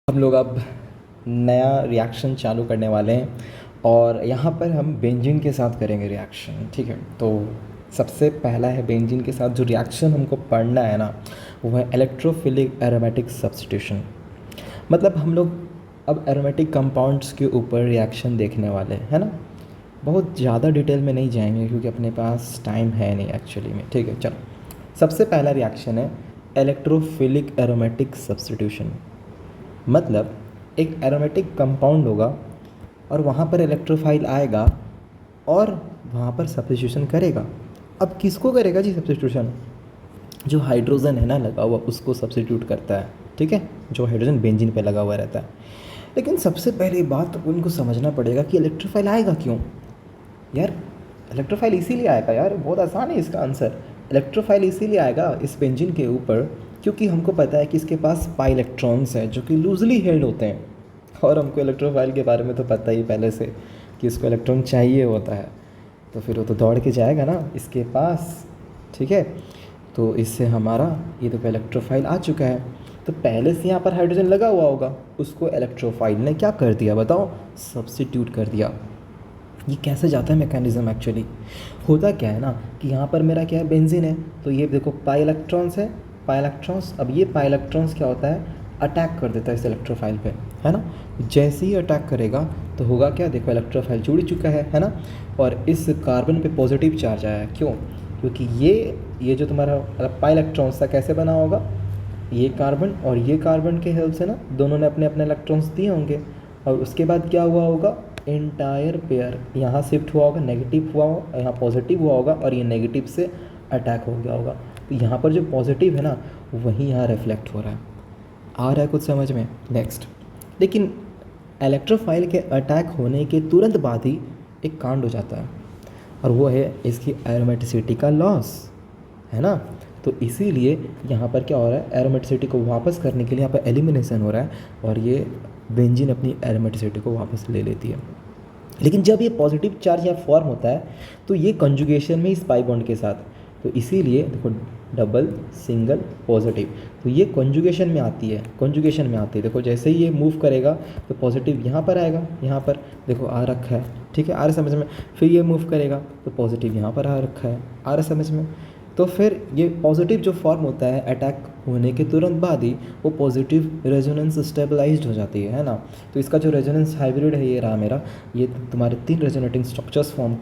हम लोग अब नया रिएक्शन चालू करने वाले हैं और यहाँ पर हम बेंजीन के साथ करेंगे रिएक्शन। ठीक है, तो सबसे पहला है बेंजीन के साथ जो रिएक्शन हमको पढ़ना है ना, वो है इलेक्ट्रोफिलिक एरोमेटिक सब्स्टिट्यूशन। मतलब हम लोग अब एरोमेटिक कंपाउंड्स के ऊपर रिएक्शन देखने वाले हैं, है ना। बहुत ज़्यादा डिटेल में नहीं जाएंगे क्योंकि अपने पास टाइम है नहीं एक्चुअली में। ठीक है, चलो सबसे पहला रिएक्शन है इलेक्ट्रोफिलिक एरोमेटिक सब्स्टिट्यूशन। मतलब एक एरोमेटिक कंपाउंड होगा और वहाँ पर इलेक्ट्रोफाइल आएगा और वहाँ पर सब्स्टिट्यूशन करेगा। अब किसको करेगा जी सब्स्टिट्यूशन? जो हाइड्रोजन है ना लगा हुआ, उसको सब्स्टिट्यूट करता है। ठीक है, जो हाइड्रोजन बेंजीन पे लगा हुआ रहता है। लेकिन सबसे पहले बात उनको समझना पड़ेगा कि इलेक्ट्रोफाइल आएगा क्यों यार। इलेक्ट्रोफाइल इसीलिए आएगा यार, बहुत आसान है इसका आंसर। इलेक्ट्रोफाइल इसीलिए आएगा इस बेंजीन के ऊपर क्योंकि हमको पता है कि इसके पास पाई इलेक्ट्रॉन्स हैं जो कि लूजली हेल्ड होते हैं, और हमको इलेक्ट्रोफाइल के बारे में तो पता ही पहले से कि इसको इलेक्ट्रॉन चाहिए होता है, तो फिर वो तो दौड़ के जाएगा ना इसके पास। ठीक है, तो इससे हमारा ये देखो इलेक्ट्रोफाइल आ चुका है। तो पहले से यहाँ पर हाइड्रोजन लगा हुआ होगा, उसको इलेक्ट्रोफाइल ने क्या कर दिया बताओ? सब्स्टिट्यूट कर दिया। ये कैसे जाता है मैकेनिज़्म? एक्चुअली होता क्या है ना कि यहाँ पर मेरा क्या है, बेंजीन है, तो ये देखो पाई इलेक्ट्रॉन्स है, पाई इलेक्ट्रॉन्स। अब ये पाई इलेक्ट्रॉन्स क्या होता है, अटैक कर देता है इस इलेक्ट्रोफाइल पे, है ना। जैसे ही अटैक करेगा तो होगा क्या, देखो इलेक्ट्रोफाइल जुड़ चुका है ना। और इस कार्बन पे पॉजिटिव चार्ज आया है। क्यों? क्योंकि ये जो तुम्हारा पाई इलेक्ट्रॉन्स था कैसे बना होगा, ये कार्बन और ये कार्बन के हेल्प से ना दोनों ने अपने अपने इलेक्ट्रॉन्स दिए होंगे। और उसके बाद क्या हुआ होगा, एंटायर पेयर यहाँ शिफ्ट हुआ होगा, नेगेटिव हुआ होगा, यहाँ पॉजिटिव हुआ होगा और ये नेगेटिव से अटैक हो गया होगा। तो यहाँ पर जो पॉजिटिव है ना वही यहाँ रिफ्लेक्ट हो रहा है। आ रहा है कुछ समझ में? नेक्स्ट, लेकिन इलेक्ट्रोफाइल के अटैक होने के तुरंत बाद ही एक कांड हो जाता है और वो है इसकी एरोमेटिसिटी का लॉस, है ना। तो इसीलिए यहाँ पर क्या हो रहा है, एरोमेटिसिटी को वापस करने के लिए यहाँ पर एलिमिनेशन हो रहा है और ये बेंजीन अपनी एरोमेटिसिटी को वापस ले लेती है। लेकिन जब ये पॉजिटिव चार्ज यहाँ फॉर्म होता है तो ये कंजुगेशन में इस पाई बॉन्ड के साथ, तो इसीलिए देखो डबल सिंगल पॉजिटिव, तो ये कंजुगेशन में आती है, कंजुगेशन में आती है। देखो जैसे ही ये मूव करेगा तो पॉजिटिव यहाँ पर आएगा, यहाँ पर देखो आ रखा है। ठीक है, आ रहा समझ में। फिर ये मूव करेगा तो पॉजिटिव यहाँ पर आ रखा है, आ रहा समझ में। तो फिर ये पॉजिटिव जो फॉर्म होता है अटैक होने के तुरंत बाद ही वो पॉजिटिव रेजोनेंस स्टेबलाइज्ड हो जाती है ना। तो इसका जो रेजोनेंस हाइब्रिड है ये रहा मेरा, ये तुम्हारे 3 रेजोनेटिंग स्ट्रक्चर्स फॉर्म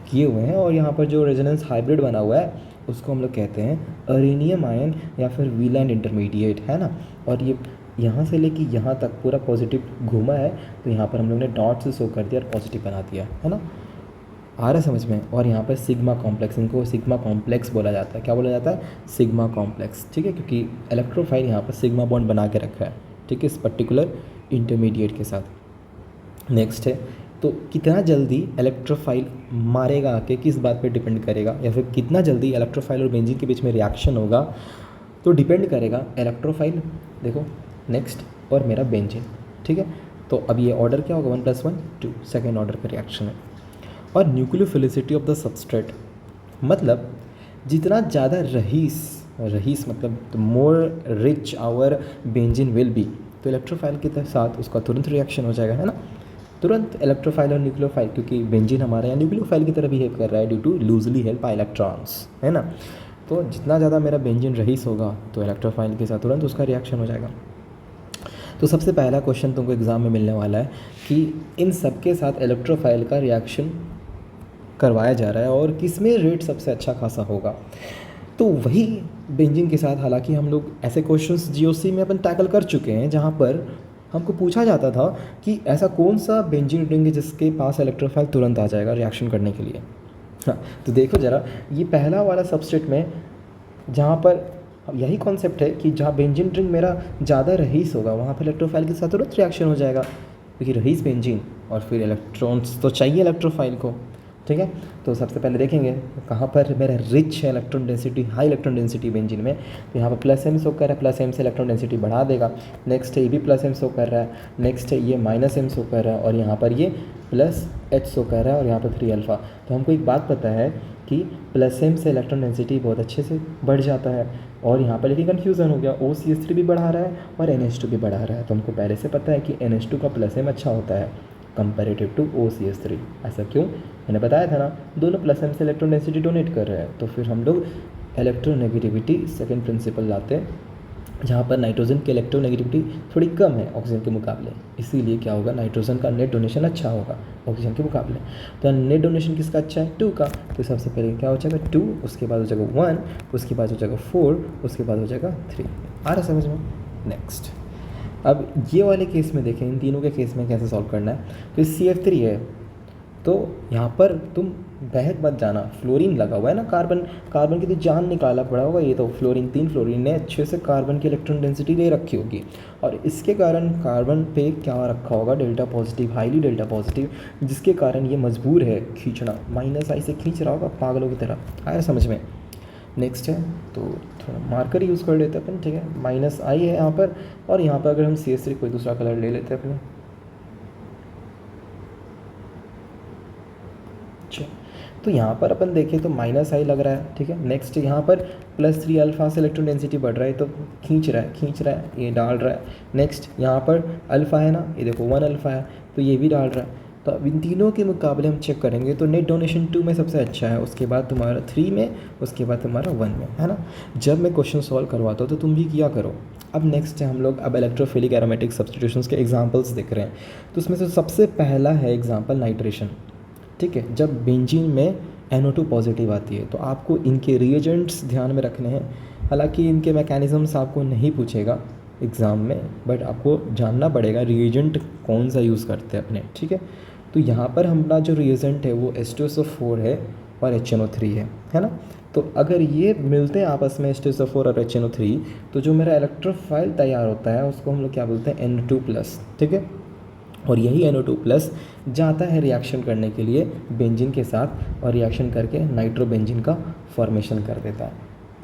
किए हुए हैं और यहाँ पर जो रेजोनेंस हाइब्रिड बना हुआ है उसको हम लोग कहते हैं अरेनियम आयन या फिर वीलैंड इंटरमीडिएट, है ना। और ये यहाँ से लेके यहाँ तक पूरा पॉजिटिव घूमा है, तो यहाँ पर हम लोग ने डॉट से शो कर दिया और पॉजिटिव बना दिया, है ना। आ रहा है समझ में। और यहाँ पर सिग्मा कॉम्प्लेक्स, इनको सिग्मा कॉम्प्लेक्स बोला जाता है। क्या बोला जाता है? Sigma complex. ठीक है, क्योंकि इलेक्ट्रोफाइल यहाँ पर सिग्मा बॉन्ड बना के रखा है, ठीक है, इस पर्टिकुलर इंटरमीडिएट के साथ। नेक्स्ट है, तो कितना जल्दी इलेक्ट्रोफाइल मारेगा आके किस बात पे डिपेंड करेगा, या फिर कितना जल्दी इलेक्ट्रोफाइल और बेंजीन के बीच में रिएक्शन होगा तो डिपेंड करेगा इलेक्ट्रोफाइल, देखो नेक्स्ट, और मेरा बेंजीन। ठीक है, तो अब ये ऑर्डर क्या होगा, 1 + 1 2, सेकेंड ऑर्डर का रिएक्शन है। और न्यूक्लियोफिलिसिटी ऑफ द सबस्ट्रेट, मतलब जितना ज़्यादा रहीस मतलब the more rich our benzene will be, तो इलेक्ट्रोफाइल के साथ उसका तुरंत रिएक्शन हो जाएगा, है ना। तुरंत इलेक्ट्रोफाइल और न्यूक्लियोफाइल, क्योंकि बेंजीन हमारे यहाँ न्यूक्लियोफाइल की तरह बिहेव कर रहा है due to loosely held by electrons, है ना। तो जितना ज़्यादा मेरा बेंजीन रहीस होगा तो इलेक्ट्रोफाइल के साथ तुरंत उसका रिएक्शन हो जाएगा। तो सबसे पहला क्वेश्चन तुमको एग्ज़ाम में मिलने वाला है कि इन सब के साथ इलेक्ट्रोफाइल का रिएक्शन करवाया जा रहा है और किसमें रेट सबसे अच्छा खासा होगा। तो वही बेंजीन के साथ, हालांकि हम लोग ऐसे क्वेश्चंस जीओसी में अपन टैकल कर चुके हैं जहाँ पर हमको पूछा जाता था कि ऐसा कौन सा बेंजीन रिंग है जिसके पास इलेक्ट्रोफाइल तुरंत आ जाएगा रिएक्शन करने के लिए। हाँ, तो देखो ज़रा, ये पहला वाला सबस्ट्रेट में जहाँ पर यही कॉन्सेप्ट है कि जहाँ बेंजीन रिंग मेरा ज़्यादा रहीस होगा वहाँ पर इलेक्ट्रोफाइल के साथ तुरंत रिएक्शन हो जाएगा, क्योंकि रहीस बेंजीन और फिर इलेक्ट्रॉन्स तो चाहिए इलेक्ट्रोफाइल को। ठीक है, तो सबसे पहले देखेंगे कहाँ पर मेरा रिच है electron density, high electron density benzene में। तो यहाँ पर +m शो कर रहा है, +m से इलेक्ट्रॉन डेंसिटी बढ़ा देगा। नेक्स्ट है ये भी +m शो कर रहा है, नेक्स्ट है ये -m शो कर रहा है और यहाँ पर ये +h शो कर रहा है और यहाँ पर 3 अल्फ़ा। तो हमको एक बात पता है कि +m से इलेक्ट्रॉन डेंसिटी बहुत अच्छे से बढ़ जाता है, और यहाँ पर लेकिन कन्फ्यूज़न हो गया, OCH3 भी बढ़ा रहा है और NH2 भी बढ़ा रहा है। तो हमको पहले से पता है कि NH2 का प्लस एम अच्छा होता है कंपेरेटिव टू OCH3। ऐसा क्यों? मैंने बताया था ना, दोनों प्लस एम से इलेक्ट्रॉन डेंसिटी डोनेट कर रहे हैं। तो फिर हम लोग इलेक्ट्रोनेगेटिविटी सेकेंड प्रिंसिपल लाते हैं, जहाँ पर नाइट्रोजन की इलेक्ट्रोनेगेटिविटी थोड़ी कम है ऑक्सीजन के मुकाबले, इसीलिए क्या होगा, नाइट्रोजन का नेट डोनेशन अच्छा होगा ऑक्सीजन के मुकाबले। तो नेट डोनेशन किसका अच्छा है? 2 का। तो सबसे पहले क्या हो जाएगा 2, उसके बाद हो जाएगा 1, उसके बाद हो जाएगा 4, उसके बाद हो जाएगा 3। आ रहा समझ में? नेक्स्ट, अब ये वाले केस में देखें, इन तीनों के केस में कैसे सॉल्व करना है। तो CF3 है, तो यहाँ पर तुम बहक मत जाना, फ्लोरीन लगा हुआ है ना, कार्बन की तो जान निकाला पड़ा होगा। ये तो फ्लोरीन, 3 फ्लोरीन ने अच्छे से कार्बन की इलेक्ट्रॉन डेंसिटी ले रखी होगी, और इसके कारण कार्बन पे क्या रखा होगा, delta positive, highly delta positive, जिसके कारण ये मजबूर है खींचना, -I से खींच रहा होगा पागलों की तरह। आया समझ में? नेक्स्ट है, तो थोड़ा मार्कर यूज़ कर लेते हैं अपन, ठीक है। -I है यहाँ पर, और यहाँ पर अगर हम CH3 कोई दूसरा कलर ले लेते हैं अपने, तो यहाँ पर अपन देखें तो -I लग रहा है, ठीक है। नेक्स्ट यहाँ पर +3 अल्फ़ा से इलेक्ट्रॉन डेंसिटी बढ़ रहा है, तो खींच रहा है, ये डाल रहा है। नेक्स्ट यहाँ पर अल्फ़ा है ना, ये देखो 1 अल्फ़ा है, तो ये भी डाल रहा है। तो अब इन तीनों के मुकाबले हम चेक करेंगे तो नेट डोनेशन 2 में सबसे अच्छा है, उसके बाद तुम्हारा 3 में, उसके बाद तुम्हारा 1 में, है ना। जब मैं क्वेश्चन सॉल्व करवाता हूँ तो तुम भी किया करो। अब नेक्स्ट है, हम लोग अब इलेक्ट्रोफिलिक एरोमेटिक सब्स्टिट्यूशंस के एग्जांपल्स देख रहे हैं। तो उसमें से सबसे पहला है एग्जांपल नाइट्रेशन, ठीक है। जब बेंजीन में NO2 पॉजिटिव आती है, तो आपको इनके रिएजेंट्स ध्यान में रखने हैं। हालांकि इनके मैकेनिज़म्स आपको नहीं पूछेगा एग्ज़ाम में, बट आपको जानना पड़ेगा रिएजेंट कौन सा यूज़ करते हैं अपने, ठीक है। तो यहाँ पर हमारा जो रिएजेंट है वो H2SO4 है और HNO3 है ना। तो अगर ये मिलते हैं आपस में H2SO4 और HNO3, तो जो मेरा इलेक्ट्रोफाइल तैयार होता है उसको हम लोग क्या बोलते हैं, N2+, ठीक है। और यही NO2+ जाता है रिएक्शन करने के लिए बेंजीन के साथ, और रिएक्शन करके नाइट्रोबेंजीन का फॉर्मेशन कर देता है।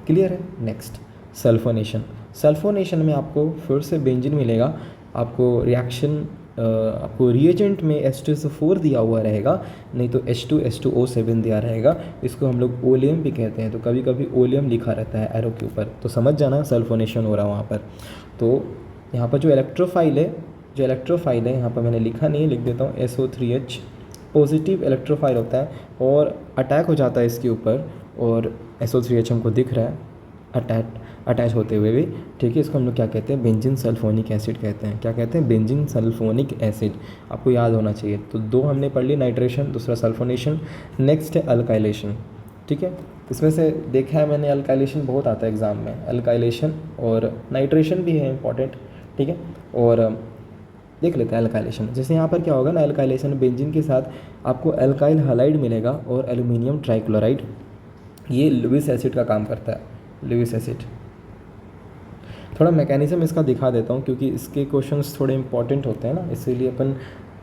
क्लियर है? Next, sulphonation. सल्फोनेशन में आपको फिर से बेंजीन मिलेगा, आपको रिएक्शन आपको रिएजेंट में H2SO4 दिया हुआ रहेगा, नहीं तो H2H2O7 दिया रहेगा। इसको हम लोग ओलियम भी कहते हैं, तो कभी कभी ओलियम लिखा रहता है एरो के ऊपर, तो समझ जाना सल्फोनेशन हो रहा है वहाँ पर। तो यहाँ पर जो इलेक्ट्रोफाइल है यहाँ पर मैंने लिखा नहीं है, लिख देता हूँ, SO3H पॉजिटिव इलेक्ट्रोफाइल होता है और अटैक हो जाता है इसके ऊपर, और SO3H हमको दिख रहा है अटैच होते हुए भी, ठीक है। इसको हम लोग क्या कहते हैं, बेंजीन सल्फोनिक एसिड कहते हैं। क्या कहते हैं? बेंजीन सल्फोनिक एसिड, आपको याद होना चाहिए। तो 2 हमने पढ़ ली, नाइट्रेशन, दूसरा सल्फोनेशन। नेक्स्ट है अल्काइलेशन, ठीक है। इसमें से देखा है मैंने, अल्काइलेशन बहुत आता है एग्ज़ाम में, अल्काइलेशन और नाइट्रेशन भी है इंपॉर्टेंट, ठीक है। और देख लेते हैं अल्काइलेशन। जैसे यहाँ पर क्या होगा ना, अल्काइलेशन बेंजीन के साथ आपको अल्काइल हैलाइड मिलेगा और एल्यूमिनियम ट्राइक्लोराइड, ये लुईस एसिड का काम करता है। लुईस एसिड, थोड़ा मैकेनिज़्म इसका दिखा देता हूँ क्योंकि इसके क्वेश्चंस थोड़े इंपॉर्टेंट होते हैं ना, इसीलिए अपन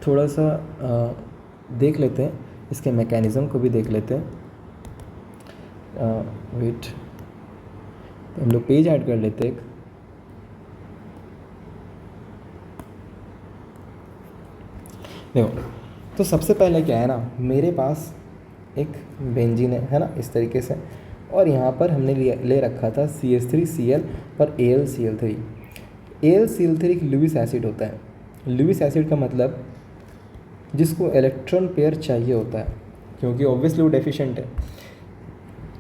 थोड़ा सा देख लेते हैं, इसके मैकेनिज़्म को भी देख लेते हैं। वेट, हम लोग पेज ऐड कर लेते हैं। देखो, तो सबसे पहले क्या है ना, मेरे पास एक बेंजीन है ना, इस तरीके से, और यहाँ पर हमने ले रखा था CH3Cl और AlCl3। AlCl3 एक लुईस एसिड होता है। लुईस एसिड का मतलब जिसको इलेक्ट्रॉन पेयर चाहिए होता है, क्योंकि ऑब्वियसली वो डेफिशिएंट है।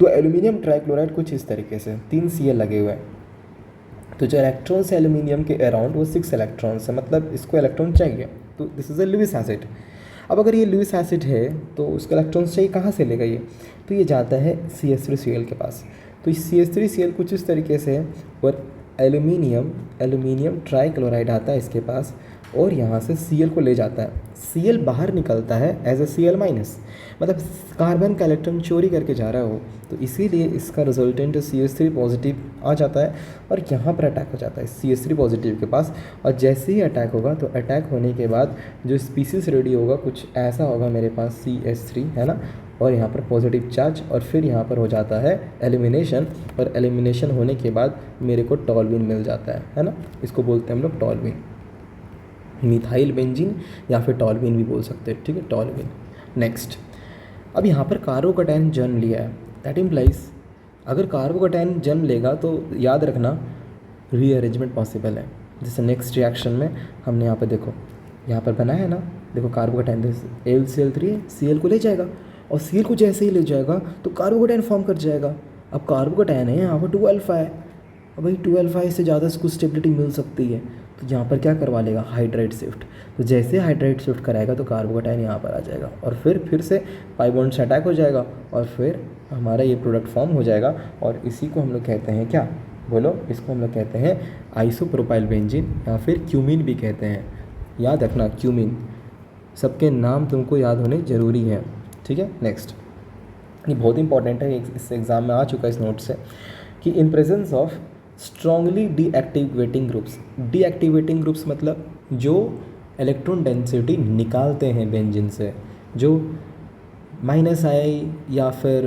तो एल्यूमिनियम ट्राइक्लोराइड कुछ इस तरीके से 3 Cl लगे हुए हैं, तो जो इलेक्ट्रॉन्स है एल्यूमिनियम के अराउंड वो 6 इलेक्ट्रॉन्स है, मतलब इसको इलेक्ट्रॉन चाहिए, तो this is a Lewis acid. अब अगर ये लुईस एसिड है तो उसको इलेक्ट्रॉन्स चाहिए, कहाँ से लेगा ये, तो ये जाता है CH3Cl के पास। तो CH3Cl कुछ इस तरीके से है, और एल्यूमिनियम ट्राइक्लोराइड आता है इसके पास, और यहाँ से Cl को ले जाता है। Cl बाहर निकलता है एज ए Cl-, मतलब कार्बन का इलेक्ट्रॉन चोरी करके जा रहा हो, तो इसीलिए इसका रिजल्टेंट CH3 पॉजिटिव आ जाता है, और यहाँ पर अटैक हो जाता है CH3 पॉजिटिव के पास। और जैसे ही अटैक होगा, तो अटैक होने के बाद जो स्पीसीज रेडी होगा कुछ ऐसा होगा, मेरे पास CH3 है ना, और यहाँ पर पॉजिटिव चार्ज, और फिर यहाँ पर हो जाता है एलिमिनेशन, और एलिमिनेशन होने के बाद मेरे को टॉल्यूइन मिल जाता है ना। इसको बोलते हैं हम लोग टॉल्यूइन, मिथाइल बेंजीन, या फिर टॉल्यूइन भी बोल सकते हैं, ठीक है, टॉल्यूइन। नेक्स्ट, अब यहाँ पर कार्बोकैटायन जन्म लिया है, दैट इम्प्लाइज अगर कार्बोकैटायन जन्म लेगा तो याद रखना रीअरेंजमेंट पॉसिबल है। जैसे नेक्स्ट रिएक्शन में हमने यहाँ पर देखो, यहाँ पर बना है ना, देखो कार्बोकैटायन AlCl3 Cl को ले जाएगा, और Cl को जैसे ही ले जाएगा तो कार्बोकैटायन फॉर्म कर जाएगा। अब कार्बोकैटायन है यहाँ पर 2 अल्फा है, अब भाई 2 अल्फा से ज़्यादा इसको स्टेबिलिटी मिल सकती है, तो यहाँ पर क्या करवा लेगा, हाइड्राइड शिफ्ट। तो जैसे हाइड्राइड शिफ्ट कराएगा तो कार्बोकैटायन यहाँ पर आ जाएगा, और फिर से पाई बॉन्ड से अटैक हो जाएगा, और फिर हमारा ये प्रोडक्ट फॉर्म हो जाएगा। और इसी को हम लोग कहते हैं क्या, बोलो, इसको हम लोग कहते हैं आइसोप्रोपाइल बेंजीन, या फिर क्यूमीन भी कहते हैं। याद रखना क्यूमीन, सबके नाम तुमको याद होने ज़रूरी है, ठीक है। नेक्स्ट, ये बहुत इंपॉर्टेंट है, इस एग्ज़ाम में आ चुका है इस नोट से, कि in presence of strongly deactivating groups. Deactivating groups मतलब जो इलेक्ट्रॉन डेंसिटी निकालते हैं बेंजीन से, जो -I या फिर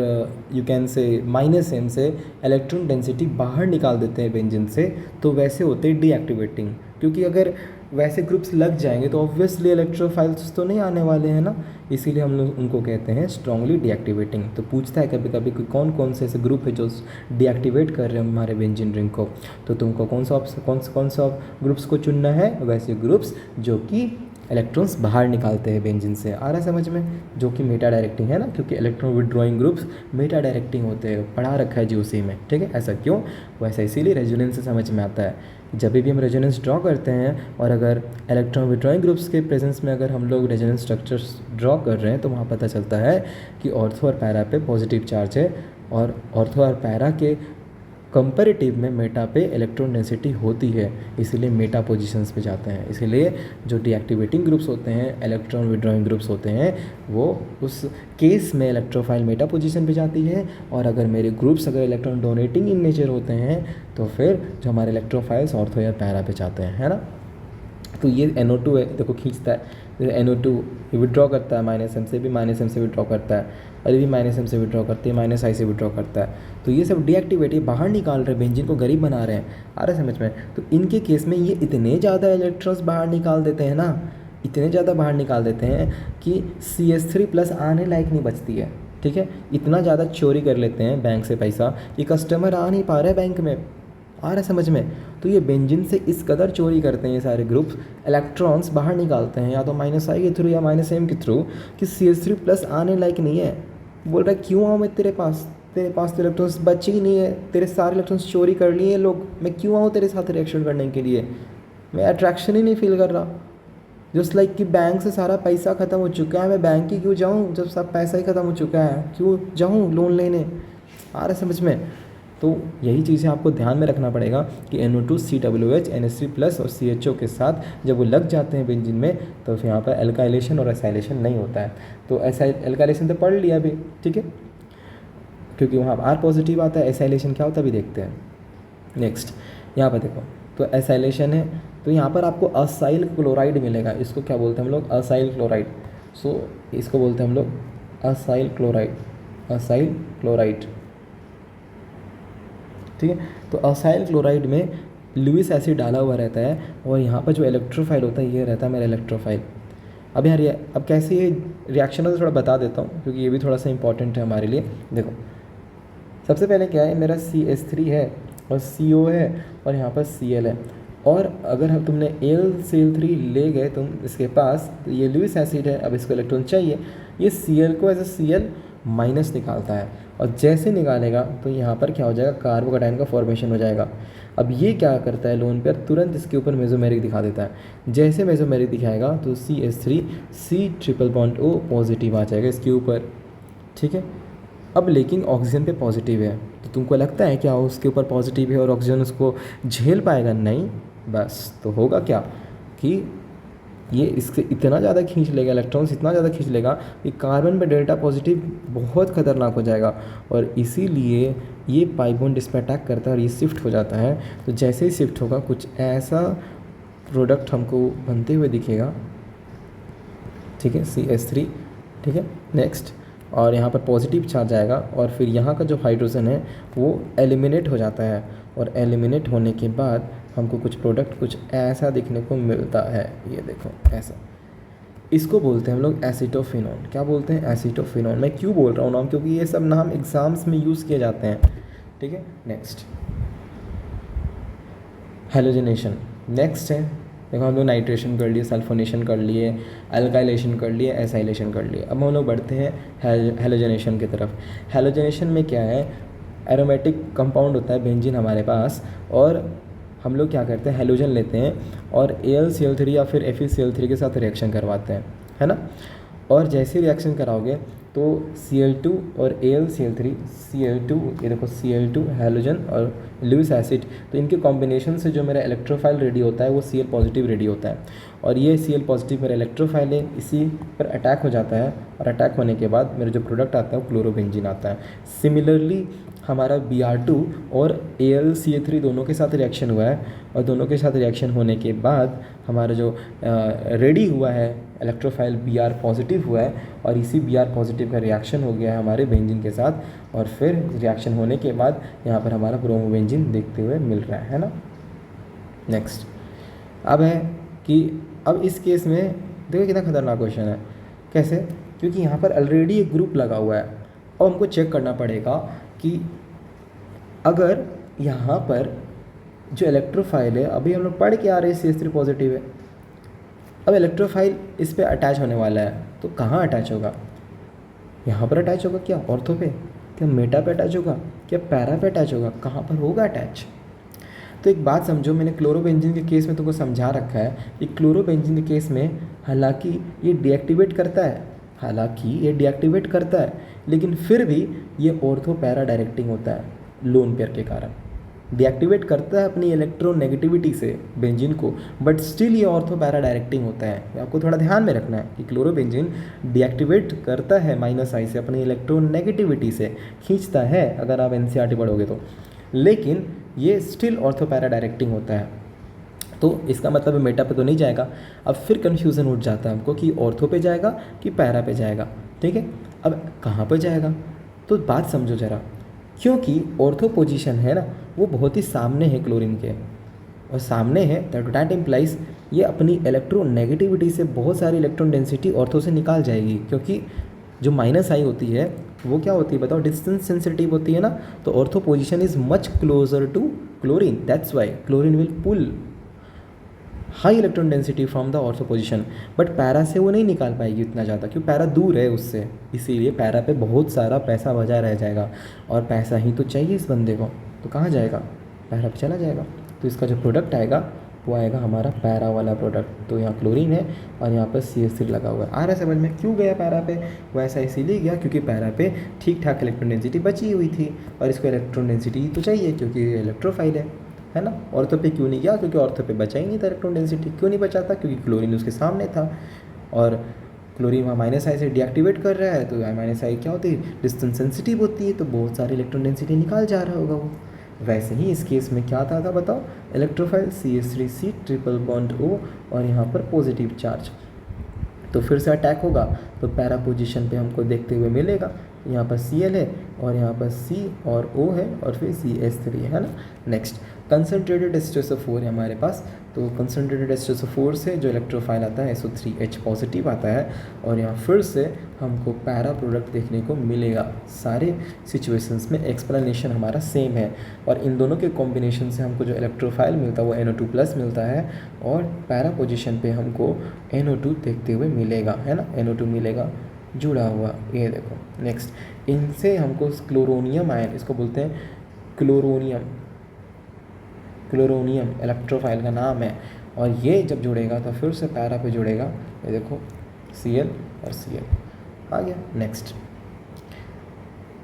यू कैन से -M से इलेक्ट्रॉन डेंसिटी बाहर निकाल देते हैं बेंजीन से, तो वैसे होते हैं डीएक्टिवेटिंग। क्योंकि अगर वैसे ग्रुप्स लग जाएंगे तो ऑब्वियसली इलेक्ट्रोफाइल्स तो नहीं आने वाले हैं ना, इसीलिए हम लोग उनको कहते हैं स्ट्रांगली डीएक्टिवेटिंग। तो पूछता है कभी कभी कि कौन कौन से ऐसे ग्रुप है जो डीएक्टिवेट कर रहे हैं हमारे बेंजीन रिंग को, तो तुमको कौन सा ग्रुप्स को चुनना है, वैसे ग्रुप्स जो कि इलेक्ट्रॉन्स बाहर निकालते हैं बेंजीन से। आ रहा है समझ में, जो कि मेटा डायरेक्टिंग है ना, क्योंकि electron withdrawing groups Meta directing होते हैं, पढ़ा रखा है जीओसी में, ठीक है। ऐसा क्यों, वैसा इसीलिए रेजोनेंस से समझ में आता है। जब भी हम रेजोनेंस ड्रॉ करते हैं और अगर इलेक्ट्रॉन विड्रॉइंग ग्रुप्स के प्रेजेंस में अगर हम लोग रेजोनेंस स्ट्रक्चर्स ड्रॉ कर रहे हैं, तो वहाँ पता चलता है कि ऑर्थो और पैरा पे पॉजिटिव चार्ज है, और ऑर्थो और पैरा के कंपैरेटिव में मेटा पे इलेक्ट्रॉन डेंसिटी होती है, इसीलिए मेटा पोजीशंस पे जाते हैं। इसीलिए जो डीएक्टिवेटिंग ग्रुप्स होते हैं, इलेक्ट्रॉन विड्रॉइंग ग्रुप्स होते हैं, वो उस केस में इलेक्ट्रोफाइल मेटा पोजीशन पे जाती है, और अगर मेरे ग्रुप्स अगर इलेक्ट्रॉन डोनेटिंग इन नेचर होते हैं तो फिर जो हमारे इलेक्ट्रोफाइल्स ऑर्थो या पैरा पे जाते हैं, है ना। तो ये NO2 है, देखो खींचता है, NO2 विड्रॉ करता है -M से भी, -M से विड्रॉ करता है, और ये भी -M से विड्रॉ करती है, -I से विड्रॉ करता है। तो ये सब डीएक्टिवेट, ये बाहर निकाल रहे हैं, बेंजीन को गरीब बना रहे हैं, आ रहा है समझ में। तो इनके केस में ये इतने ज़्यादा इलेक्ट्रॉन्स बाहर निकाल देते हैं ना, इतने ज़्यादा बाहर निकाल देते हैं कि CH3+ आने लायक नहीं बचती है, ठीक है। इतना ज़्यादा चोरी कर लेते हैं बैंक से पैसा कि कस्टमर आ नहीं पा रहे बैंक में, आ रहा है समझ में। तो ये बेंजीन से इस कदर चोरी करते हैं ये सारे ग्रुप्स, इलेक्ट्रॉन्स बाहर निकालते हैं या तो -I के थ्रू या -M के थ्रू, कि CH3+ आने लायक नहीं है। बोल रहा है क्यों आऊँ मैं तेरे पास तो इलेक्ट्रॉन्स बचे ही नहीं है, तेरे सारे इलेक्ट्रॉन्स चोरी कर लिए लोग, मैं क्यों आऊँ तेरे साथ रिएक्शन करने के लिए, मैं अट्रैक्शन ही नहीं फील कर रहा। जस्ट लाइक कि बैंक से सारा पैसा ख़त्म हो चुका है, मैं बैंक ही क्यों जाऊँ जब सब पैसा ही ख़त्म हो चुका है, क्यों जाऊँ लोन लेने, आ रहा है समझ में। तो यही चीज़ें आपको ध्यान में रखना पड़ेगा कि NO2 COOH NH3+ और CHO के साथ जब वो लग जाते हैं बेंजीन में, तो फिर यहाँ पर एल्काइलेशन और एसाइलेशन नहीं होता है। तो एल्काइलेशन तो पढ़ लिया अभी, ठीक है, क्योंकि वहाँ R पॉजिटिव आता है। एसाइलेशन क्या होता है अभी देखते हैं। नेक्स्ट यहाँ पर देखो, तो एसाइलेशन है, तो यहाँ पर आपको असाइल क्लोराइड मिलेगा, इसको क्या बोलते हैं हम लोग, असाइल क्लोराइड। सो इसको बोलते हैं हम लोग असाइल क्लोराइड, ठीक है। तो असाइल क्लोराइड में लुइस एसिड डाला हुआ रहता है, और यहाँ पर जो इलेक्ट्रोफाइल होता है ये रहता है मेरा इलेक्ट्रोफाइल। अब यार ये अब कैसे ये रिएक्शन है तो थोड़ा बता देता हूँ, क्योंकि ये भी थोड़ा सा इंपॉर्टेंट है हमारे लिए। देखो सबसे पहले क्या है, मेरा CH3 है और CO है और यहाँ पर Cl है, और अगर हम तुमने AlCl3 ले गए तुम इसके पास, तो ये लुइस एसिड है, अब इसको इलेक्ट्रॉन चाहिए, ये Cl को एज ए Cl- निकालता है, और जैसे निकालेगा तो यहाँ पर क्या हो जाएगा, कार्बोकैटायन का फॉर्मेशन हो जाएगा। अब ये क्या करता है, लोन पेयर तुरंत इसके ऊपर मेसोमेरिक दिखा देता है। जैसे मेसोमेरिक दिखाएगा तो CH3 C≡O पॉजिटिव आ जाएगा इसके ऊपर, ठीक है। अब लेकिन ऑक्सीजन पे पॉजिटिव है, तो तुमको लगता है क्या उसके ऊपर पॉजिटिव है और ऑक्सीजन उसको झेल पाएगा, नहीं। बस तो होगा क्या कि ये इससे इतना ज़्यादा खींच लेगा, इलेक्ट्रॉन्स इतना ज़्यादा खींच लेगा कि कार्बन पे डेल्टा पॉजिटिव बहुत खतरनाक हो जाएगा, और इसीलिए ये पाई बॉन्ड इस पर अटैक करता है और ये शिफ्ट हो जाता है। तो जैसे ही शिफ्ट होगा कुछ ऐसा प्रोडक्ट हमको बनते हुए दिखेगा, ठीक है, CH3, ठीक है। नेक्स्ट, और यहाँ पर पॉजिटिव चार्ज आएगा, और फिर यहाँ का जो हाइड्रोजन है वो एलिमिनेट हो जाता है, और एलिमिनेट होने के बाद हमको कुछ प्रोडक्ट कुछ ऐसा दिखने को मिलता है, ये देखो ऐसा। इसको बोलते हैं हम लोग एसीटोफिनोन। क्या बोलते हैं, एसीटोफिनोन। मैं क्यों बोल रहा हूँ नाम, क्योंकि ये सब नाम एग्ज़ाम्स में यूज़ किए जाते हैं। ठीक है। Next halogenation. नेक्स्ट है, देखो हम लोग नाइट्रेशन कर लिए, सल्फोनेशन कर लिए, अल्काइलेशन कर लिए, एसाइलेशन कर लिए। अब हम लोग बढ़ते हैं हेलोजनेशन की तरफ। हेलोजनेशन में क्या है, एरोमेटिक कंपाउंड होता है बेंजीन हमारे पास, और हम लोग क्या करते हैं, हेलोजन लेते हैं और AlCl3 या फिर FeCl3 के साथ रिएक्शन करवाते हैं, है ना। और जैसे रिएक्शन कराओगे तो Cl2 और AlCl3, Cl2, ये देखो Cl2 हेलोजन और लुईस एसिड, तो इनके कॉम्बिनेशन से जो मेरा इलेक्ट्रोफाइल रेडी होता है वो Cl पॉजिटिव रेडी होता है, और ये Cl पॉजिटिव मेरा इलेक्ट्रोफाइल है, इसी पर अटैक हो जाता है, और अटैक होने के बाद मेरा जो प्रोडक्ट आता है वो क्लोरोबेंजीन आता है। सिमिलरली हमारा Br2 और AlCl3 दोनों के साथ रिएक्शन हुआ है, और दोनों के साथ रिएक्शन होने के बाद हमारा जो रेडी हुआ है इलेक्ट्रोफाइल Br पॉजिटिव हुआ है, और इसी Br पॉजिटिव का रिएक्शन हो गया है हमारे बेंजीन के साथ, और फिर रिएक्शन होने के बाद यहाँ पर हमारा ब्रोमोबेंजीन देखते हुए मिल रहा है ना। नेक्स्ट अब है कि अब इस केस में देखो कितना खतरनाक क्वेश्चन है, कैसे, क्योंकि यहाँ पर ऑलरेडी एक ग्रुप लगा हुआ है, और हमको चेक करना पड़ेगा कि अगर यहाँ पर जो इलेक्ट्रोफाइल है, अभी हम लोग पढ़ के आ रहे हैं CH3 पॉजिटिव है, अब इलेक्ट्रोफाइल इस पर अटैच होने वाला है, तो कहाँ अटैच होगा, यहाँ पर अटैच होगा क्या, ऑर्थो पे, क्या मेटा पे अटैच होगा, क्या पैरा पे अटैच होगा, कहाँ पर होगा अटैच। तो एक बात समझो, मैंने क्लोरोबेंजीन के केस में तुमको समझा रखा है कि क्लोरोबेंजीन के केस में हालांकि ये डीएक्टिवेट करता है, लेकिन फिर भी ये ऑर्थो पैरा डायरेक्टिंग होता है लोन पेयर के कारण, डीएक्टिवेट करता है अपनी इलेक्ट्रोनेगेटिविटी से बेंजीन को, बट स्टिल ये ऑर्थो पैरा डायरेक्टिंग होता है। आपको थोड़ा ध्यान में रखना है कि क्लोरोबेंजीन डीएक्टिवेट करता है -I से, अपनी इलेक्ट्रोनेगेटिविटी से खींचता है, अगर आप NCERT पढ़ोगे तो, लेकिन ये स्टिल ऑर्थो पैरा डायरेक्टिंग होता है। तो इसका मतलब मेटा पे तो नहीं जाएगा। अब फिर कन्फ्यूज़न उठ जाता है हमको कि ऑर्थो पे जाएगा कि पैरा पे जाएगा, ठीक है। अब कहाँ पर जाएगा, तो बात समझो ज़रा, क्योंकि ऑर्थो पोजीशन है ना वो बहुत ही सामने है क्लोरीन के, और सामने है दैट इम्प्लाइज ये अपनी इलेक्ट्रोनेगेटिविटी से बहुत सारी इलेक्ट्रॉन डेंसिटी ऑर्थो से निकाल जाएगी, क्योंकि जो -I होती है वो क्या होती है बताओ, डिस्टेंस सेंसिटिव होती है ना, तो ortho position is much closer to chlorine, that's why chlorine will pull high electron density from the ortho position, but para से वो नहीं निकाल पाएगी उतना ज़्यादा, क्योंकि पैरा दूर है उससे, इसीलिए पैरा पे बहुत सारा पैसा बचा रह जाएगा, और पैसा ही तो चाहिए इस बंदे को, तो कहाँ जाएगा, पैरा पे चला जाएगा। तो इसका जो प्रोडक्ट आएगा वो आएगा हमारा पैरा वाला प्रोडक्ट। तो यहाँ क्लोरीन है और यहाँ पर CH3 लगा हुआ है। आ रहा है समझ में क्यों गया पैरा पे, वो ऐसा इसीलिए गया क्योंकि पैरा पे ठीक ठाक इलेक्ट्रॉन डेंसिटी बची हुई थी, और इसको इलेक्ट्रॉन डेंसिटी तो चाहिए क्योंकि ये इलेक्ट्रोफाइल है ना। ऑर्थो पे क्यों नहीं गया, क्योंकि ऑर्थो पे बचा ही नहीं था इलेक्ट्रॉन डेंसिटी। क्यों नहीं बचा था, क्योंकि क्लोरीन उसके सामने था, और क्लोरीन वहाँ -I से डीएक्टिवेट कर रहा है, तो -I क्या होती है, डिस्टेंस सेंसिटिव होती है, तो बहुत सारी इलेक्ट्रॉन डेंसिटी निकाल जा रहा होगा वो। वैसे ही इस केस में क्या था बताओ, electrophile CH3C triple bond O और यहाँ पर पॉजिटिव चार्ज, तो फिर से अटैक होगा, तो पैरा पोजीशन पे हमको देखते हुए मिलेगा, यहाँ पर Cl है और यहाँ पर C और O है और फिर CH3 है ना। नेक्स्ट कंसनट्रेटेड H2SO4 है हमारे पास, तो कंसनट्रेटेड H2SO4 से जो इलेक्ट्रोफाइल आता है SO3H पॉजिटिव आता है, और यहाँ फिर से हमको पैरा प्रोडक्ट देखने को मिलेगा। सारे सिचुएशंस में एक्सप्लेनेशन हमारा सेम है, और इन दोनों के कॉम्बिनेशन से हमको जो इलेक्ट्रोफाइल मिलता है वो NO2+ मिलता है, और पैरा पोजीशन पे हमको NO2 देखते हुए मिलेगा, है ना, NO2 मिलेगा जुड़ा हुआ, ये देखो। नेक्स्ट इनसे हमको क्लोरोनियम आयन, इसको बोलते हैं क्लोरोनियम इलेक्ट्रोफाइल का नाम है, और ये जब जुड़ेगा तो फिर से पैरा पे जुड़ेगा, ये देखो Cl और Cl आ गया। नेक्स्ट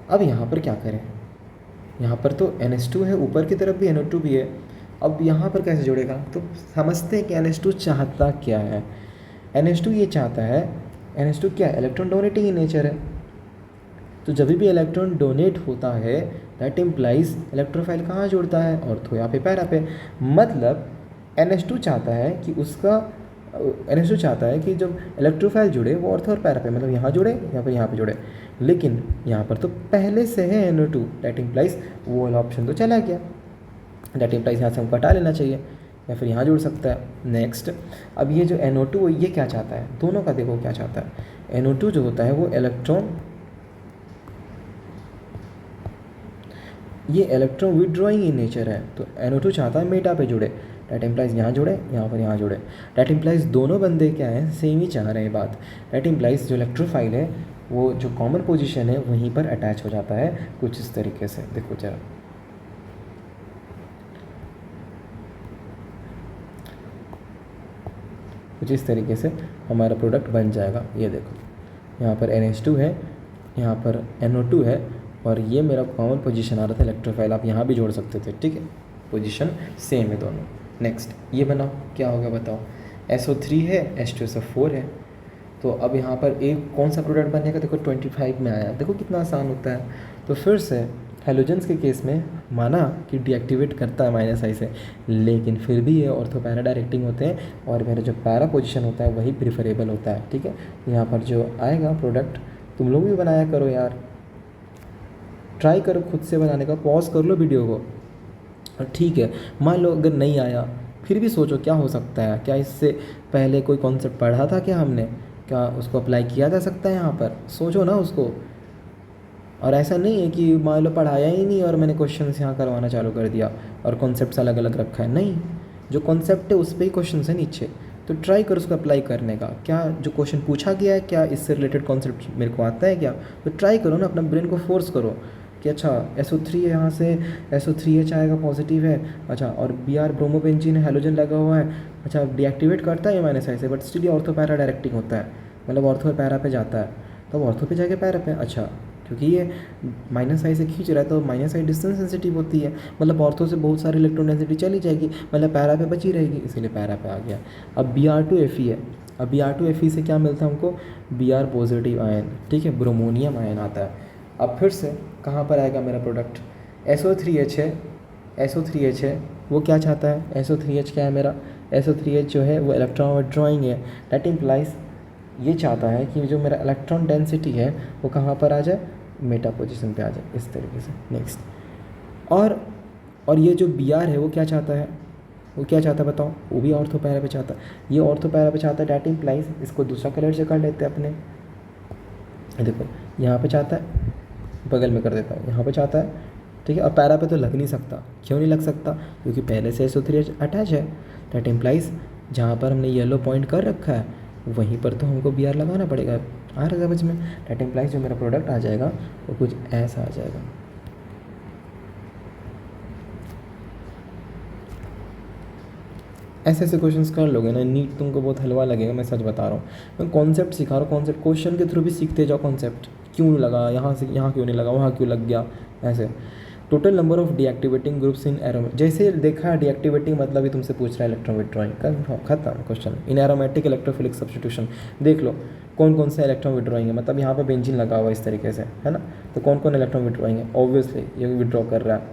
अब यहाँ पर क्या करें, यहाँ पर तो NH2 है, ऊपर की तरफ भी NO2 भी है, अब यहाँ पर कैसे जुड़ेगा, तो समझते हैं कि NH2 चाहता क्या है। NH2 ये चाहता है, NH2 क्या है, इलेक्ट्रॉन डोनेटिंग इन नेचर है, तो जब भी इलेक्ट्रॉन डोनेट होता है दैट इम्प्लाइज इलेक्ट्रोफाइल कहाँ जुड़ता है, ऑर्थो या पे पैरा पे। मतलब NH2 चाहता है कि NH2 चाहता है कि जब इलेक्ट्रोफाइल जुड़े वो ऑर्थो और पैरा पे, मतलब यहाँ जुड़े या फिर यहाँ पे जुड़े, लेकिन यहाँ पर तो पहले से है NO2, दैट इम्प्लाइज वो वाला ऑप्शन तो चला गया, दैट इम्प्लाइज यहाँ से हमको हटा लेना चाहिए, या फिर यहाँ जुड़ सकता है। नेक्स्ट अब ये जो NO2 ये क्या चाहता है, दोनों का देखो क्या चाहता है। NO2 जो होता है वो ये इलेक्ट्रॉन विड्रॉइंग इन नेचर है, तो NO2 चाहता है मेटा पे जुड़े, डेट इम्प्लाइज यहाँ जुड़े, यहाँ पर यहाँ जुड़े, डेट इम्प्लाइज दोनों बंदे क्या हैं, सेम ही चाह रहे हैं बात। डेट इम्प्लाइज जो इलेक्ट्रोफाइल है वो जो कॉमन पोजीशन है वहीं पर अटैच हो जाता है कुछ इस तरीके से। देखो जरा, कुछ इस तरीके से हमारा प्रोडक्ट बन जाएगा। ये देखो यहाँ पर NH2 है, यहाँ पर NO2 है, और ये मेरा कॉमन पोजीशन आ रहा था इलेक्ट्रोफाइल, आप यहाँ भी जोड़ सकते थे, ठीक है, पोजीशन सेम है दोनों। नेक्स्ट ये बनाओ, क्या होगा बताओ, SO3 है, H2SO4 है, तो अब यहाँ पर एक कौन सा प्रोडक्ट बनेगा, देखो 25 में आया, देखो कितना आसान होता है। तो फिर से हेलोजेंस के केस में माना कि डीएक्टिवेट करता है -I से, लेकिन फिर भी ये ऑर्थो पैरा डायरेक्टिंग होते हैं और मेरा जो पैरा पोजीशन होता है वही प्रिफरेबल होता है, ठीक है। यहाँ पर जो आएगा प्रोडक्ट, तुम लोग भी बनाया करो यार, ट्राई करो खुद से बनाने का, पॉज कर लो वीडियो को, और ठीक है मान लो अगर नहीं आया फिर भी सोचो क्या हो सकता है, क्या इससे पहले कोई कॉन्सेप्ट पढ़ा था क्या हमने, क्या उसको अप्लाई किया जा सकता है, यहाँ पर सोचो ना उसको। और ऐसा नहीं है कि मान लो पढ़ाया ही नहीं और मैंने क्वेश्चन यहाँ करवाना चालू कर दिया और कॉन्सेप्ट्स अलग अलग रखा है, नहीं, जो कॉन्सेप्ट है उस पर ही क्वेश्चन है नीचे, तो ट्राई करो उसको अप्लाई करने का, क्या जो क्वेश्चन पूछा गया है क्या इससे रिलेटेड कॉन्सेप्ट मेरे को आता है क्या, तो ट्राई करो ना, अपना ब्रेन को फोर्स करो कि अच्छा SO3 है, यहाँ से SO3H आएगा पॉजिटिव है, अच्छा, और Br ब्रोमोबेंजीन हैलोजन लगा हुआ है, अच्छा डीएक्टिवेट करता है ये -I से, but still ortho para directing होता है, मतलब ऑर्थो पैरा पे जाता है, तो ऑर्थो पे जाके पैरा पे, अच्छा क्योंकि ये -I से खींच रहा है तो -I डिस्टेंस सेंसिटिव होती है, मतलब ऑर्थो से बहुत सारी इलेक्ट्रॉन डेंसिटी चली जाएगी, मतलब पैरा पे बची रहेगी, इसीलिए पैरा पे आ गया। अब Br2Fe है, अब Br2Fe से क्या मिलता है हमको, Br पॉजिटिव आयन, ठीक है, ब्रोमोनियम आयन आता है। अब फिर से कहाँ पर आएगा मेरा प्रोडक्ट, SO3H है, SO3H है, वो क्या चाहता है, SO3H क्या है मेरा, SO3H जो है वो इलेक्ट्रॉन विड्रॉइंग है, दैट इम्प्लाइज ये चाहता है कि जो मेरा इलेक्ट्रॉन डेंसिटी है वो कहाँ पर आ जाए, मेटा पोजीशन पे आ जाए, इस तरीके से। नेक्स्ट, और ये जो Br है वो क्या चाहता है, वो क्या चाहता है बताओ, वो भी ऑर्थो पैरा पे चाहता है, ये ऑर्थो पैरा पे चाहता है, दैट इम्प्लाइज इसको दूसरा कलर से कर लेते हैं अपने, देखो यहाँ पे चाहता है, बगल में कर देता हूँ, यहाँ पे चाहता है, ठीक है, और पैरा पे तो लग नहीं सकता, क्यों नहीं लग सकता, क्योंकि पहले से SO3H अटैच है, दैट इम्प्लाइज जहाँ पर हमने येलो पॉइंट कर रखा है वहीं पर तो हमको Br लगाना पड़ेगा, आ रहा समझ में, दैट इम्प्लाइज जो मेरा प्रोडक्ट आ जाएगा वो कुछ ऐसा आ जाएगा। ऐसे ऐसे क्वेश्चंस कर लोगे ना, नीट तुमको बहुत हलवा लगेगा, मैं सच बता रहा हूँ, मैं कॉन्सेप्ट सिखा रहा हूँ, कॉन्सेप्ट क्वेश्चन के थ्रू भी सीखते जाओ, कॉन्सेप्ट क्यों लगा यहाँ से यहाँ क्यों नहीं लगा, वहाँ क्यों लग गया, ऐसे। Total number of deactivating groups in aromatic, जैसे देखा डीएक्टिवेटिंग मतलब ही तुमसे पूछ रहा है इलेक्ट्रॉन विड्रॉइंग, खत्म क्वेश्चन। इन एरोमेटिक इलेक्ट्रोफिलिक सब्स्टिट्यूशन देख लो कौन कौन सा इलेक्ट्रॉन विड्रॉइंग है, मतलब यहाँ पे बेंजीन लगा हुआ है इस तरीके से, है ना, तो कौन कौन इलेक्ट्रॉन विड्रॉइंग है, ऑब्वियसली ये विड्रॉ कर रहा है,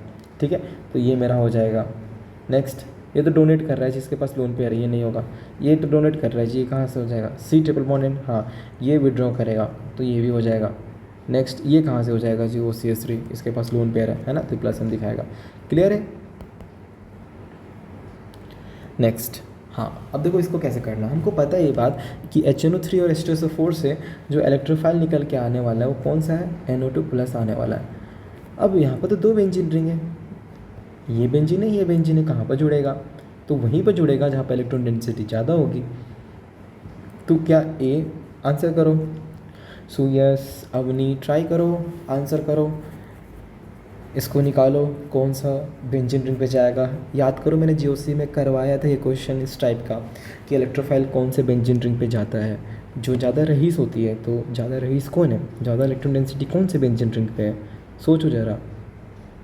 ठीक है, तो ये मेरा हो जाएगा। नेक्स्ट, ये तो डोनेट कर रहा है, जिसके पास लोन पे है, ये नहीं होगा, ये तो डोनेट कर रहा है जी, ये कहाँ से हो जाएगा, C ट्रिपल बॉन्ड N, हाँ ये विड्रॉ करेगा तो ये भी हो जाएगा। नेक्स्ट, ये कहाँ से हो जाएगा जी, वो CH3, इसके पास लोन पेयर है ना, तो +M दिखाएगा, क्लियर है। नेक्स्ट, हाँ अब देखो इसको कैसे करना, हमको पता है ये बात कि HNO3 और H2SO4 से जो इलेक्ट्रोफाइल निकल के आने वाला है वो कौन सा है, NO2+ आने वाला है। अब यहाँ पर तो दो बेंजीन रिंग है, ये बेंजीन है ये बेंजीन है, कहाँ पर जुड़ेगा, तो वहीं पर जुड़ेगा जहाँ पर इलेक्ट्रॉन डेंसिटी ज़्यादा होगी, तो क्या A आंसर करो, सो यस अवनी ट्राई करो, आंसर करो, इसको निकालो कौन सा बेंजीन रिंग पे जाएगा। याद करो मैंने GOC में करवाया था ये क्वेश्चन इस टाइप का कि इलेक्ट्रोफाइल कौन से बेंजीन रिंग पे जाता है, जो ज़्यादा रईस होती है, तो ज़्यादा रईस कौन है, ज़्यादा इलेक्ट्रॉन डेंसिटी कौन से बेंजीन रिंग पे है, सोचो ज़रा,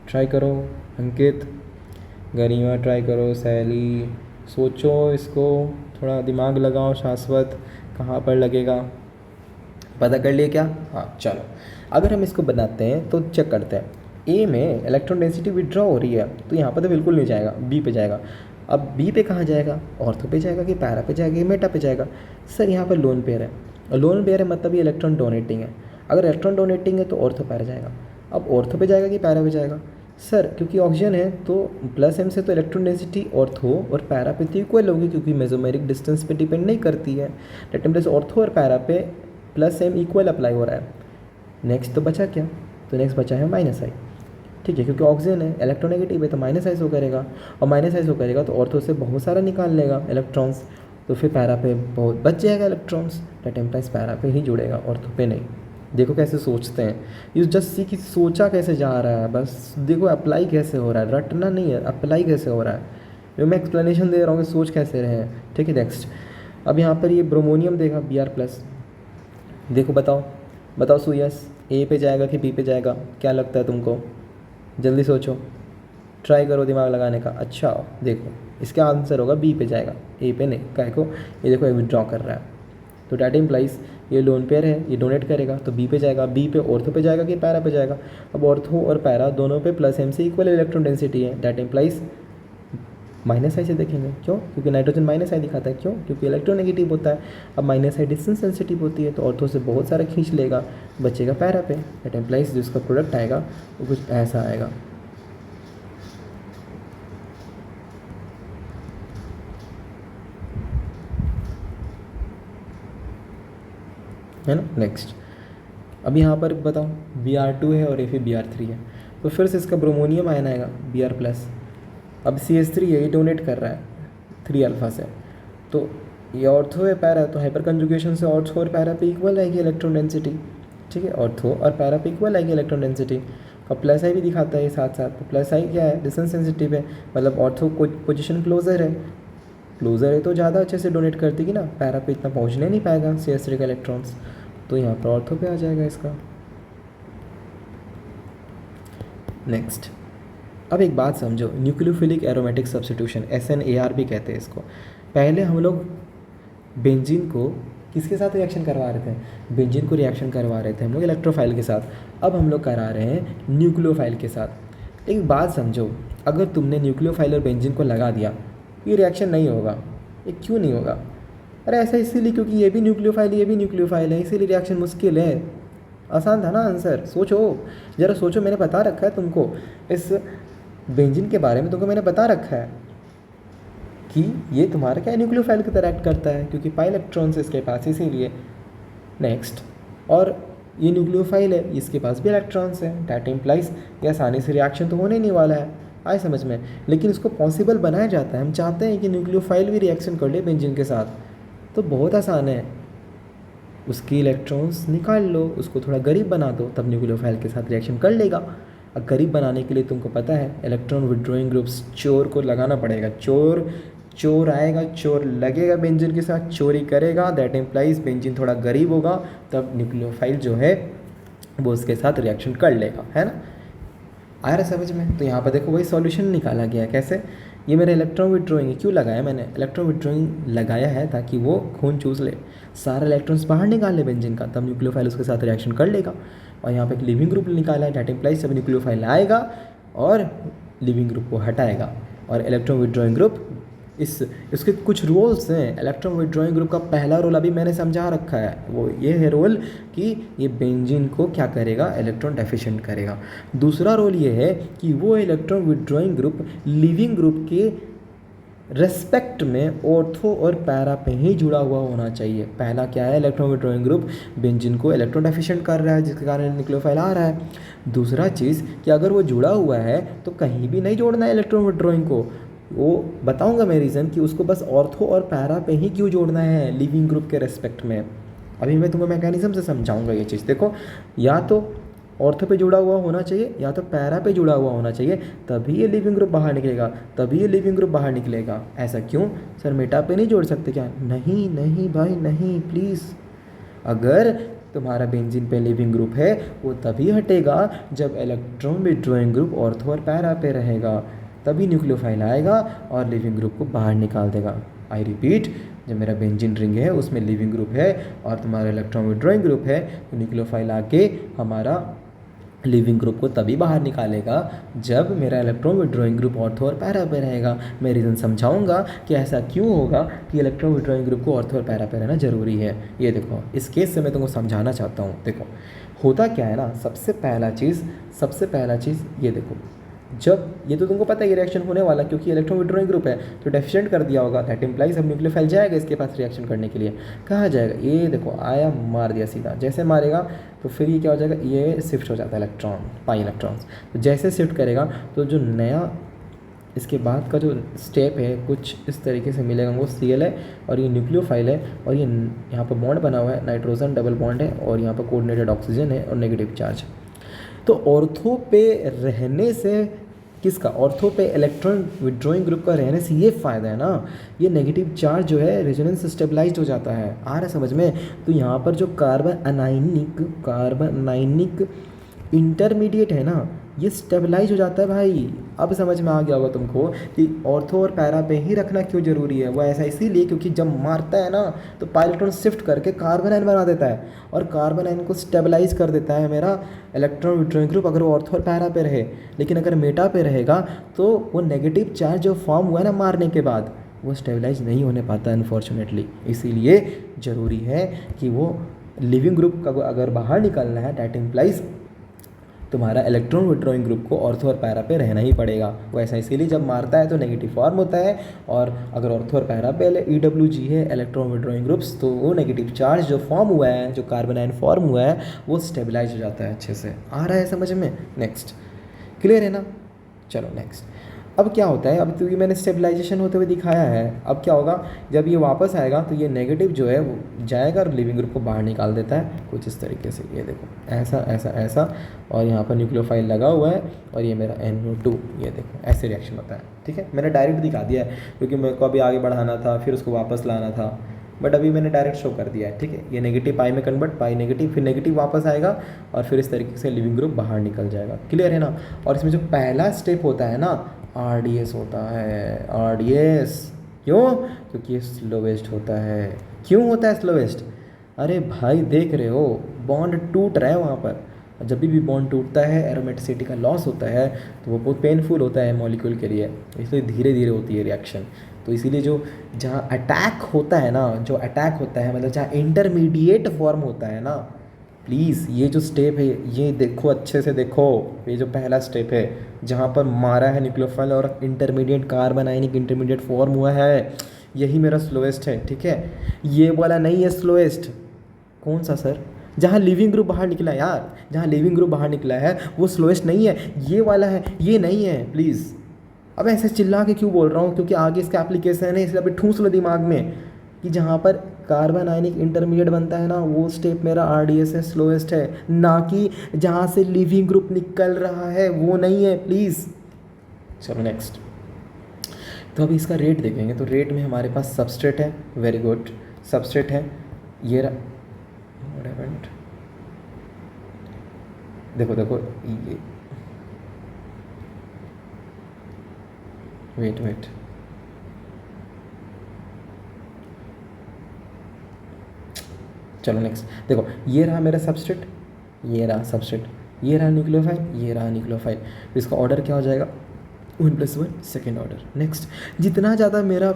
ट्राई करो, अंकित, गरिमा ट्राई करो, सैली, सोचो इसको, थोड़ा दिमाग लगाओ, शाश्वत कहाँ पर लगेगा, पता कर लिए क्या, हाँ चलो अगर हम इसको बनाते हैं तो चेक करते हैं। A में इलेक्ट्रॉन डेंसिटी विड्रॉ हो रही है तो यहाँ पर तो बिल्कुल नहीं जाएगा, B पे जाएगा। अब B पे कहाँ जाएगा, ऑर्थो पे जाएगा कि पैरा पे जाएगा कि मेटा पे जाएगा, सर यहाँ पर लोन पेयर है, और लोन पेयर है मतलब ये इलेक्ट्रॉन डोनेटिंग है, अगर इलेक्ट्रॉन डोनेटिंग है तो ऑर्थो पैरा जाएगा। अब ऑर्थो पे जाएगा कि पैरा पे जाएगा, सर क्योंकि ऑक्सीजन है तो +M से तो इलेक्ट्रॉन डेंसिटी ऑर्थो और पैरा पे तो इक्वल होगी, क्योंकि मेसोमेरिक डिस्टेंस पे डिपेंड नहीं करती है, डेट मीन्स ऑर्थो और पैरा पे +M इक्वल अप्लाई हो रहा है। नेक्स्ट तो बचा क्या, तो नेक्स्ट बचा है -I, ठीक है, क्योंकि ऑक्सीजन है, इलेक्ट्रोनेगेटिव है तो माइनस आइसो करेगा, और माइनस आइसो करेगा तो ऑर्थो से बहुत सारा निकाल लेगा इलेक्ट्रॉन्स, तो फिर पैरा पे बहुत बच जाएगा इलेक्ट्रॉन्स, दैट इम्प्लाइज पैरा पे ही जुड़ेगा, ऑर्थो पे नहीं। देखो कैसे सोचते हैं, यू जस्ट सी कि सोचा कैसे जा रहा है, बस देखो अप्लाई कैसे हो रहा है, रटना नहीं है, अप्लाई कैसे हो रहा है। जो मैं एक्सप्लेनेशन दे रहा हूँ कि सोच कैसे रहे हैं, ठीक है। नेक्स्ट, अब यहाँ पर ये ब्रोमोनियम देगा Br+, देखो बताओ बताओ सुयस, ए पे जाएगा कि बी पे जाएगा, क्या लगता है तुमको, जल्दी सोचो, ट्राई करो दिमाग लगाने का। अच्छा देखो, इसका आंसर होगा बी पे जाएगा, ए पे नहीं। क्या को, ये देखो विड्रॉ कर रहा है, तो डैट इम्प्लाइज ये लोन पेयर है, ये डोनेट करेगा तो बी पे जाएगा। बी पे ऑर्थो पे जाएगा कि पैरा पे जाएगा, अब ऑर्थो और पैरा दोनों पे प्लस एम से इक्वल इलेक्ट्रॉन डेंसिटी है, डैट इम्प्लाइज माइनस आई से देखेंगे, क्यों, क्योंकि नाइट्रोजन माइनस आई दिखाता है, क्यों, क्योंकि इलेक्ट्रोनेगेटिव होता है। अब माइनस आई डिस्टेंस सेंसिटिव होती है, तो ऑर्थो से बहुत सारा खींच लेगा, बचेगा पैरा पे, दैट इम्प्लाइज जो इसका प्रोडक्ट आएगा वो कुछ ऐसा आएगा। है ना। नेक्स्ट, अब यहाँ पर बताओ Br2 है और ये फिर Br3 है, तो फिर से इसका ब्रोमोनियम आयन आएगा Br+। अब CH3 है, ये डोनेट कर रहा है 3 अल्फा से, तो ये ऑर्थो है पैरा, तो हाइपर कंजुगेशन से ऑर्थो और पैरा पे इक्वल आएगी इलेक्ट्रॉन डेंसिटी, ठीक है, ऑर्थो और पैरा पे इक्वल आएगी इलेक्ट्रॉन डेंसिटी। और प्लस आई भी दिखाता है साथ साथ, तो प्लस आई क्या है, डिस्टेंस सेंसिटिव है, मतलब ऑर्थो को पोजिशन क्लोजर है, क्लोजर है तो ज़्यादा अच्छे से डोनेट करती कि ना, पैरा पे इतना पहुँचने नहीं पाएगा CH3 का इलेक्ट्रॉन्स, तो यहाँ पर ऑर्थो पे आ जाएगा इसका। नेक्स्ट, अब एक बात समझो, न्यूक्लियोफिलिक एरोमेटिक सब्स्टिट्यूशन, SNAR भी कहते हैं इसको। पहले हम लोग बेंजीन को किसके साथ रिएक्शन करवा रहे थे, बेंजीन को रिएक्शन करवा रहे थे हम लोग इलेक्ट्रोफाइल के साथ, अब हम लोग करा रहे हैं न्यूक्लियोफाइल के साथ। एक बात समझो, अगर तुमने न्यूक्लियोफाइल और बेंजीन को लगा दिया, ये रिएक्शन नहीं होगा, ये क्यों नहीं होगा, अरे ऐसा इसीलिए क्योंकि ये भी न्यूक्लियोफाइल ये भी न्यूक्लियोफाइल है, इसीलिए रिएक्शन मुश्किल है। आसान था ना आंसर, सोचो ज़रा सोचो, मैंने बता रखा है तुमको इस बेंजीन के बारे में, तुमको मैंने बता रखा है कि ये तुम्हारा क्या न्यूक्लियोफाइल की तरह एक्ट करता है, क्योंकि पाई इलेक्ट्रॉन्स इसके पास, इसीलिए। नेक्स्ट, और ये न्यूक्लियोफाइल है, इसके पास भी इलेक्ट्रॉन्स हैं, दैट इम्प्लाइज ये आसानी से रिएक्शन तो होने ही नहीं वाला है, आए समझ में। लेकिन इसको पॉसिबल बनाया जाता है, हम चाहते हैं कि न्यूक्लियोफाइल भी रिएक्शन कर ले बेंजीन के साथ, तो बहुत आसान है, उसकी इलेक्ट्रॉन्स निकाल लो, उसको थोड़ा गरीब बना दो, तब न्यूक्लियोफाइल के साथ रिएक्शन कर लेगा। अब गरीब बनाने के लिए तुमको पता है इलेक्ट्रॉन विड्रॉइंग ग्रुप्स चोर को लगाना पड़ेगा, चोर आएगा, चोर लगेगा बेंजीन के साथ, चोरी करेगा, दैट इम्प्लाइज बेंजीन थोड़ा गरीब होगा, तब न्यूक्लियोफाइल जो है वो उसके साथ रिएक्शन कर लेगा, है ना। आ रहा है समझ में। तो यहाँ पर देखो वही सॉल्यूशन निकाला गया है, कैसे, ये मेरा इलेक्ट्रॉन विड्रॉइंग क्यों लगाया मैंने, इलेक्ट्रॉन विड्रॉइंग लगाया है ताकि वो खून चूस ले, सारा इलेक्ट्रॉन्स बाहर निकाल ले बेंजीन का, तब न्यूक्लियोफाइल उसके साथ रिएक्शन कर लेगा। और यहाँ पे एक लिविंग ग्रुप निकाला है, दैट इम्प्लाइज जब न्यूक्लियोफाइल आएगा और लिविंग ग्रुप को हटाएगा, और इलेक्ट्रॉन विड्रॉइंग ग्रुप इसके कुछ रोल्स हैं। इलेक्ट्रॉन विड्रॉइंग ग्रुप का पहला रोल अभी मैंने समझा रखा है, वो ये है रोल कि ये बेंजीन को क्या करेगा, इलेक्ट्रॉन डेफिशिएंट करेगा। दूसरा रोल ये है कि वो electron withdrawing group leaving group के रेस्पेक्ट में ऑर्थो और पैरा पे ही जुड़ा हुआ होना चाहिए। पहला क्या है, इलेक्ट्रॉन विड्रॉइंग ग्रुप बेंजीन को इलेक्ट्रॉन डेफिशिएंट कर रहा है, जिसके कारण न्यूक्लियोफाइल आ रहा है। दूसरा चीज़ कि अगर वो जुड़ा हुआ है तो कहीं भी नहीं जोड़ना है इलेक्ट्रॉन विड्रॉइंग को, वो बताऊंगा मैं रीज़न कि उसको बस ऑर्थो और पैरा पे ही क्यों जोड़ना है लिविंग ग्रुप के रेस्पेक्ट में। अभी मैं तुम्हें मैकेनिज्म से समझाऊंगा ये चीज़। देखो, या तो ऑर्थो पे जुड़ा हुआ होना चाहिए या तो पैरा पे जुड़ा हुआ होना चाहिए, तभी ये लिविंग ग्रुप बाहर निकलेगा, तभी ये लिविंग ग्रुप बाहर निकलेगा। ऐसा क्यों सर, मेटा पे नहीं जोड़ सकते क्या? नहीं नहीं भाई नहीं, प्लीज़। अगर तुम्हारा बेंजीन पे लिविंग ग्रुप है वो तभी हटेगा जब इलेक्ट्रॉन विड्रॉइंग ग्रुप ऑर्थो और पैरा पे रहेगा, तभी न्यूक्लियोफाइल आएगा और लिविंग ग्रुप को बाहर निकाल देगा। आई रिपीट, जब मेरा बेंजीन रिंग है उसमें लिविंग ग्रुप है और तुम्हारा इलेक्ट्रॉन विड्रॉइंग ग्रुप है, तो न्यूक्लियोफाइल आके हमारा लिविंग ग्रुप को तभी बाहर निकालेगा जब मेरा इलेक्ट्रॉन विड्रॉइंग ग्रुप ऑर्थो और पैरा पे रहेगा। मैं रीज़न समझाऊंगा कि ऐसा क्यों होगा कि इलेक्ट्रॉन विड्रॉइंग ग्रुप को ऑर्थो और पैरा पे रहना ज़रूरी है। ये देखो, इस केस से मैं तुमको समझाना चाहता हूँ। देखो होता क्या है ना, सबसे पहला चीज़ ये देखो, जब ये तो तुमको पता है ये रिएक्शन होने वाला, क्योंकि इलेक्ट्रॉन विड्रॉइंग ग्रुप है तो डेफिशिएंट कर दिया होगा, दैट इम्प्लाइज अब न्यूक्लियोफाइल जाएगा इसके पास रिएक्शन करने के लिए। कहाँ जाएगा, ये देखो आया, मार दिया सीधा। जैसे मारेगा तो फिर ये क्या हो जाएगा, ये शिफ्ट हो जाता है इलेक्ट्रॉन, पाई इलेक्ट्रॉन्स। तो जैसे शिफ्ट करेगा तो जो नया इसके बाद का जो स्टेप है कुछ इस तरीके से मिलेगा, वो Cl है और ये न्यूक्लियोफाइल है और ये यहाँ पर बॉन्ड बना हुआ है, नाइट्रोजन डबल बॉन्ड है और यहाँ पर कोऑर्डिनेटेड ऑक्सीजन है और नेगेटिव चार्ज। तो ऑर्थो पे रहने से किसका, ऑर्थो पे इलेक्ट्रॉन विड्रॉइंग ग्रुप का रहने से ये फ़ायदा है ना, ये नेगेटिव चार्ज जो है रेजोनेंस स्टेबलाइज्ड हो जाता है। आ रहा है समझ में। तो यहाँ पर जो कार्बन अनाइनिक इंटरमीडिएट है ना, ये स्टेबलाइज हो जाता है भाई। अब समझ में आ गया होगा तुमको कि ऑर्थो और पैरा पे ही रखना क्यों ज़रूरी है। वो ऐसा इसीलिए क्योंकि जब मारता है ना तो पाई इलेक्ट्रॉन शिफ्ट करके कार्बन आयन बना देता है और कार्बन आयन को स्टेबलाइज कर देता है मेरा इलेक्ट्रॉन विड्रॉइंग ग्रुप, अगर वो ऑर्थो और पैरा पे रहे। लेकिन अगर मेटा पे रहेगा तो वो नेगेटिव चार्ज जो फॉर्म हुआ है ना मारने के बाद, वो स्टेबलाइज नहीं होने पाता अनफॉर्चुनेटली। इसीलिए ज़रूरी है कि वो लिविंग ग्रुप का अगर बाहर निकलना है, दैट इम्प्लाइज तुम्हारा इलेक्ट्रॉन विड्रॉइंग ग्रुप को ऑर्थो और पैरा पे रहना ही पड़ेगा। वो ऐसा इसीलिए जब मारता है तो नेगेटिव फॉर्म होता है, और अगर ऑर्थो और पैरा पे EWG है इलेक्ट्रॉन विड्रॉइंग ग्रुप्स, तो वो नेगेटिव चार्ज जो फॉर्म हुआ है, जो कार्बन आयन फॉर्म हुआ है, वो स्टेबलाइज हो जाता है अच्छे से। आ रहा है समझ में। नेक्स्ट क्लियर है ना। चलो नेक्स्ट। अब क्या होता है, अब तो ये मैंने स्टेबलाइजेशन होते हुए दिखाया है। अब क्या होगा, जब ये वापस आएगा तो ये नेगेटिव जो है वो जाएगा और लिविंग ग्रुप को बाहर निकाल देता है कुछ इस तरीके से। ये देखो ऐसा ऐसा ऐसा, और यहाँ पर न्यूक्लियोफाइल लगा हुआ है और ये मेरा NO2, ये देखो ऐसे रिएक्शन होता है। ठीक है, मैंने डायरेक्ट दिखा दिया है क्योंकि मेरे को अभी आगे बढ़ाना था, फिर उसको वापस लाना था, बट अभी मैंने डायरेक्ट शो कर दिया है। ठीक है, ये नेगेटिव पाई में कन्वर्ट, पाई नेगेटिव, फिर नेगेटिव वापस आएगा और फिर इस तरीके से लिविंग ग्रुप बाहर निकल जाएगा। क्लियर है ना। और इसमें जो पहला स्टेप होता है ना, RDS होता है। RDS क्यों, क्योंकि ये स्लोवेस्ट होता है। क्यों होता है स्लोवेस्ट, अरे भाई देख रहे हो बॉन्ड टूट रहा है वहाँ पर। जब भी बॉन्ड टूटता है एरोमेटिसिटी का लॉस होता है तो वो बहुत पेनफुल होता है मॉलिक्यूल के लिए, इसलिए धीरे धीरे होती है रिएक्शन। तो इसीलिए जो जहाँ अटैक होता है ना, जो अटैक होता है मतलब जहाँ इंटरमीडिएट फॉर्म होता है ना, प्लीज़ ये जो स्टेप है ये देखो अच्छे से देखो। ये जो पहला स्टेप है जहाँ पर मारा है न्यूक्लियोफाइल और इंटरमीडिएट कार्बन आयनिक इंटरमीडिएट फॉर्म हुआ है, यही मेरा स्लोएस्ट है। ठीक है, ये वाला नहीं है स्लोएस्ट। कौन सा सर, जहाँ लिविंग ग्रुप बाहर निकला है यार, जहाँ लिविंग ग्रुप बाहर निकला है वो स्लोएस्ट नहीं है, ये वाला है, ये नहीं है प्लीज़। अब ऐसे चिल्ला के क्यों बोल रहा हूँ, क्योंकि आगे इसका एप्लीकेशन है, इसलिए अभी ठूस लो दिमाग में कि जहाँ पर कार्बन आयनिक इंटरमीडिएट बनता है ना, वो स्टेप मेरा RDS है, स्लोएस्ट है, ना कि जहाँ से लिविंग ग्रुप निकल रहा है वो नहीं है प्लीज़। चलो नेक्स्ट। तो अभी इसका रेट देखेंगे। तो रेट में हमारे पास सबस्ट्रेट है, वेरी गुड, सबस्ट्रेट है ये देखो देखो ये, वेट चलो नेक्स्ट। देखो ये रहा मेरा सबस्ट्रेट, ये रहा सबस्ट्रेट, ये रहा न्यूक्लियोफाइल, ये रहा न्यूक्लियोफाइल। तो इसका ऑर्डर क्या हो जाएगा, 1+1 सेकेंड ऑर्डर। नेक्स्ट, जितना ज़्यादा मेरा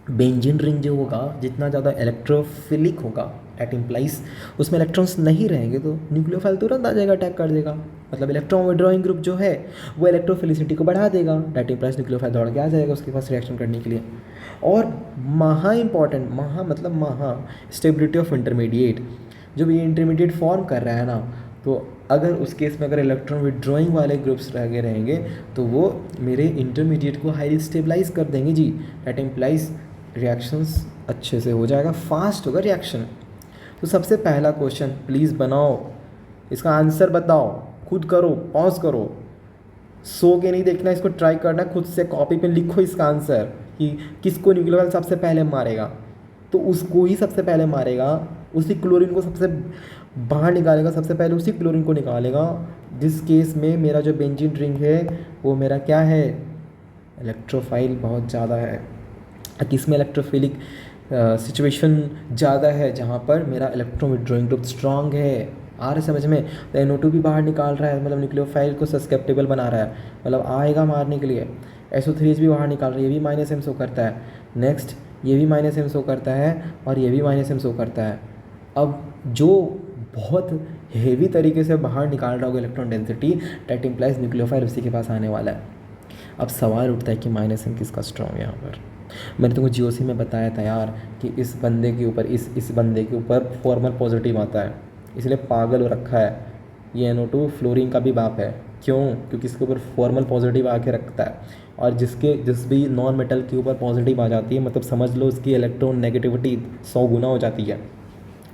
बेंजीन रिंग जो होगा, जितना ज़्यादा इलेक्ट्रोफिलिक होगा, दैट इम्प्लाइज उसमें इलेक्ट्रॉन्स नहीं रहेंगे तो न्यूक्लियोफाइल तुरंत आ जाएगा, अटैक कर देगा। मतलब इलेक्ट्रॉन विड्रॉइंग ग्रुप जो है वो इलेक्ट्रोफिलिसिटी को बढ़ा देगा, दैट इम्प्लाइज न्यूक्लियोफाइल दौड़ के आ जाएगा उसके पास रिएक्शन करने के लिए। और महा स्टेबिलिटी ऑफ इंटरमीडिएट, जब ये इंटरमीडिएट फॉर्म कर रहा है ना, तो अगर उस केस में अगर इलेक्ट्रॉन विड्रॉइंग वाले ग्रुप्स लगे रहेंगे तो वो मेरे इंटरमीडिएट को हाईली स्टेबलाइज कर देंगे जी, दैट इम्प्लाइज रिएक्शंस अच्छे से हो जाएगा, फास्ट होगा रिएक्शन। तो सबसे पहला क्वेश्चन प्लीज़ बनाओ, इसका आंसर बताओ, खुद करो, पॉज करो, सो के नहीं देखना, इसको ट्राई करना, खुद से कॉपी पे लिखो इसका आंसर कि किसको न्यूक्लियोफाइल सबसे पहले मारेगा, तो उसको ही सबसे पहले मारेगा, उसी क्लोरीन को सबसे बाहर निकालेगा, सबसे पहले उसी क्लोरीन को निकालेगा। जिस केस में मेरा जो बेंजीन रिंग है वो मेरा क्या है, इलेक्ट्रोफाइल बहुत ज़्यादा है, किसमें इलेक्ट्रोफिलिक सिचुएशन ज़्यादा है, जहाँ पर मेरा इलेक्ट्रॉन विड्रॉइंग ग्रुप स्ट्रांग है। आ रहा समझ में। तो NO2 भी बाहर निकाल रहा है, मतलब न्यूक्लियोफाइल को सस्केप्टेबल बना रहा है, मतलब आएगा मारने के लिए। SO3 भी बाहर निकाल रहा है, ये भी -M शो करता है। नेक्स्ट, ये भी -M शो करता है और ये भी -M शो करता है। अब जो बहुत हेवी तरीके से बाहर निकाल रहा होगा electron density, that implies nucleophile उसी के पास आने वाला है। अब सवाल उठता है कि माइनस एम किसका स्ट्रॉन्ग है यहाँ पर। मैंने तुमको जीओसी में बताया था यार कि इस बंदे के ऊपर इस बंदे के ऊपर फॉर्मल पॉजिटिव आता है, इसलिए पागल हो रखा है। ये NO2 फ्लोरीन का भी बाप है। क्यों? क्योंकि इसके ऊपर फॉर्मल पॉजिटिव आके रखता है, और जिस भी नॉन मेटल के ऊपर पॉजिटिव आ जाती है, मतलब समझ लो उसकी इलेक्ट्रॉन नेगेटिविटी 100 गुना हो जाती है।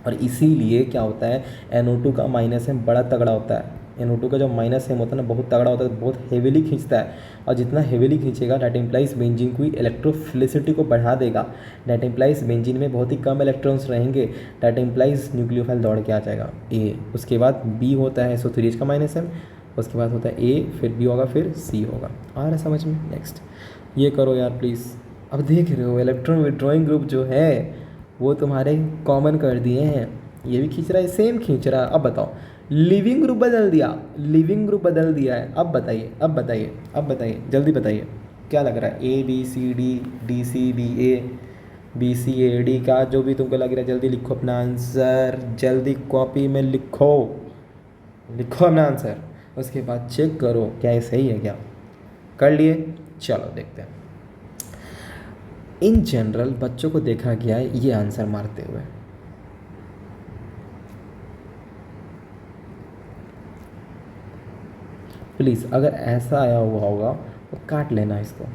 और इसीलिए क्या होता है, NO2 का माइनस एम बड़ा तगड़ा होता है। NO2 का जो माइनस एम होता है ना, बहुत तगड़ा होता है, बहुत हेवीली खींचता है। और जितना हेवीली खींचेगा, दैट इम्प्लाइज बेंजीन की इलेक्ट्रोफिलिसिटी को बढ़ा देगा। दैट इम्प्लाइज बेंजीन में बहुत ही कम इलेक्ट्रॉन्स रहेंगे। दैट इम्प्लाइज न्यूक्लियोफाइल दौड़ के आ जाएगा A। उसके बाद B होता है SO3H का माइनस एम, उसके बाद होता है A, फिर B होगा, फिर C होगा। आ रहा है समझ में? नेक्स्ट ये करो यार प्लीज़। अब देख रहे हो इलेक्ट्रॉन विड्रॉइंग ग्रुप जो है वो तुम्हारे कॉमन कर दिए हैं। ये भी खींच रहा है, सेम खींच रहा है। अब बताओ, लिविंग ग्रुप बदल दिया, लिविंग ग्रुप बदल दिया है। अब बताइए, अब बताइए, अब बताइए, जल्दी बताइए क्या लग रहा है। ABCD DCBA BCAD का जो भी तुमको लग रहा है, जल्दी लिखो अपना आंसर, जल्दी कॉपी में लिखो, लिखो अपना आंसर। उसके बाद चेक करो क्या ये सही है क्या। कर लिए? चलो देखते हैं। इन जनरल बच्चों को देखा गया है ये आंसर मारते हुए। प्लीज़ अगर ऐसा आया हुआ होगा तो काट लेना इसको।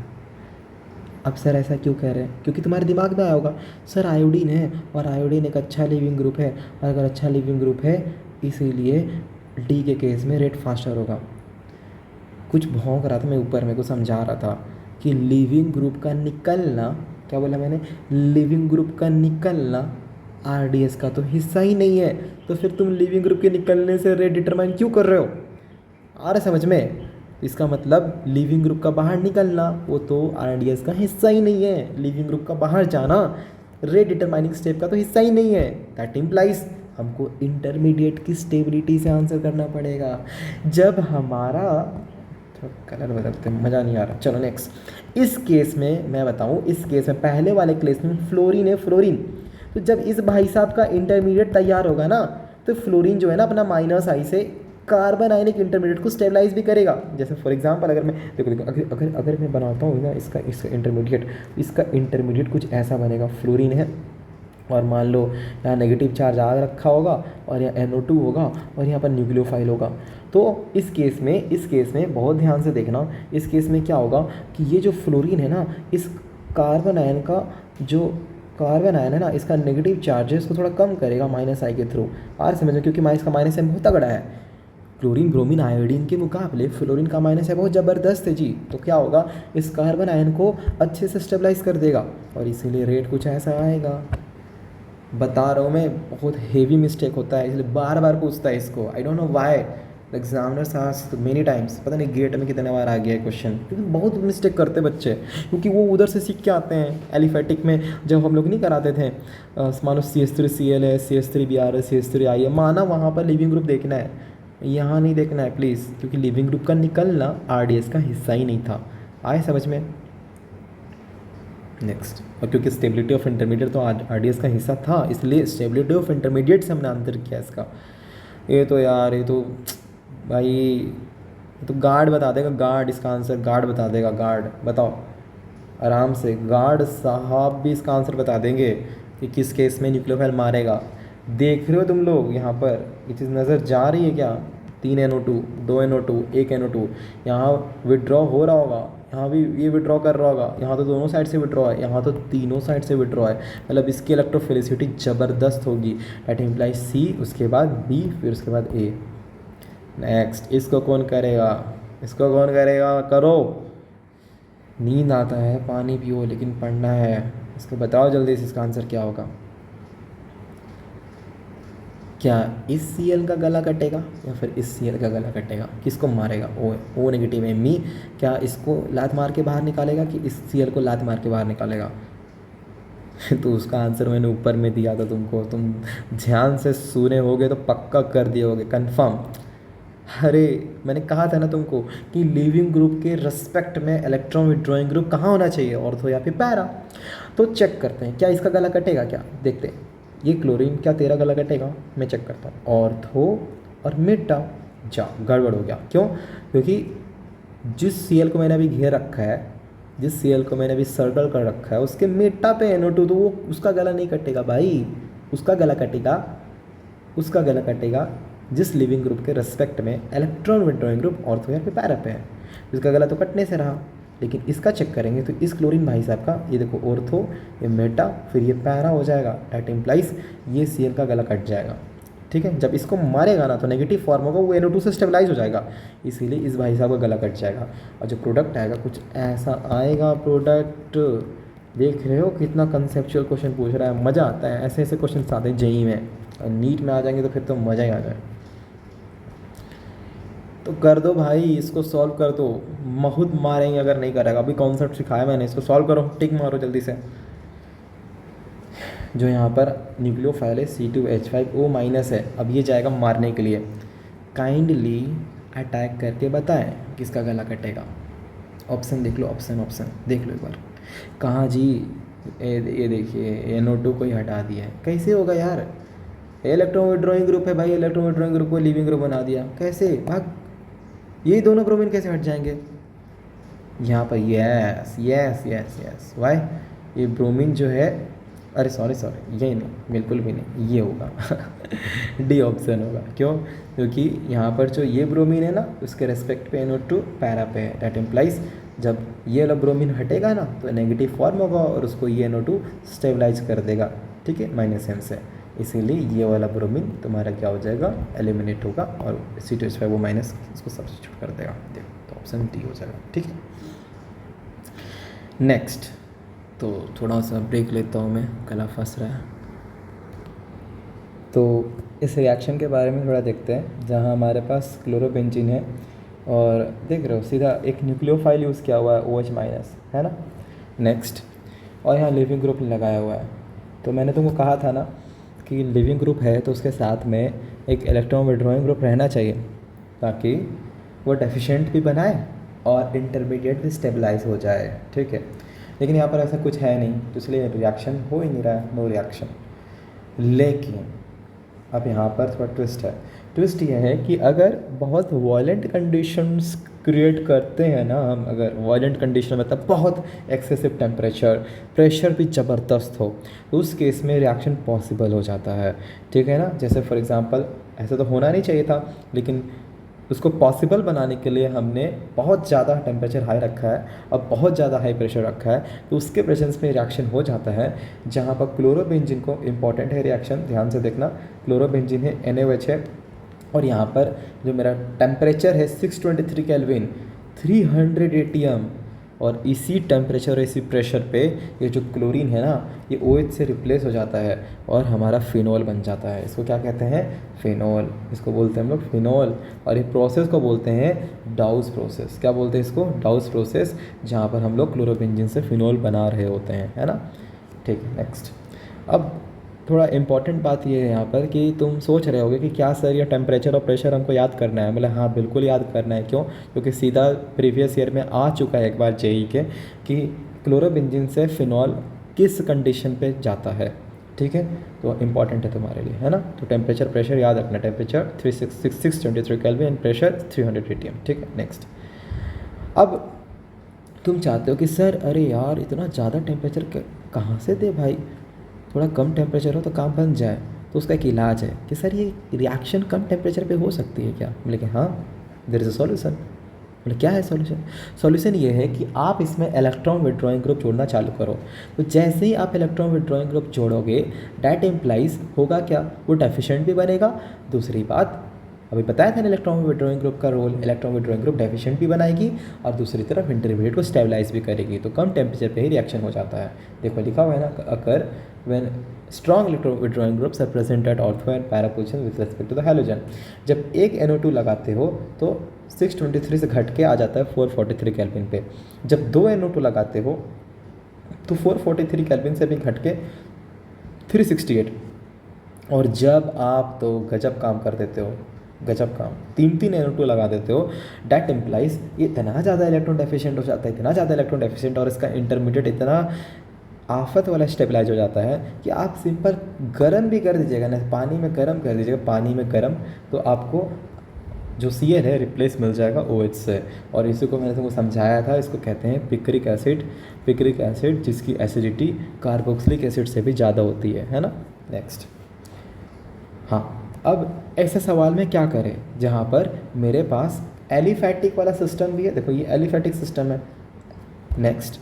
अब सर ऐसा क्यों कह रहे हैं? क्योंकि तुम्हारे दिमाग में आया होगा सर आयोडीन है, और आयोडीन एक अच्छा लिविंग ग्रुप है, और अगर अच्छा लिविंग ग्रुप है इसीलिए डी के केस में रेट फास्टर होगा। कुछ भौंक रहा था मैं ऊपर, मेरे को समझा रहा था कि लिविंग ग्रुप का निकलना, क्या बोला मैंने, लिविंग ग्रुप का निकलना RDS का तो हिस्सा ही नहीं है। तो फिर तुम लिविंग ग्रुप के निकलने से रेट डिटरमाइन क्यों कर रहे हो? आ रहा समझ में? इसका मतलब लिविंग ग्रुप का बाहर निकलना वो तो RDS का हिस्सा ही नहीं है। लिविंग ग्रुप का बाहर जाना रेट डिटरमाइनिंग स्टेप का तो हिस्सा ही नहीं है। दैट इम्प्लाइज हमको इंटरमीडिएट की स्टेबिलिटी से आंसर करना पड़ेगा। जब हमारा कलर बदलते हैं, मज़ा नहीं आ रहा। चलो नेक्स्ट। इस केस में मैं बताऊं, इस केस में पहले वाले केस में फ्लोरीन है, फ्लोरीन। तो जब इस भाई साहब का इंटरमीडिएट तैयार होगा ना, तो फ्लोरीन जो है ना अपना -I से कार्बन आयनिक इंटरमीडिएट को स्टेबलाइज भी करेगा। जैसे फॉर एग्जांपल अगर मैं देखो अगर मैं बनाता हूँ ना इसका इसका इंटरमीडिएट कुछ ऐसा बनेगा। फ्लोरीन है और मान लो यहाँ नेगेटिव चार्ज आ रखा होगा, और यहाँ NO2 होगा, और यहाँ पर न्यूक्लियोफाइल होगा। तो इस केस में बहुत ध्यान से देखना। इस केस में क्या होगा कि ये जो फ्लोरीन है ना, इस कार्बन आयन का जो कार्बन आयन है ना, इसका नेगेटिव चार्ज है इसको थोड़ा कम करेगा -I के थ्रू। और समझो क्योंकि इसका माइनस है बहुत तगड़ा है। क्लोरीन ब्रोमीन आयोडीन के मुकाबले फ्लोरीन का माइनस है बहुत ज़बरदस्त है जी। तो क्या होगा, इस कार्बन आयन को अच्छे से स्टेबलाइज कर देगा, और इसीलिए रेट कुछ ऐसा आएगा। बता रहा हूँ मैं, बहुत हेवी मिस्टेक होता है, इसलिए बार बार पूछता है इसको। I don't know why examiners ask many times. पता नहीं गेट में कितने बार आ गया है क्वेश्चन, क्योंकि बहुत मिस्टेक करते बच्चे, क्योंकि वो उधर से सीख के आते हैं। एलिफेटिक में जब हम लोग नहीं कराते थे, मानो CH3Cl है, CH3Br है, CH3I है, माना वहाँ पर लिविंग ग्रुप देखना है, यहाँ नहीं देखना है प्लीज़, क्योंकि लिविंग ग्रुप का निकलना RDS का हिस्सा ही नहीं था। आए समझ में? नेक्स्ट। और क्योंकि स्टेबिलिटी ऑफ इंटरमीडिएट तो RDS का हिस्सा था, इसलिए स्टेबिलिटी ऑफ इंटरमीडिएट से हमने आंसर किया इसका। ये तो यार, ये तो भाई, ये तो गार्ड बता देगा, गार्ड इसका आंसर, गार्ड बता देगा, गार्ड बताओ आराम से। गार्ड साहब भी इसका आंसर बता देंगे कि किस केस में न्यूक्लियोफाइल मारेगा। देख रहे हो तुम लोग यहाँ पर ये चीज़ नज़र जा रही है क्या? 3 NO2, 2 NO2, 1 NO2, यहाँ विड्रॉ हो रहा होगा, यहाँ भी ये विड्रॉ कर रहा होगा, यहाँ तो दोनों साइड से विड्रॉ है, यहाँ तो तीनों साइड से विड्रॉ है। मतलब इसकी इलेक्ट्रोफिलिसिटी ज़बरदस्त होगी। दैट इम्प्लाइज C, उसके बाद B, फिर उसके बाद A। नेक्स्ट। इसको कौन करेगा? इसको कौन करेगा? करो। नींद आता है, पानी पियो, लेकिन पढ़ना है। इसको बताओ जल्दी से इसका आंसर क्या होगा। क्या इस Cl का गला कटेगा या फिर इस Cl का गला कटेगा? किसको मारेगा? O नेगेटिव है मी, क्या इसको लात मार के बाहर निकालेगा कि इस Cl को लात मार के बाहर निकालेगा? तो उसका आंसर मैंने ऊपर में दिया था तुमको, तुम ध्यान से सुने होगे तो पक्का कर दिए होगे कंफर्म। अरे मैंने कहा था ना तुमको कि लिविंग ग्रुप के रेस्पेक्ट में इलेक्ट्रॉन विड्रॉइंग ग्रुप कहाँ होना चाहिए, ऑर्थो या फिर पैरा। तो चेक करते हैं क्या इसका गला कटेगा क्या, देखते हैं। ये क्लोरीन, क्या तेरा गला कटेगा? मैं चेक करता हूँ। ऑर्थो और मिट जाओ, जाओ गड़बड़ हो गया। क्यों? क्योंकि जिस Cl को मैंने अभी घेर रखा है, जिस Cl को मैंने अभी सर्कल कर रखा है, उसके मेटा पे NO2, तो वो उसका गला नहीं कटेगा भाई, उसका गला कटेगा, उसका गला कटेगा जिस लिविंग ग्रुप के रेस्पेक्ट में इलेक्ट्रॉन विड्रॉइंग ग्रुप ऑर्थो या फिर पैरा पे है, इसका गला तो कटने से रहा। लेकिन इसका चेक करेंगे तो इस क्लोरीन भाई साहब का, ये देखो ऑर्थो, ये मेटा, फिर ये पैरा हो जाएगा, दैट इम्प्लाइज ये Cl का गला कट जाएगा। ठीक है, जब इसको मारेगा ना तो नेगेटिव फॉर्म होगा, वो NO2 से स्टेबलाइज हो जाएगा, इसीलिए इस भाई साहब का गला कट जाएगा। और जो प्रोडक्ट आएगा कुछ ऐसा आएगा प्रोडक्ट, देख रहे हो कितना कंसेप्चुअल क्वेश्चन पूछ रहा है, मज़ा आता है। ऐसे ऐसे क्वेश्चन आते हैं जेई में, और नीट में आ जाएंगे तो फिर तो मज़ा ही आ जाए। तो कर दो भाई, इसको सॉल्व कर दो, बहुत मारेंगे अगर नहीं करेगा। अभी कॉन्सेप्ट सिखाया मैंने, इसको सॉल्व करो, टिक मारो जल्दी से। जो यहाँ पर न्यूक्लियोफाइल है C2H5O माइनस है, अब ये जाएगा मारने के लिए। काइंडली अटैक करके बताएं किसका गला कटेगा। ऑप्शन देख लो, ऑप्शन देख लो एक बार। कहाँ जी? ये देखिए NO2 को ही हटा दिया है। कैसे होगा यार? इलेक्ट्रॉन विड्रॉइंग ग्रुप है भाई, इलेक्ट्रॉन विड्रॉइंग ग्रुप को लिविंग ग्रुप बना दिया, कैसे भाग? ये दोनों ब्रोमीन कैसे हट जाएंगे यहाँ पर? Yes yes yes yes, why? ये ब्रोमीन जो है, अरे सॉरी ये नहीं, बिल्कुल भी नहीं, ये होगा डी ऑप्शन होगा। क्यों? क्योंकि यहाँ पर जो ये ब्रोमीन है ना, उसके रेस्पेक्ट पे NO2 पैरा पे है, दैट इम्प्लाइज जब ये वाला ब्रोमीन हटेगा ना तो नेगेटिव फॉर्म होगा और उसको ये NO2 स्टेबलाइज कर देगा। ठीक है, -m से, इसीलिए ये वाला ब्रोमीन तुम्हारा क्या हो जाएगा? एलिमिनेट होगा और C2H5O माइनस इसको सब्स्टिट्यूट कर देगा। देखो तो ऑप्शन डी हो जाएगा। ठीक है, नेक्स्ट। तो थोड़ा सा ब्रेक लेता हूँ मैं, गला फंस रहा है। तो इस रिएक्शन के बारे में थोड़ा देखते हैं, जहाँ हमारे पास क्लोरोबेंजीन है और देख रहे हो सीधा एक न्यूक्लियोफाइल यूज़ किया हुआ है OH माइनस, है ना। नेक्स्ट, और यहाँ लिविंग ग्रुप लगाया हुआ है। तो मैंने तुमको कहा था ना कि लिविंग ग्रुप है तो उसके साथ में एक इलेक्ट्रॉन विड्रॉइंग ग्रुप रहना चाहिए, ताकि वो डेफिशिएंट भी बनाए और इंटरमीडिएट भी स्टेबलाइज हो जाए। ठीक है, लेकिन यहाँ पर ऐसा कुछ है नहीं, तो इसलिए रिएक्शन हो ही नहीं रहा है, नो रिएक्शन। लेकिन अब यहाँ पर थोड़ा ट्विस्ट है। ट्विस्ट ये है कि अगर बहुत वायलेंट कंडीशंस क्रिएट करते हैं ना हम, अगर वायलेंट कंडीशन मतलब बहुत एक्सेसिव टेम्परेचर, प्रेशर भी ज़बरदस्त हो, तो उस केस में रिएक्शन पॉसिबल हो जाता है। ठीक है ना, जैसे फॉर एग्जांपल ऐसा तो होना नहीं चाहिए था, लेकिन उसको पॉसिबल बनाने के लिए हमने बहुत ज़्यादा टेम्परेचर हाई रखा है और बहुत ज़्यादा हाई प्रेशर रखा है, तो उसके प्रेजेंस में रिएक्शन हो जाता है। जहाँ पर क्लोरोबेंजीन को इम्पॉर्टेंट है रिएक्शन, ध्यान से देखना, क्लोरोबेंजीन है NaOH है, और यहाँ पर जो मेरा टेम्परेचर है 623 केल्विन, 300 ATM, और इसी टेम्परेचर और इसी प्रेशर पे ये जो क्लोरीन है ना, ये OH से रिप्लेस हो जाता है और हमारा फिनॉल बन जाता है। इसको क्या कहते हैं? फिनॉल, इसको बोलते हैं हम लोग फिनॉल। और ये प्रोसेस को बोलते हैं डाउस प्रोसेस। क्या बोलते हैं इसको? डाउस प्रोसेस, जहाँ पर हम लोग क्लोरोबेंजीन से फिनॉल बना रहे होते हैं, है ना। ठीक है, नेक्स्ट। अब थोड़ा इम्पॉर्टेंट बात ये है यहाँ पर कि तुम सोच रहे होगे कि क्या सर ये टेम्परेचर और प्रेशर हमको याद करना है। मतलब हाँ, बिल्कुल याद करना है। क्यों? क्योंकि सीधा प्रीवियस ईयर में आ चुका है एक बार जेई के कि क्लोरोबेंजीन से फिनॉल किस कंडीशन पे जाता है। ठीक है, तो इम्पॉर्टेंट है तुम्हारे लिए, है ना। तो टेम्परेचर प्रेशर याद रखना, temperature 623 kelvin and pressure 300 ATM। ठीक है, नेक्स्ट। अब तुम चाहते हो कि सर अरे यार इतना ज़्यादा टेम्परेचर कहाँ से दे भाई, थोड़ा कम टेम्परेचर हो तो काम बन जाए। तो उसका एक इलाज है कि सर ये रिएक्शन कम टेम्परेचर पे हो सकती है क्या? बोले कि हाँ, देयर इज़ अ सॉल्यूशन। बोले क्या है सॉल्यूशन? सॉल्यूशन ये है कि आप इसमें इलेक्ट्रॉन विड्रॉइंग ग्रुप जोड़ना चालू करो। तो जैसे ही आप इलेक्ट्रॉन विड्रॉइंग ग्रुप जोड़ोगे, दैट इम्प्लाइज होगा क्या? वो डेफिशिएंट भी बनेगा। दूसरी बात, अभी बताया था ना इलेक्ट्रॉन विड्रॉइंग ग्रुप का role, electron withdrawing group deficient भी बनाएगी और दूसरी तरफ इंटरमीडिएट को स्टेबलाइज भी करेगी। तो कम टेम्परेचर पे ही रिएक्शन हो जाता है। देखो लिखा हुआ है ना, occur when strong electron withdrawing groups are present at ortho and para position with respect to the halogen. जब एक NO2 लगाते हो तो 623 से घट के आ जाता है 443 केल्विन पे। जब 2 NO2 लगाते हो तो 443 केल्विन से भी घट के 368। और जब आप तो गजब काम कर देते हो, गजब काम, 3 NO2 लगा देते हो, डैट इम्प्लाइज ये इतना ज़्यादा इलेक्ट्रॉन डेफिशिएंट हो जाता है, इतना ज़्यादा इलेक्ट्रॉन डेफिशिएंट, और इसका इंटरमीडिएट इतना आफत वाला स्टेबलाइज हो जाता है कि आप सिंपल गर्म भी कर दीजिएगा ना, पानी में गर्म कर दीजिएगा, पानी में गर्म, तो आपको जो Cl है रिप्लेस मिल जाएगा OH से। और इसी को मैंने तुमको समझाया था, इसको कहते हैं पिक्रिक एसिड। पिक्रिक एसिड जिसकी एसिडिटी कार्बोक्सिलिक एसिड से भी ज़्यादा होती है ना। नेक्स्ट, हाँ, अब ऐसे सवाल में क्या करें जहाँ पर मेरे पास एलिफैटिक वाला सिस्टम भी है, देखो ये एलिफैटिक सिस्टम है। नेक्स्ट,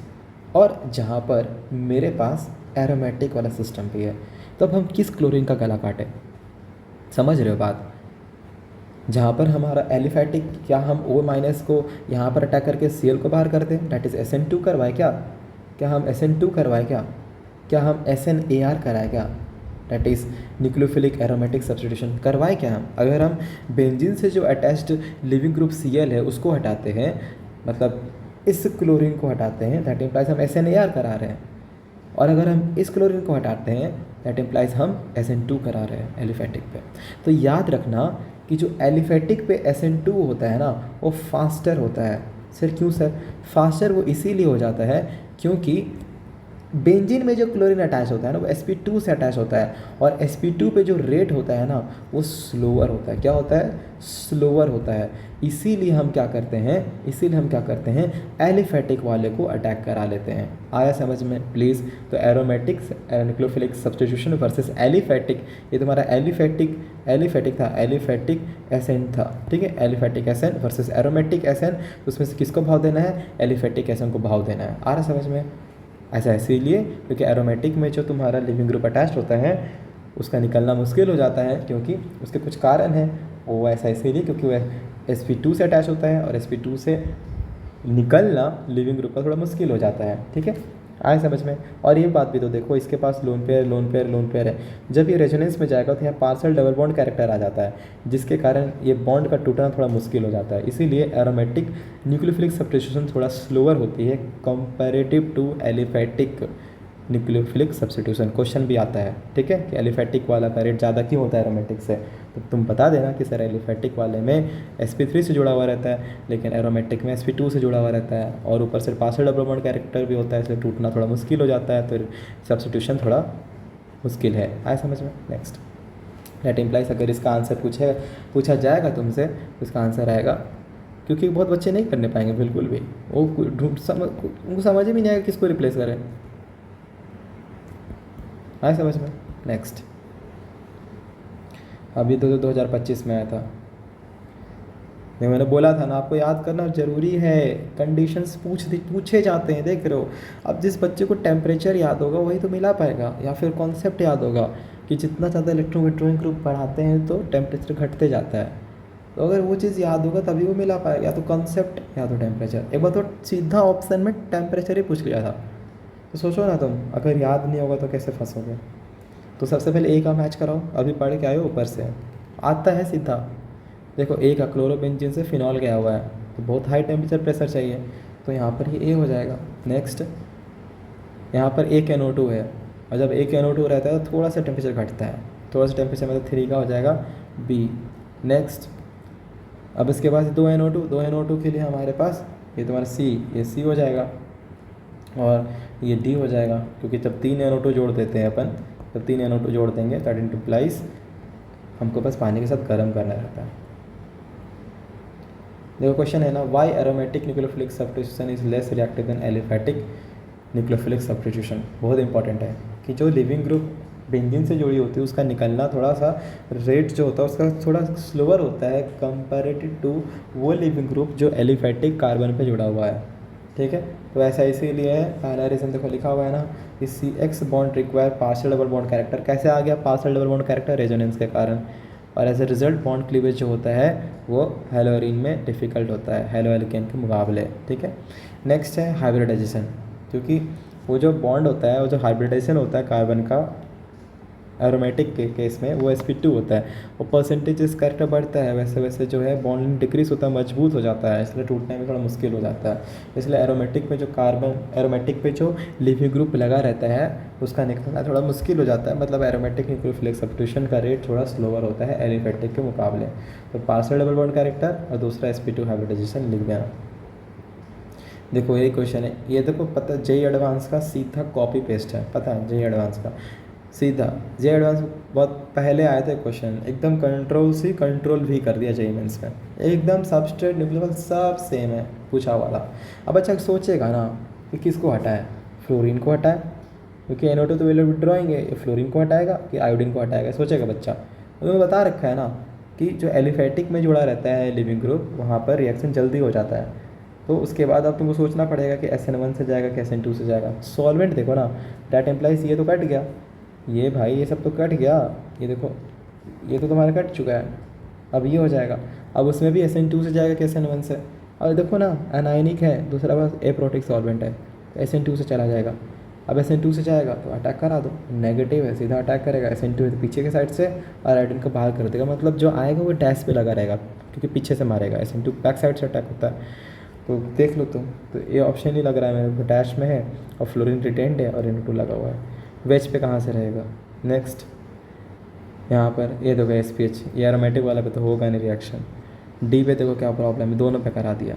और जहाँ पर मेरे पास एरोमेटिक वाला सिस्टम भी है, तो अब हम किस क्लोरीन का गला काटें? समझ रहे हो बात? जहाँ पर हमारा एलिफैटिक, क्या हम O- को यहाँ पर अटैक करके Cl को बाहर कर दें, डैट इज़ SN2 करवाए क्या हम SN2 करवाए क्या हम SNAR कराए क्या, that is nucleophilic aromatic substitution करवाए क्या हम? अगर हम बेंजीन से जो अटैच्ड लिविंग ग्रुप Cl है उसको हटाते हैं, मतलब इस क्लोरीन को हटाते हैं, दैट इम्प्लाइज हम SNAR करा रहे हैं। और अगर हम इस क्लोरीन को हटाते हैं, दैट इम्प्लाइज हम SN2 करा रहे हैं एलिफैटिक पे। तो याद रखना कि जो एलिफैटिक पे SN2 होता है ना, वो फास्टर होता है। सर क्यों सर? फास्टर वो इसीलिए हो जाता है क्योंकि बेंजीन में जो क्लोरीन अटैच होता है ना, वो sp2 से अटैच होता है, और sp2 पे जो रेट होता है ना, वो स्लोअर होता है। क्या होता है? स्लोअर होता है। इसीलिए हम क्या करते हैं एलिफैटिक वाले को अटैक करा लेते हैं। आया समझ में प्लीज़? तो aromatic nucleophilic substitution versus aliphatic, ये तुम्हारा एलिफैटिक था, एलिफैटिक एसएन था, ठीक है, aliphatic SN versus aromatic SN. तो उसमें से किसको भाव देना है? एलिफैटिक एसएन को भाव देना है। आ रहा समझ में? ऐसा इसीलिए क्योंकि एरोमेटिक में जो तुम्हारा लिविंग ग्रुप अटैच्ड होता है उसका निकलना मुश्किल हो जाता है, क्योंकि उसके कुछ कारण हैं। वो ऐसा इसीलिए क्योंकि वह sp2 से अटैच होता है, और sp2 से निकलना लिविंग ग्रुप का थोड़ा मुश्किल हो जाता है, ठीक है। आए समझ में? और ये बात भी तो देखो, इसके पास लोन पेयर है। जब ये रेजोनेंस में जाएगा तो यहाँ पार्शियल डबल बॉन्ड कैरेक्टर आ जाता है, जिसके कारण ये बॉन्ड का टूटना थोड़ा मुश्किल हो जाता है। इसीलिए एरोमेटिक न्यूक्लियोफिलिक सब्स्टिट्यूशन थोड़ा स्लोअर होती है comparative to aliphatic nucleophilic substitution. Question भी आता है, ठीक है, कि एलिफैटिक वाला का रेट ज़्यादा क्यों होता है एरोमेटिक से? तो तुम बता देना कि सर एलिफैटिक वाले में sp3 से जुड़ा हुआ रहता है, लेकिन एरोमेटिक में sp2 से जुड़ा हुआ रहता है, और ऊपर से पार्शियल डबल बॉन्ड कैरेक्टर भी होता है, इसलिए टूटना थोड़ा मुश्किल हो जाता है, तो सब्स्टिट्यूशन थोड़ा मुश्किल है। आया समझ में? नेक्स्ट, दैट इम्प्लाइज अगर इसका आंसर पूछा जाएगा तुमसे, तो इसका आंसर आएगा, क्योंकि बहुत बच्चे नहीं करने पाएंगे बिल्कुल भी, वो उनको समझ ही नहीं आएगा किसको रिप्लेस करें। आया समझ में? नेक्स्ट, अभी तो 2025 में आया था, मैंने बोला था ना आपको याद करना ज़रूरी है। कंडीशंस पूछे जाते हैं, देख रहे हो। अब जिस बच्चे को टेम्परेचर याद होगा वही तो मिला पाएगा, या फिर कॉन्सेप्ट याद होगा कि जितना ज़्यादा इलेक्ट्रोविट्रोइक ग्रुप बढ़ाते हैं तो टेम्परेचर घटते जाता है। तो अगर वो चीज़ याद होगा तभी वो मिला पाएगा, या तो कॉन्सेप्ट या तो टेम्परेचर। एक बार तो सीधा ऑप्शन में टेम्परेचर ही पूछ लिया था, तो सोचो ना तुम, अगर याद नहीं होगा तो कैसे फंसोगे। तो सबसे पहले ए का मैच कराओ, अभी पढ़ के आए हो ऊपर से, आता है सीधा। देखो ए का क्लोरोबेंजीन से फिनॉल गया हुआ है, तो बहुत हाई टेम्परेचर प्रेशर चाहिए, तो यहाँ पर ये ए हो जाएगा। नेक्स्ट, यहाँ पर एक NO2 है, और जब एक NO2 रहता है तो थोड़ा सा टेम्परेचर घटता है, थोड़ा सा टेम्परेचर मतलब 3 का हो जाएगा बी। नेक्स्ट, अब इसके बाद दो NO2 के लिए हमारे पास ये तुम्हारा सी, ये सी हो जाएगा, और ये डी हो जाएगा, क्योंकि जब 3 NO2 जोड़ देते हैं अपन, जब 3 NO2 जोड़ देंगे दैट इम्प्लाइज हमको बस पानी के साथ गर्म करना रहता है। देखो क्वेश्चन है ना, why aromatic nucleophilic substitution is less reactive than aliphatic nucleophilic substitution. बहुत इंपॉर्टेंट है कि जो लिविंग ग्रुप बेंजीन से जुड़ी होती है उसका निकलना थोड़ा सा रेट जो होता है उसका थोड़ा स्लोअर होता है कंपैरेटिव टू वो लिविंग ग्रुप जो एलिफैटिक कार्बन पे जुड़ा हुआ है, ठीक है। तो ऐसा इसीलिए है, पहला रीज़न देखो लिखा हुआ है ना कि CX bond require partial double bond character. कैसे आ गया partial double bond character? Resonance के कारण। और as a result bond cleavage जो होता है वो हेलोरीन में डिफ़िकल्ट होता है हेलो एल्केन के मुकाबले, ठीक है। नेक्स्ट है हाइब्रिडाइजेशन, क्योंकि वो जो बॉन्ड होता है, वो जो हाइब्रिडाइजेशन होता है कार्बन का एरोमेटिक के केस में, वो sp2 होता है, और परसेंटेज इस कैरेक्टर बढ़ता है वैसे वैसे जो है बॉन्ड डिक्रीज होता है, मजबूत हो जाता है, इसलिए टूटने में थोड़ा मुश्किल हो जाता है। इसलिए एरोमेटिक पे जो लिविंग ग्रुप लगा रहता है उसका निकलना थोड़ा मुश्किल हो जाता है, मतलब एरोमेटिक न्यूक्लियोफिलिक सब्स्टिट्यूशन का रेट थोड़ा स्लोअर होता है एलिफैटिक के मुकाबले। तो पार्शियल डबल बॉन्ड कैरेक्टर और दूसरा sp2 हाइब्रिडाइजेशन लिख देना। देखो यही क्वेश्चन है, ये देखो पता जेई एडवांस का सीधा कॉपी पेस्ट है, पता है जेई एडवांस का सीधा। जेई एडवांस बहुत पहले आए थे क्वेश्चन, एकदम कंट्रोल सी कंट्रोल भी कर दिया जेई मेंस में, एकदम सबस्ट्रेट निकलेबल सब सेम है पूछा वाला। अब अच्छा सोचेगा ना कि किसको हटाए, फ्लोरीन को हटाए क्योंकि NO2 तो वेलो विड्रॉइंग है, ये फ्लोरीन को हटाएगा कि आयोडीन को हटाएगा, सोचेगा बच्चा। उन्होंने बता रखा है ना कि जो एलिफेटिक में जुड़ा रहता है लिविंग ग्रुप वहाँ पर रिएक्शन जल्दी हो जाता है। तो उसके बाद अब तुमको सोचना पड़ेगा कि SN1 से जाएगा कि SN2 से जाएगा। सॉल्वेंट देखो ना, दैट एम्प्लाइज ये तो कट गया, ये भाई ये सब तो कट गया, ये देखो ये तो तुम्हारा कट चुका है, अब ये हो जाएगा। अब उसमें भी SN2 से जाएगा कि SN1 से। अब देखो ना एनायनिक है, दूसरा पास एप्रोटिक सॉल्वेंट है, SN2 से चला जाएगा। अब SN2 से जाएगा तो अटैक करा दो, नेगेटिव है सीधा अटैक करेगा, SN2 है तो पीछे के साइड से और आयोडीन को बाहर कर देगा, मतलब जो आएगा वो डैश पे लगा रहेगा क्योंकि पीछे से मारेगा, SN2 बैक साइड से अटैक होता है। तो देख लो तुम, तो ये ऑप्शन ही लग रहा है मेरे को, डैश में है और फ्लोरीन रिटेंड है और NO2 लगा हुआ है, वेज पे कहाँ से रहेगा। नेक्स्ट यहाँ पर ये देखो SPH, ये एरोमेटिक वाला पे तो होगा नहीं रिएक्शन। डी पे देखो क्या प्रॉब्लम है, दोनों पे करा दिया।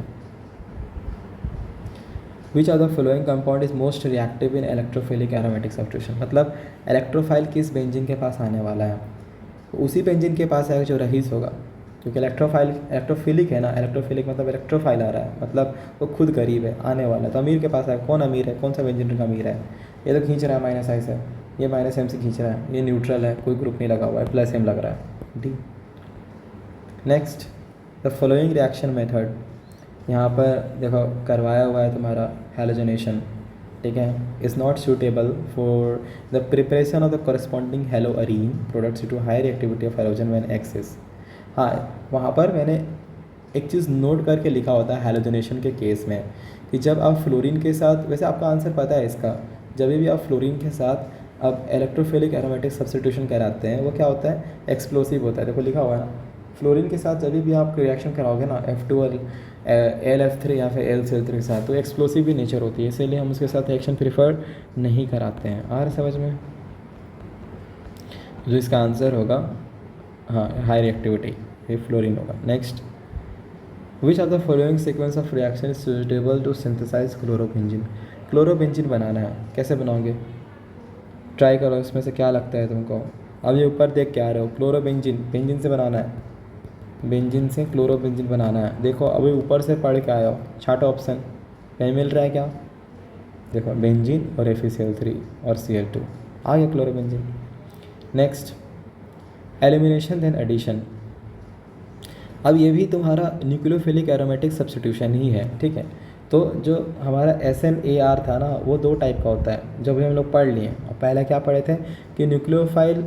Which are the following compound is most reactive in electrophilic aromatic substitution, मतलब इलेक्ट्रोफाइल किस बेंजीन के पास आने वाला है, तो उसी बेंजीन के पास आएगा जो रईस होगा, क्योंकि इलेक्ट्रोफिलिक है ना, इलेक्ट्रोफिलिक मतलब इलेक्ट्रोफाइल आ रहा है, मतलब वो खुद करीब है आने वाला है, तो अमीर के पास आएगा। कौन अमीर है, कौन सा बेंजीन का अमीर है, ये तो खींच रहा है -I से, ये -M से खींच रहा है, ये न्यूट्रल है, कोई ग्रुप नहीं लगा हुआ है, +M लग रहा है, D. Next the following reaction method, यहाँ पर देखो करवाया हुआ है तुम्हारा हैलोजनेशन, ठीक है, is not suitable for the preparation of the corresponding haloarene products to high reactivity of halogen when excess. हाँ वहाँ पर मैंने एक चीज़ नोट करके लिखा होता है हैलोजनेशन के केस में कि जब आप फ्लोरीन के साथ, वैसे आपका आंसर पता है इसका, जब भी आप फ्लोरीन के साथ आप इलेक्ट्रोफिलिक एरोमेटिक सब्स्टिट्यूशन कराते हैं वो क्या होता है, एक्सप्लोसिव होता है। देखो लिखा हुआ है ना, फ्लोरीन के साथ जब भी आप रिएक्शन कराओगे ना F2 LF3 या फिर LCl3 के साथ, तो एक्सप्लोसिव भी नेचर होती है, इसीलिए हम उसके साथ रिएक्शन प्रीफर नहीं कराते हैं। आ रहा समझ में, जो इसका आंसर होगा हाँ हाई रिएक्टिविटी, ये फ्लोरीन होगा। Next which of the following sequence of reaction is suitable to synthesize chlorobenzene, chlorobenzene बनाना है, कैसे बनाओगे ट्राई करो, इसमें से क्या लगता है तुमको। अब ये ऊपर देख के आ रहे हो, क्लोरोबेंजीन बेंजीन से बनाना है, बेंजीन से क्लोरोबेंजीन बनाना है। देखो अभी ऊपर से पढ़ के आया हो, छाटो ऑप्शन कहीं मिल रहा है क्या, देखो बेंजीन और FeCl3 और Cl2 आ गया chlorobenzene. Next elimination then addition, अब ये भी तुम्हारा न्यूक्लियोफिलिक एरोमेटिक सब्स्टिट्यूशन ही है, ठीक है। तो जो हमारा SNAR था ना वो 2 टाइप का होता है, जो भी हम लोग पढ़ लिए। और पहले क्या पढ़े थे कि न्यूक्लियोफाइल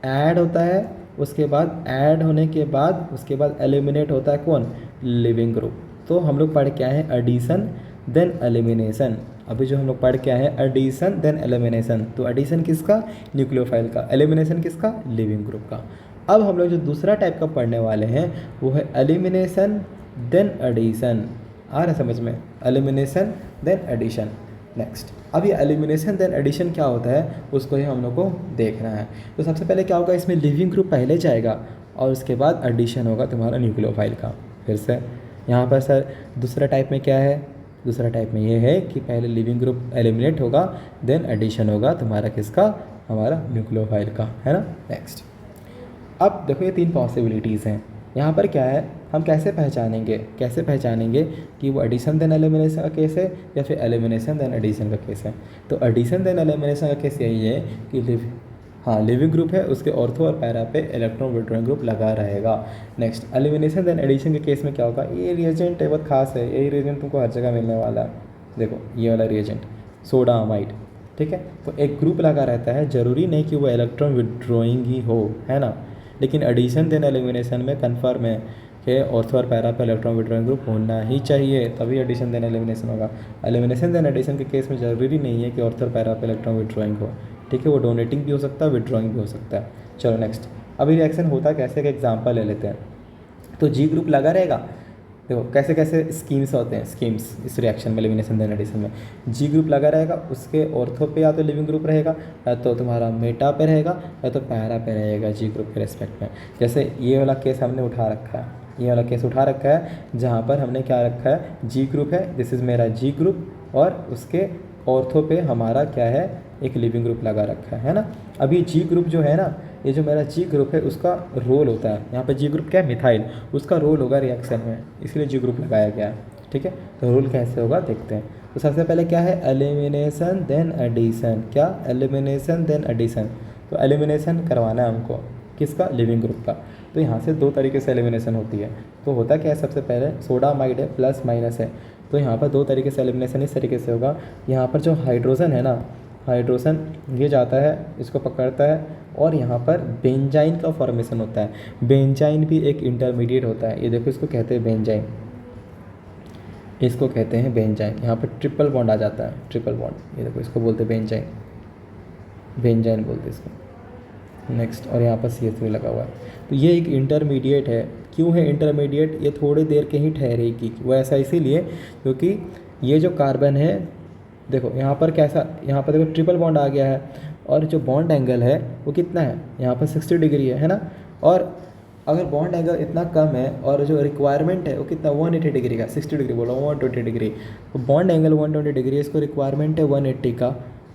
ऐड होता है, उसके बाद ऐड होने के बाद उसके बाद एलिमिनेट होता है कौन, लिविंग ग्रुप। तो हम लोग पढ़ के आए हैं एडिशन देन एलिमिनेशन, अभी जो हम लोग पढ़ के आए हैं एडिशन देन एलिमिनेशन, तो एडिशन किसका, न्यूक्लियोफाइल का, एलिमिनेशन किसका, लिविंग ग्रुप का। अब हम लोग जो दूसरा टाइप का पढ़ने वाले हैं वो है एलिमिनेशन देन एडिशन, आ रहा है समझ में, एलिमिनेशन देन एडिशन। नेक्स्ट अब ये एलिमिनेशन देन एडिशन क्या होता है उसको ही हम लोग को देखना है। तो सबसे पहले क्या होगा, इसमें लिविंग ग्रुप पहले जाएगा और उसके बाद एडिशन होगा तुम्हारा न्यूक्लियोफाइल का। फिर से यहाँ पर सर दूसरा टाइप में क्या है, दूसरा टाइप में ये है कि पहले लिविंग ग्रुप एलिमिनेट होगा देन एडिशन होगा तुम्हारा किसका, हमारा न्यूक्लियोफाइल का, है ना। नेक्स्ट अब देखो ये 3 पॉसिबिलिटीज़ हैं। यहाँ पर क्या है, हम कैसे पहचानेंगे कि वो एडिशन देन एलिमिनेशन का केस है या फिर एलिमिनेशन देन एडिशन का केस है। तो एडिशन देन एलिमिनेशन का केस यही है कि लिविंग ग्रुप है, उसके ऑर्थो और पैरा पे इलेक्ट्रॉन विड्रॉइंग ग्रुप लगा रहेगा। नेक्स्ट एलिमिनेशन देन एडिशन के केस में क्या होगा, ये रिएजेंट है बहुत खास है, यही रिएजेंट तुमको हर जगह मिलने वाला है। देखो ये वाला रिएजेंट सोडा अमाइड, ठीक है। तो एक ग्रुप लगा रहता है, ज़रूरी नहीं कि वो इलेक्ट्रॉन विड्रॉइंग ही हो, है ना। लेकिन एडिशन देन एलिमिनेशन में कन्फर्म है कि ऑर्थो और पैरा पे इलेक्ट्रॉन विड्रॉइंग ग्रुप होना ही चाहिए, तभी एडिशन देन एलिमिनेशन होगा। एलिमिनेशन देन एडिशन के केस में ज़रूरी नहीं है कि ऑर्थो और पैरा पे इलेक्ट्रॉन विड्रॉइंग हो, ठीक है, वो डोनेटिंग भी हो सकता है, विड्रॉइंग भी हो सकता है। चलो नेक्स्ट, अभी रिएक्शन होता कैसे का एग्जाम्पल ले लेते हैं। तो जी ग्रुप लगा रहेगा, देखो कैसे कैसे स्कीम्स होते हैं, स्कीम्स इस रिएक्शन में एलिमिनेशन देन एडिशन में। जी ग्रुप लगा रहेगा, उसके ऑर्थो पे या तो लिविंग ग्रुप रहेगा या तो तुम्हारा मेटा पे रहेगा या तो पैरा पे रहेगा जी ग्रुप के रेस्पेक्ट में। जैसे ये वाला केस हमने उठा रखा है, ये वाला केस उठा रखा है जहाँ पर हमने क्या रखा है, जी ग्रुप है, दिस इज़ मेरा जी ग्रुप और उसके ऑर्थो पे हमारा क्या है, एक लिविंग ग्रुप लगा रखा है ना। अब ये जी ग्रुप जो है ना, ये जो मेरा जी ग्रुप है उसका रोल होता है, यहाँ पर जी ग्रुप क्या है, मिथाइल, उसका रोल होगा रिएक्शन में, इसलिए जी ग्रुप लगाया गया है। ठीक है, तो रोल कैसे होगा देखते हैं। तो सबसे पहले क्या है, एलिमिनेशन देन एडिशन, क्या एलिमिनेशन देन एडिशन, तो एलिमिनेशन करवाना है हमको किसका, लिविंग ग्रुप का। तो यहाँ से दो तरीके से एलिमिनेशन होती है। तो होता क्या है, सबसे पहले सोडामाइड है प्लस माइनस है, तो यहाँ पर दो तरीके से एलिमिनेशन इस तरीके से होगा। यहाँ पर जो हाइड्रोजन है ना, हाइड्रोजन ये जाता है, इसको पकड़ता है और यहाँ पर बेंजाइन का फॉर्मेशन होता है। बेंजाइन भी एक इंटरमीडिएट होता है, ये देखो इसको कहते हैं बेंजाइन, इसको कहते हैं बेंजाइन। यहाँ पर ट्रिपल बॉन्ड आ जाता है, ट्रिपल बॉन्ड, ये देखो इसको बोलते हैं बेंजाइन, बेंजाइन बोलते हैं इसको। नेक्स्ट, और यहाँ पर CH3 लगा हुआ है, तो ये एक इंटरमीडिएट है। क्यों है इंटरमीडिएट, ये थोड़ी देर के ही ठहरेगी, वो ऐसा इसीलिए क्योंकि ये जो कार्बन है, देखो यहाँ पर कैसा, यहाँ पर देखो ट्रिपल बॉन्ड आ गया है और जो बॉन्ड एंगल है वो कितना है, यहाँ पर 60 डिग्री है ना। और अगर बॉन्ड एंगल इतना कम है और जो रिक्वायरमेंट है वो कितना, 180 डिग्री का, 60 डिग्री बोला, 120 डिग्री, तो बॉन्ड एंगल 120 डिग्री, इसको रिक्वायरमेंट है 180 का,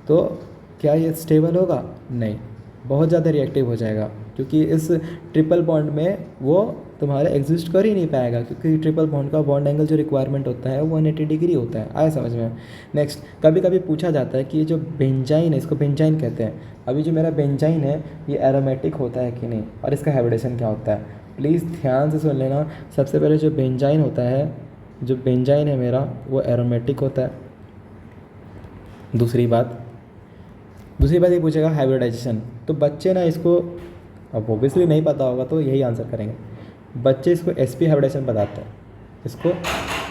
तो क्या ये स्टेबल होगा, नहीं, बहुत ज़्यादा रिएक्टिव हो जाएगा, क्योंकि इस ट्रिपल बॉन्ड में वो तुम्हारे एग्जिस्ट कर ही नहीं पाएगा, क्योंकि ट्रिपल बॉन्ड का बॉन्ड एंगल जो रिक्वायरमेंट होता है वो 180 डिग्री होता है। आया समझ में। नेक्स्ट, कभी कभी पूछा जाता है कि ये जो बेंजाइन है, इसको बेंजाइन कहते हैं, अभी जो मेरा बेंजाइन है ये एरोमेटिक होता है कि नहीं, और इसका हाइब्रिडेशन क्या होता है, प्लीज़ ध्यान से सुन लेना। सबसे पहले जो बेंजाइन होता है, जो बेंजाइन है मेरा वो एरोमेटिक होता है। दूसरी बात ये पूछेगा हाइब्रिडाइजेशन, तो बच्चे ना इसको अब ऑब्वियसली नहीं पता होगा तो यही आंसर करेंगे। बच्चे इसको sp हाइब्रिडेशन बताते हैं, इसको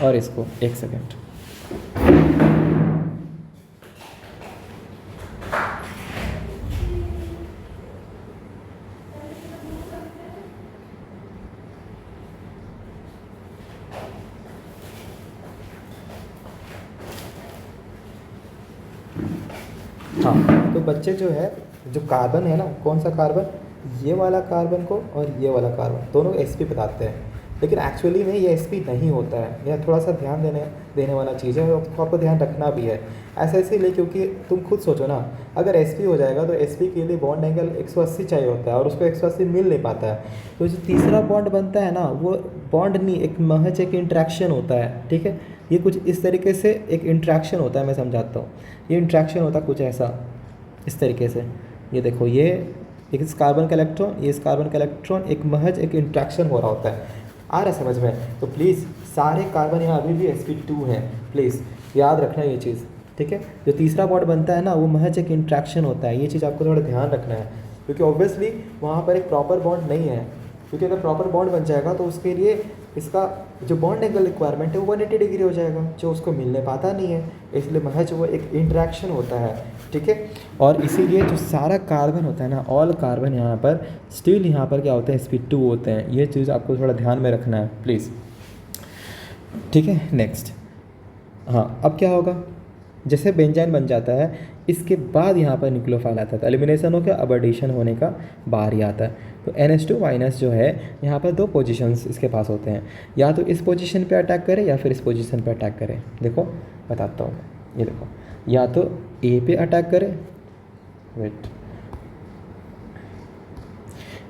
और इसको। एक सेकेंड, हाँ, तो बच्चे जो है, जो कार्बन है ना, कौन सा कार्बन, ये वाला कार्बन को और ये वाला कार्बन दोनों को sp बताते हैं, लेकिन एक्चुअली में ये sp नहीं होता है। यह थोड़ा सा ध्यान देने वाला चीज़ है और आपको ध्यान रखना भी है। ऐसा इसीलिए क्योंकि तुम खुद सोचो ना, अगर sp हो जाएगा तो sp के लिए बॉन्ड एंगल 180 चाहिए होता है और उसको 180 मिल नहीं पाता है। तो जो तीसरा बॉन्ड बनता है ना, वो बॉन्ड नहीं, एक महज एक इंट्रैक्शन होता है। ठीक है, ये कुछ इस तरीके से एक इंट्रैक्शन होता है, मैं समझाता हूँ। ये इंट्रैक्शन होता है कुछ ऐसा, इस तरीके से। ये देखो, ये एक इस कार्बन का इलेक्ट्रॉन, ये इस कार्बन का इलेक्ट्रॉन, एक महज एक इंट्रैक्शन हो रहा होता है। आ रहा है समझ में। तो प्लीज़ सारे कार्बन यहाँ अभी भी sp2 हैं, प्लीज़ याद रखना ये चीज़। ठीक है, जो तीसरा बॉन्ड बनता है ना, वो महज एक इंट्रैक्शन होता है। ये चीज़ आपको थोड़ा ध्यान रखना है, क्योंकि ऑब्वियसली वहाँ पर एक प्रॉपर बॉन्ड नहीं है, क्योंकि अगर प्रॉपर बॉन्ड बन जाएगा तो उसके लिए इसका जो बॉन्ड एंगल रिक्वायरमेंट है वो 180 डिग्री हो जाएगा, जो उसको मिलने पाता नहीं है, इसलिए महज वो एक इंट्रैक्शन होता है। ठीक है, और इसीलिए जो सारा कार्बन होता है ना, ऑल कार्बन यहाँ पर स्टिल यहाँ पर क्या होते हैं, sp2 होते हैं। ये चीज़ आपको थोड़ा ध्यान में रखना है प्लीज़। ठीक है, नेक्स्ट, हाँ, अब क्या होगा, जैसे बेंजाइन बन जाता है, इसके बाद यहाँ पर न्यूक्लियोफाइल आता है, तो एलिमिनेशन हो गया, अब एडिशन होने का बार ही आता है। तो NH2 माइनस जो है, यहाँ पर दो पोजीशंस इसके पास होते हैं, या तो इस पोजीशन पे अटैक करे या फिर इस पोजीशन पे अटैक करे। देखो बताता हूँ, ये देखो, या तो A पे अटैक करे, वेट,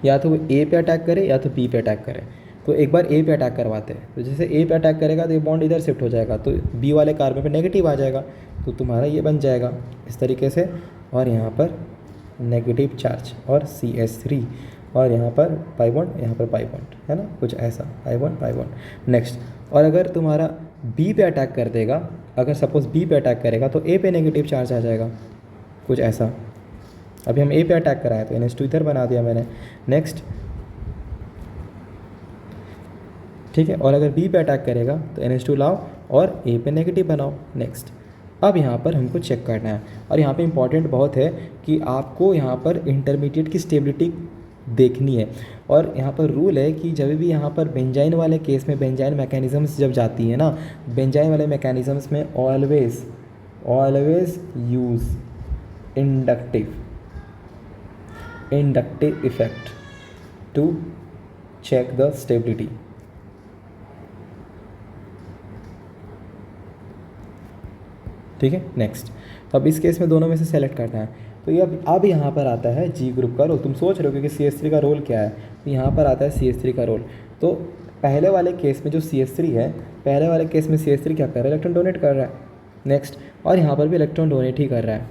या तो वो A पे अटैक करे या तो B पे अटैक करे। तो एक बार A पे अटैक करवाते हैं, तो जैसे A पे अटैक करेगा तो ये बॉन्ड इधर शिफ्ट हो जाएगा, तो B वाले कार्बन पे नेगेटिव आ जाएगा, तो तुम्हारा ये बन जाएगा इस तरीके से, और यहाँ पर नेगेटिव चार्ज और CH3, और यहाँ पर पाई बॉन्ड, यहाँ पर पाई बॉन्ड, है ना, कुछ ऐसा, pi bond pi bond. Next, और अगर तुम्हारा B पे अटैक कर देगा, अगर सपोज B पे अटैक करेगा तो A पे नेगेटिव चार्ज आ जाएगा, कुछ ऐसा। अभी हम A पे अटैक कराएं तो NH2 इधर बना दिया मैंने। नेक्स्ट, ठीक है, और अगर B पे अटैक करेगा तो NH2 लाओ और A पे नेगेटिव बनाओ। नेक्स्ट, अब यहाँ पर हमको चेक करना है, और यहाँ पे इम्पॉर्टेंट बहुत है कि आपको यहाँ पर इंटरमीडिएट की स्टेबिलिटी देखनी है। और यहाँ पर रूल है कि जब भी यहाँ पर बेंजाइन वाले केस में, बेंजाइन मैकेनिज़म्स जब जाती है ना, बेंजाइन वाले मैकेनिज़म्स में always use inductive effect to check the stability. ठीक है। नेक्स्ट, तो अब इस केस में दोनों में से सेलेक्ट करना है। तो ये अब यहाँ पर आता है जी ग्रुप का रोल। तुम सोच रहे हो कि CH3 का रोल क्या है, तो यहाँ पर आता है CH3 का रोल। तो पहले वाले केस में जो CH3 है, पहले वाले केस में CH3 क्या कर रहा है, इलेक्ट्रॉन डोनेट कर रहा है। नेक्स्ट, और यहाँ पर भी इलेक्ट्रॉन डोनेट ही कर रहा है,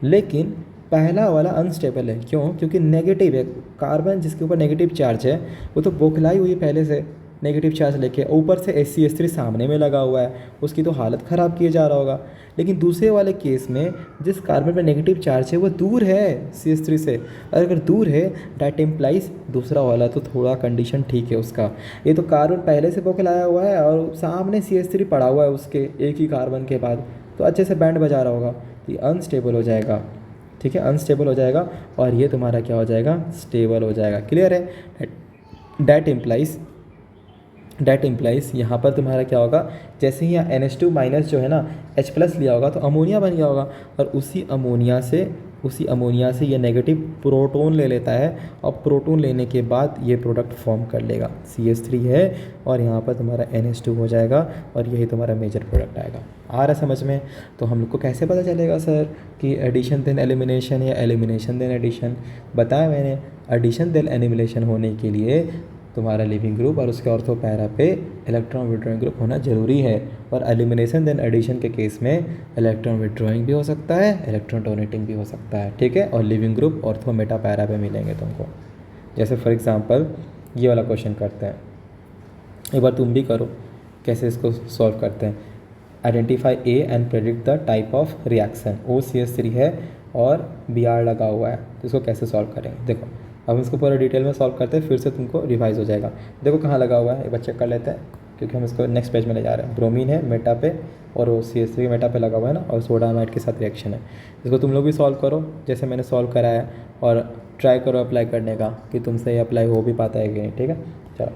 लेकिन पहला वाला अनस्टेबल है। क्यों? क्योंकि नेगेटिव है। कार्बन जिसके ऊपर नेगेटिव चार्ज है वो तो बौखलाई हुई पहले से नेगेटिव चार्ज लेके, ऊपर से CH3 सामने में लगा हुआ है, उसकी तो हालत ख़राब किए जा रहा होगा। लेकिन दूसरे वाले केस में जिस कार्बन पर नेगेटिव चार्ज है वो दूर है CH3 से, और अगर दूर है दैट इम्प्लाइज दूसरा वाला तो थोड़ा कंडीशन ठीक है उसका। ये तो कार्बन पहले से बौखलाया हुआ है और सामने CH3 पड़ा हुआ है उसके एक ही कार्बन के बाद, तो अच्छे से बैंड बजा रहा होगा, तो ये अनस्टेबल हो जाएगा। ठीक है, अनस्टेबल हो जाएगा और ये तुम्हारा क्या हो जाएगा, स्टेबल हो जाएगा। क्लियर है? डैट इम्प्लाइज यहाँ पर तुम्हारा क्या होगा, जैसे ही यहाँ NH2 माइनस जो है ना H+ लिया होगा तो अमोनिया बन गया होगा, और उसी अमोनिया से ये नेगेटिव प्रोटोन ले लेता है, और प्रोटोन लेने के बाद ये प्रोडक्ट फॉर्म कर लेगा। CH3 है और यहाँ पर तुम्हारा NH2 हो जाएगा, और यही तुम्हारा मेजर प्रोडक्ट आएगा। आ रहा समझ में? तो हम लोग को कैसे पता चलेगा सर कि एडिशन देन एलिमिनेशन या एलिमिनेशन देन एडिशन? बताया मैंने, एडिशन देन एलिमिनेशन होने के लिए तुम्हारा लिविंग ग्रुप और उसके ऑर्थो पैरा पे इलेक्ट्रॉन विड्रॉइंग ग्रुप होना ज़रूरी है, और एलिमिनेशन देन एडिशन के केस में इलेक्ट्रॉन विड्रॉइंग भी हो सकता है, इलेक्ट्रॉन डोनेटिंग भी हो सकता है। ठीक है, और leaving group ortho Meta para पे मिलेंगे तुमको। जैसे फॉर एग्जांपल ये वाला क्वेश्चन करते हैं, एक बार तुम भी करो कैसे इसको सॉल्व करते हैं। Identify A and predict the type of reaction. OCH3 है और Br लगा हुआ है, तो इसको कैसे सॉल्व करेंगे? देखो, अब इसको पूरा डिटेल में सॉल्व करते हैं, फिर से तुमको रिवाइज हो जाएगा। देखो कहाँ लगा हुआ है, एक बार चेक कर लेते हैं, क्योंकि हम इसको नेक्स्ट पेज में ले जा रहे हैं। ब्रोमीन है मेटा पे और CH3 मेटा पे लगा हुआ है ना, और सोडामाइड के साथ रिएक्शन है। इसको तुम लोग भी सॉल्व करो जैसे मैंने सॉल्व कराया, और ट्राई करो अप्लाई करने का कि तुमसे ये अप्लाई हो भी पाता है कि नहीं। ठीक है, चलो।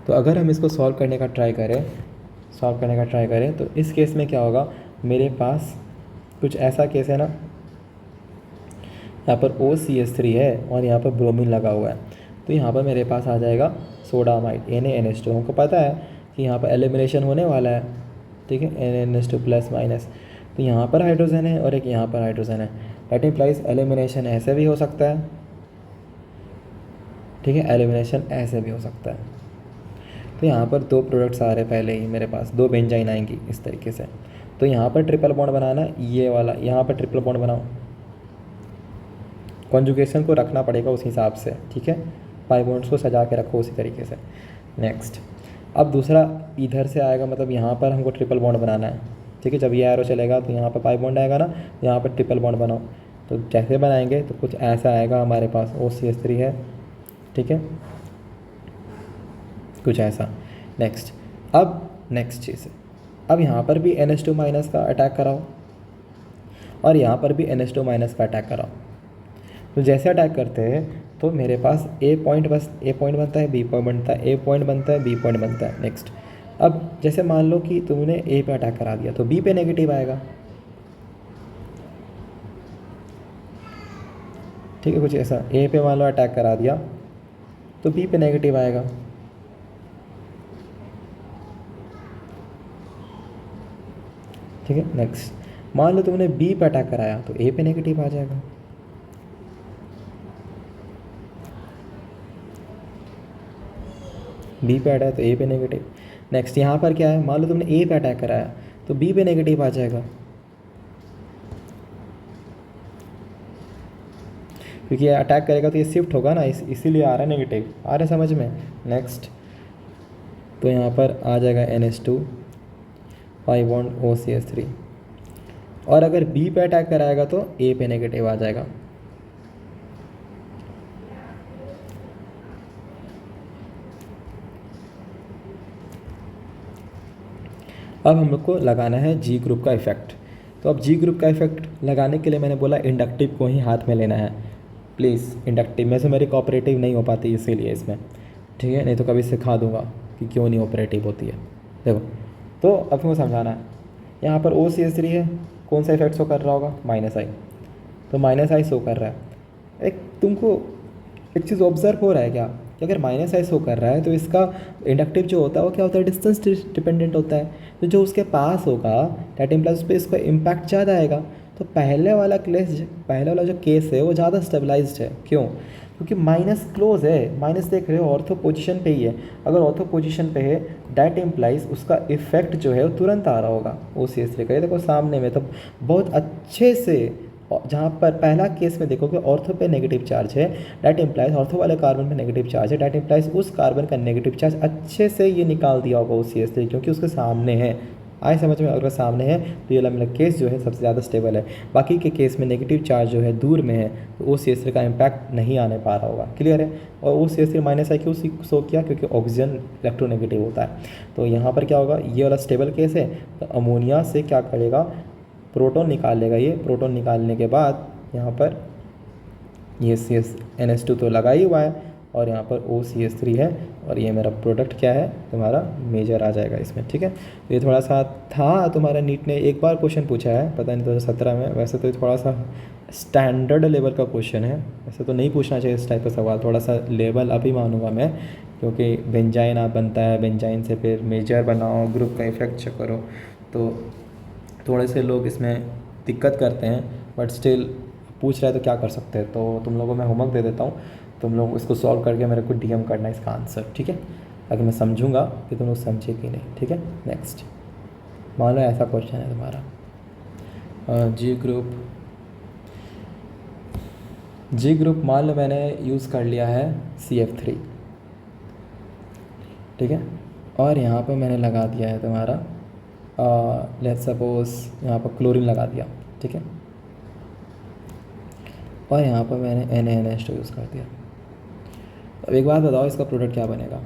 तो अगर हम इसको सॉल्व करने का ट्राई करें तो इस केस में क्या होगा, मेरे पास कुछ ऐसा केस है ना, यहाँ पर OCH3 है और यहाँ पर ब्रोमीन लगा हुआ है, तो यहाँ पर मेरे पास आ जाएगा सोडामाइड NaNH2। हमको पता है कि यहाँ पर एलिमिनेशन होने वाला है। ठीक है, NaNH2 प्लस माइनस, तो यहाँ पर हाइड्रोजन है और एक यहाँ पर हाइड्रोजन है। दैट इम्प्लाइज एलिमिनेशन ऐसे भी हो सकता है। ठीक है, एलिमिनेशन ऐसे भी हो सकता है। तो यहाँ पर दो प्रोडक्ट्स आ रहे पहले ही मेरे पास, दो बेंजाइन आएंगी इस तरीके से। तो यहाँ पर ट्रिपल बॉन्ड बनाना, ये वाला यहाँ पर ट्रिपल बॉन्ड बनाओ, कॉन्जुगेशन को रखना पड़ेगा उस हिसाब से। ठीक है, पाई बॉन्ड्स को सजा के रखो उसी तरीके से। नेक्स्ट, अब दूसरा इधर से आएगा, मतलब यहाँ पर हमको ट्रिपल बॉन्ड बनाना है। ठीक है, जब ये एरो चलेगा तो यहाँ पर पाई बॉन्ड आएगा ना, यहाँ पर ट्रिपल बॉन्ड बनाओ। तो कैसे बनाएंगे, तो कुछ ऐसा आएगा हमारे पास, OCH3 है। ठीक है, कुछ ऐसा। नेक्स्ट, अब नेक्स्ट चीज़ है, अब यहाँ पर भी NH2 माइनस का अटैक कराओ और यहाँ पर भी NH2 माइनस का अटैक कराओ। तो जैसे अटैक करते हैं तो मेरे पास A पॉइंट बनता है, B पॉइंट बनता है, A पॉइंट बनता है, B पॉइंट बनता है। नेक्स्ट, अब जैसे मान लो कि तुमने A पे अटैक करा दिया तो B पे नेगेटिव आएगा। ठीक है, कुछ ऐसा, A पे मान लो अटैक करा दिया तो B पे नेगेटिव आएगा। ठीक है, नेक्स्ट, मान लो तुमने B पे अटैक कराया तो A पे नेगेटिव आ जाएगा। B पे अटैक तो A पे नेगेटिव। नेक्स्ट, यहाँ पर क्या है, मान लो तुमने A पे अटैक कराया तो B पे नेगेटिव आ जाएगा, क्योंकि ये अटैक करेगा तो ये शिफ्ट होगा ना, इसीलिए आ रहा है नेगेटिव। आ रहा है समझ में? नेक्स्ट, तो यहाँ पर आ जाएगा NH2 पाई बॉन्ड OCH3, और अगर B पे अटैक कराएगा तो A पे नेगेटिव आ जाएगा। अब हम लोग को लगाना है G ग्रुप का इफेक्ट। तो अब G ग्रुप का इफेक्ट लगाने के लिए मैंने बोला इंडक्टिव को ही हाथ में लेना है। प्लीज़, इंडक्टिव में से मेरी कोऑपरेटिव नहीं हो पाती इसीलिए इसमें। ठीक है, नहीं तो कभी सिखा दूंगा कि क्यों नहीं ऑपरेटिव होती है। देखो, तो अब तुमको समझाना है, यहाँ पर OCH3 है, कौन सा इफेक्ट शो कर रहा होगा, -I, तो -I शो कर रहा है। तुमको एक चीज़ ऑब्जर्व हो रहा है क्या, कि अगर माइनस आई शो कर रहा है तो इसका इंडक्टिव जो होता है वो क्या होता है, डिस्टेंस डिपेंडेंट होता है। तो जो उसके पास होगा दैट इम्प्लाइज उस पर इसका इम्पैक्ट ज़्यादा आएगा। तो पहले वाला जो केस है वो ज़्यादा स्टेबलाइज्ड है। क्यों? क्योंकि माइनस क्लोज है, माइनस देख रहे हो ऑर्थो पोजीशन पे ही है। अगर ऑर्थो पोजीशन पे है दैट इम्प्लाइज उसका इफेक्ट जो है वो तुरंत आ रहा होगा OCH3 का। ये देखो सामने में तो बहुत अच्छे से, जहाँ पर पहला केस में देखोगे ऑर्थो पे नेगेटिव चार्ज है, डैट इम्प्लाइज ऑर्थो वाले कार्बन पे नेगेटिव चार्ज है, डैट इम्प्लाइज उस कार्बन का नेगेटिव चार्ज अच्छे से ये निकाल दिया होगा OCH3, क्योंकि उसके सामने है। आए समझ में? अगर सामने है तो ये वाला केस जो है सबसे ज़्यादा स्टेबल है। बाकी के केस में नेगेटिव चार्ज जो है दूर में है तो OCH3 का इम्पैक्ट नहीं आने पा रहा होगा। क्लियर है? और OCH3 माइनस आई क्यों शो किया? क्योंकि ऑक्सीजन इलेक्ट्रोनेगेटिव होता है। तो यहाँ पर क्या होगा, ये वाला स्टेबल केस है तो अमोनिया से क्या करेगा, प्रोटॉन निकाल लेगा। ये प्रोटॉन निकालने के बाद यहाँ पर ये NH2 तो लगा ही हुआ है और यहाँ पर OCH3 है और ये मेरा प्रोडक्ट क्या है, तुम्हारा मेजर आ जाएगा इसमें। ठीक है, तो ये थोड़ा सा था तुम्हारा नीट ने एक बार क्वेश्चन पूछा है, पता नहीं 2017 में। वैसे तो ये थोड़ा सा स्टैंडर्ड लेवल का क्वेश्चन है, वैसे तो नहीं पूछना चाहिए इस टाइप का सवाल, थोड़ा सा लेवल अभी मानूंगा मैं, क्योंकि बेंजाइन आप बनता है, बेंजाइन से फिर मेजर बनाओ, ग्रुप का इफेक्ट चेक करो, तो थोड़े से लोग इसमें दिक्कत करते हैं। बट स्टिल पूछ रहा है तो क्या कर सकते हैं। तो तुम लोगों को मैं होमवर्क दे देता हूँ, तुम लोग इसको सॉल्व करके मेरे को DM करना है इसका आंसर। ठीक है, ताकि मैं समझूंगा कि तुम लोग समझे कि नहीं। ठीक है, नेक्स्ट मान लो ऐसा क्वेश्चन है तुम्हारा, जी ग्रुप मान लो मैंने यूज़ कर लिया है CF3। ठीक है, और यहाँ पर मैंने लगा दिया है तुम्हारा लेट्स सपोज यहाँ पर क्लोरीन लगा दिया। ठीक है, और यहाँ पर मैंने NaNH2 यूज़ कर दिया। अब एक बात बताओ, इसका प्रोडक्ट क्या बनेगा?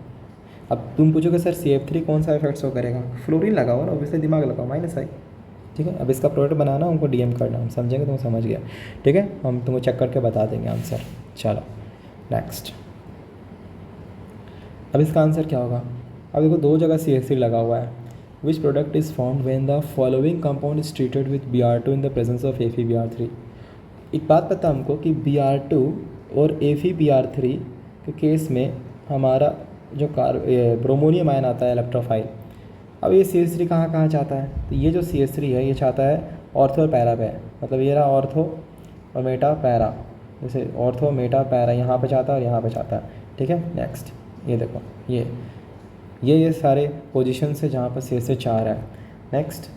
अब तुम पूछोगे सर CF3 कौन सा इफेक्ट शो करेगा? फ्लोरीन लगाओ ना, ऑब्वियसली दिमाग लगाओ, माइनस आई। ठीक है, अब इसका प्रोडक्ट बनाना हमको DM करना, हम समझेंगे, तुम समझ गया। ठीक है, हम तुमको चेक करके बता देंगे आंसर। चलो नेक्स्ट, अब इसका आंसर क्या होगा? अब देखो दो जगह CH3 लगा हुआ है। Which product is found when the following compound is treated with Br2 in the presence of FeBr3। एक बात पता हमको कि Br2 और FeBr3 के केस में हमारा जो ब्रोमोनियम आयन आता है इलेक्ट्रोफाइल, अब ये CH3 कहाँ कहाँ चाहता है? तो ये जो CH3 है ये चाहता है ऑर्थो और पैरा पे, मतलब ये रहा ऑर्थो और मेटा पैरा, जैसे ऑर्थो मेटा पैरा यहाँ पे चाहता है और यहाँ पे चाहता है। ठीक है, नेक्स्ट ये देखो ये सारे पोजीशन से जहाँ पर CH3 चाह रहा है। नेक्स्ट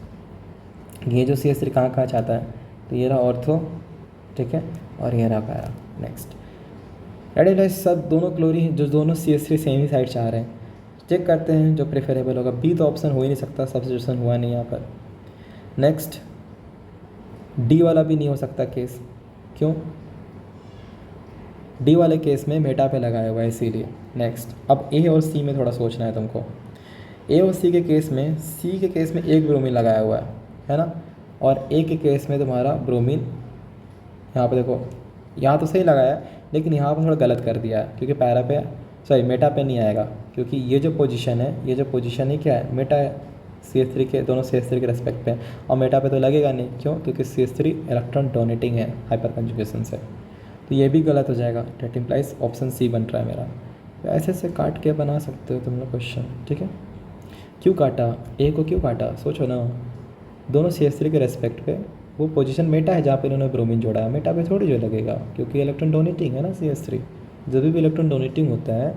ये जो CH3 कहाँ कहाँ चाहता है? तो ये रहा ऑर्थो, ठीक है, और ये रहा पैरा। नेक्स्ट रेडी सब दोनों क्लोरीन जो दोनों CH3 सेम ही साइड चाह रहे हैं। चेक करते हैं जो प्रेफरेबल होगा। बी तो ऑप्शन हो ही नहीं सकता, सब्स्टिट्यूशन हुआ नहीं यहाँ पर। नेक्स्ट डी वाला भी नहीं हो सकता केस, क्यों? डी वाले केस में मेटा पे लगाया हुआ है इसीलिए। नेक्स्ट अब ए और सी में थोड़ा सोचना है तुमको। ए और सी के केस में, सी के केस में एक ब्रोमीन लगाया हुआ है ना, और ए के केस में तुम्हारा ब्रोमीन यहाँ पे देखो, यहाँ तो सही लगाया है लेकिन यहाँ पर थोड़ा गलत कर दिया है, क्योंकि पैरा पे सॉरी मेटा पे नहीं आएगा, क्योंकि ये जो पोजीशन है क्या है, मेटा है CH3 के, दोनों CH3 के रेस्पेक्ट पे, और मेटा पे तो लगेगा नहीं। क्यों? क्योंकि CH3 इलेक्ट्रॉन डोनेटिंग है हाइपर कंजुगेशन से, तो ये भी गलत हो जाएगा। डेट इम्प्लाइज ऑप्शन सी बन रहा है मेरा। तो ऐसे से काट के बना सकते हो तुम लोग क्वेश्चन। ठीक है, क्यों काटा ए को, क्यों काटा? सोचो ना, दोनों CH3 के रेस्पेक्ट पे वो पोजीशन मेटा है जहाँ पे इन्होंने ब्रोमीन जोड़ा है, मेटा पे थोड़ी जो लगेगा, क्योंकि इलेक्ट्रॉन डोनेटिंग है ना CH3। जब भी इलेक्ट्रॉन डोनेटिंग होता है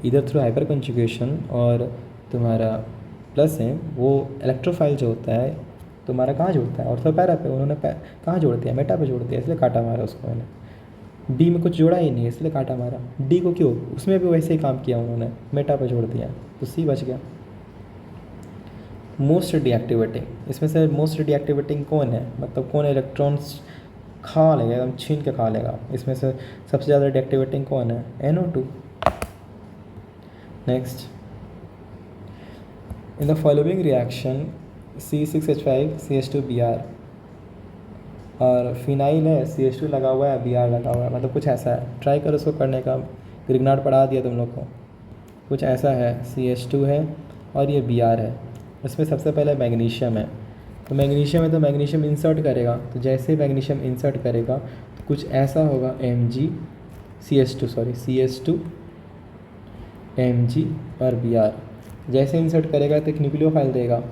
इधर थ्रू हाइपर कंजुगेशन और तुम्हारा प्लस है, वो इलेक्ट्रोफाइल जो होता है तुम्हारा कहाँ जोड़ता है? ऑर्थो पैरा पे, उन्होंने कहाँ जोड़ दिया? मेटा पे जोड़ दिया, इसलिए काटा मारा उसको मैंने। डी में कुछ जोड़ा ही नहीं है इसलिए काटा मारा। डी को क्यों? उसमें भी वैसे ही काम किया उन्होंने, मेटा पे जोड़ दिया, तो सी बच गया। मोस्ट डीएक्टिवेटिंग, इसमें से मोस्ट डीएक्टिवेटिंग कौन है, मतलब कौन इलेक्ट्रॉन्स खा लेगा, एकदम छीन के खा लेगा? इसमें से सबसे ज़्यादा डीएक्टिवेटिंग कौन है? NO2। Next in the following reaction C6H5CH2Br, और फिनाइल है, CH2 लगा हुआ है, Br लगा हुआ है, मतलब कुछ ऐसा है। ट्राई करो उसको करने का, ग्रिग्नार्ड पढ़ा दिया तुम लोग को। कुछ ऐसा है, CH2 है और ये Br है। इसमें सबसे पहले मैग्नीशियम है, तो मैग्नीशियम है तो मैग्नीशियम इंसर्ट करेगा, तो जैसे ही मैग्नीशियम इंसर्ट करेगा तो कुछ ऐसा होगा, CH2 Mg और Br। जैसे इंसर्ट करेगा तो एक न्यूक्लियोफाइल देगा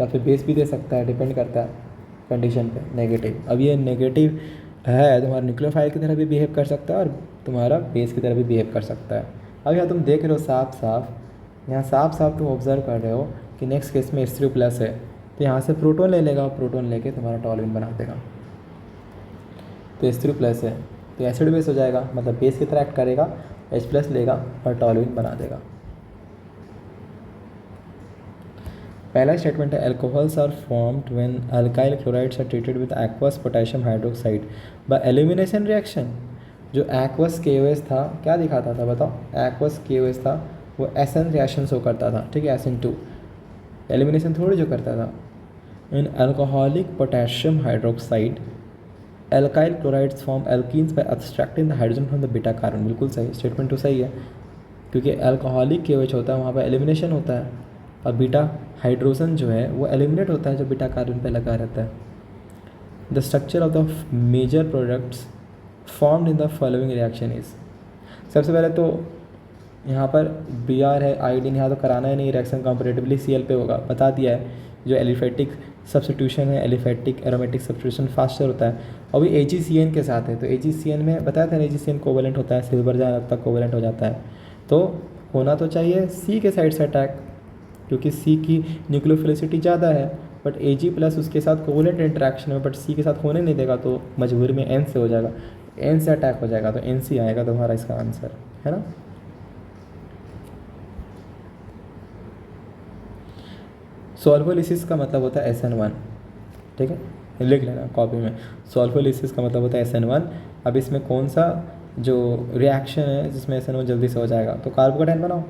या फिर बेस भी दे सकता है, डिपेंड करता है कंडीशन पे, नेगेटिव। अब ये नेगेटिव है, तुम्हारा न्यूक्लियोफाइल की तरह भी बिहेव कर सकता है और तुम्हारा बेस की तरह भी बिहेव कर सकता है। अब यहाँ तुम देख रहे हो साफ साफ, यहाँ साफ साफ तुम ऑब्जर्व कर रहे हो कि नेक्स्ट केस में H3+ है, तो यहाँ से प्रोटॉन ले लेगा, प्रोटॉन लेके तुम्हारा टॉलुइन बना देगा। तो H3+ है तो एसिड बेस हो जाएगा, मतलब बेस की तरह एक्ट करेगा, H+ लेगा और टॉलुइन बना देगा। पहला स्टेटमेंट है alcohols are formed when alkyl chlorides are treated with aqueous potassium hydroxide by elimination reaction. जो एक्वस KOH था क्या दिखाता था बताओ, एक्वस KOH था वो SN रिएक्शन शो करता था, ठीक है, SN2 एलिमिनेशन थोड़ी जो करता था। In alcoholic potassium hydroxide alkyl chlorides form alkenes by abstracting the hydrogen from the beta carbon. बिल्कुल सही, स्टेटमेंट तो सही है, क्योंकि अल्कोहलिक KOH होता है वहाँ पर एलिमिनेशन होता है और बीटा हाइड्रोजन जो है वो एलिमिनेट होता है जो बीटा कार्बन पे लगा रहता है। The structure of the major products formed in the following reaction is. सबसे पहले तो यहाँ पर Br है, आयोडीन, यहाँ तो कराना ही नहीं, रिएक्शन कंपैरेटिवली Cl पे होगा, बता दिया है। जो एलिफेटिक सब्स्टिट्यूशन है, एलिफेटिक एरोमेटिक सब्स्टिट्यूशन फास्टर होता है, और भी AgCN के साथ है। तो AgCN में बताया था AgCN कोवेलेंट होता है, सिल्वर जहाँ लगता है कोवेलेंट हो जाता है, तो होना तो चाहिए C के साइड से अटैक, क्योंकि C की न्यूक्लियोफिलिसिटी ज़्यादा है, बट Ag+ उसके साथ कोवेलेंट इंटरेक्शन है, बट C के साथ होने नहीं देगा, तो मजबूरी में N से हो जाएगा, N से अटैक हो जाएगा, तो NC आएगा तुम्हारा इसका आंसर, है ना। सॉल्वोलिसिस का मतलब होता है SN1, ठीक है, लिख लेना कॉपी में। सॉल्वोलिसिस का मतलब होता है SN1। अब इसमें कौन सा जो रिएक्शन है जिसमें SN1 जल्दी से हो जाएगा, तो कार्बोकेटाइन बनाओ।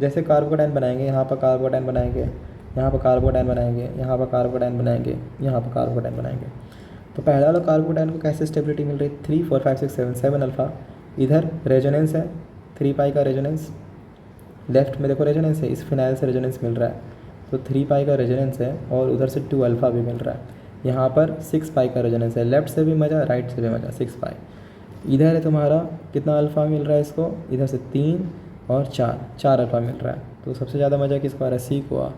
जैसे कार्बोकेटाइन बनाएंगे, यहाँ पर कार्बोकेटाइन बनाएंगे, यहाँ पर कार्बोकेटाइन बनाएंगे, यहाँ पर कार्बोकेटाइन बनाएंगे, यहाँ पर कार्बोकेटाइन बनाएंगे। तो पहला वाला कार्बोकेटाइन को कैसे स्टेबिलिटी मिल रही है, 3 4 5 6 7 7 अल्फ़ा। इधर रेजोनेंस है, 3 पाई का रेजोनेंस, लेफ्ट में देखो रेजोनेंस है, इस फिनाइल से रेजोनेंस मिल रहा है, तो 3 पाई का रेजोनेंस है, और उधर से 2 अल्फ़ा भी मिल रहा है। यहाँ पर 6 पाई का रेजोनेंस है, लेफ्ट से भी मजा, राइट से भी मजा, 6 पाई। इधर है तुम्हारा कितना अल्फ़ा मिल रहा है इसको, इधर से 3 और 4 अल्फ़ा मिल रहा है। तो सबसे ज़्यादा मज़ा किसको आ रहा है, C को आ।